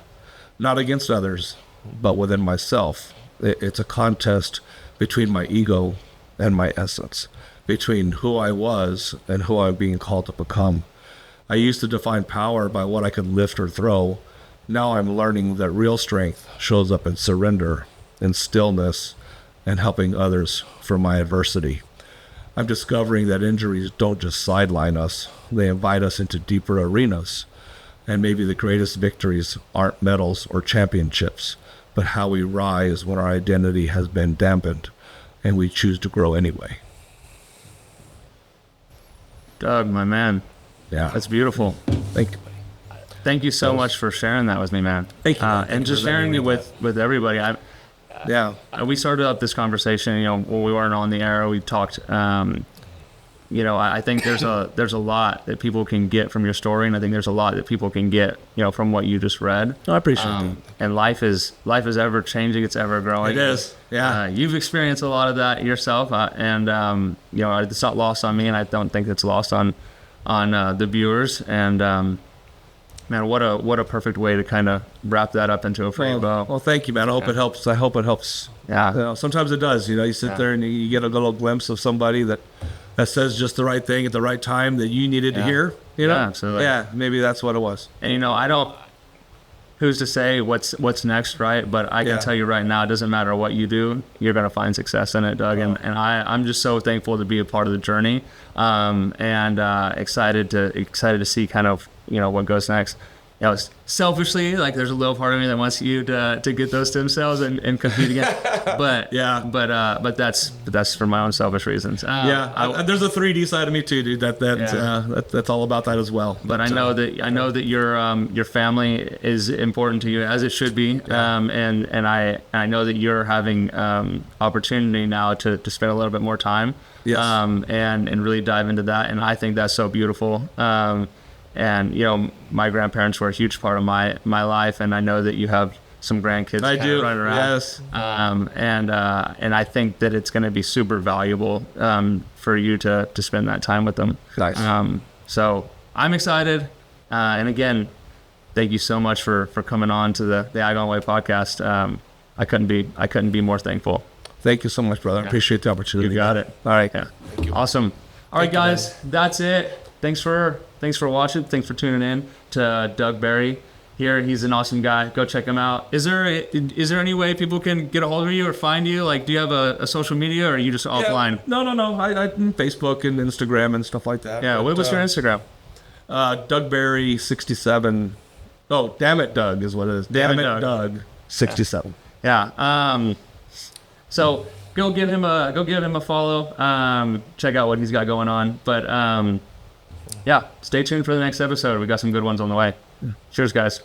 not against others, but within myself. It's a contest between my ego and my essence, between who I was and who I'm being called to become. I used to define power by what I could lift or throw. Now I'm learning that real strength shows up in surrender, in stillness, and helping others from my adversity. I'm discovering that injuries don't just sideline us, they invite us into deeper arenas. And maybe the greatest victories aren't medals or championships, but how we rise when our identity has been dampened and we choose to grow anyway. Doug, my man. Yeah. That's beautiful. Thank you. Thank you so much for sharing that with me, man. Thank you. And just sharing it with everybody. We started up this conversation, when we weren't on the air, we talked, I think there's a lot that people can get from your story, and I think there's a lot that people can get, from what you just read. I appreciate that. And life is ever changing, it's ever growing. It is, yeah. You've experienced a lot of that yourself, it's not lost on me, and I don't think it's lost on the viewers. And man, what a perfect way to kind of wrap that up into a frame bow. Well, thank you, man. I hope it helps. Yeah. Sometimes it does. You sit there and you get a little glimpse of somebody that says just the right thing at the right time that you needed to hear. Yeah, absolutely. Yeah, maybe that's what it was. And I don't. Who's to say what's next, right? But I can tell you right now, it doesn't matter what you do, you're gonna find success in it, Doug. And I'm just so thankful to be a part of the journey, and excited to see kind of what goes next. Selfishly, like there's a little part of me that wants you to get those stem cells and compete again. But but that's for my own selfish reasons. There's a 3D side of me too, dude. That's all about that as well. But I know that your family is important to you, as it should be. And I know that you're having opportunity now to spend a little bit more time. Yes. And really dive into that. And I think that's so beautiful. And my grandparents were a huge part of my life, and I know that you have some grandkids. I do. Running around. Yes. And I think that it's going to be super valuable for you to spend that time with them. Nice. So I'm excited. And again, thank you so much for coming on to the Agon Way Podcast. I couldn't be more thankful. Thank you so much, brother. I appreciate the opportunity. You got it. All right. Yeah. Thank you. Awesome. All right, guys. That's it. Thanks for watching. Thanks for tuning in to Doug Berry here. He's an awesome guy. Go check him out. Is there any way people can get a hold of you or find you? Like, do you have a social media, or are you just offline? No. I Facebook and Instagram and stuff like that. Yeah. What's your Instagram? Doug Berry 67. Oh, damn it, Doug is what it is. Damn it, Doug 67. Yeah. So go give him a follow. Check out what he's got going on. But stay tuned for the next episode. We got some good ones on the way. Cheers, guys.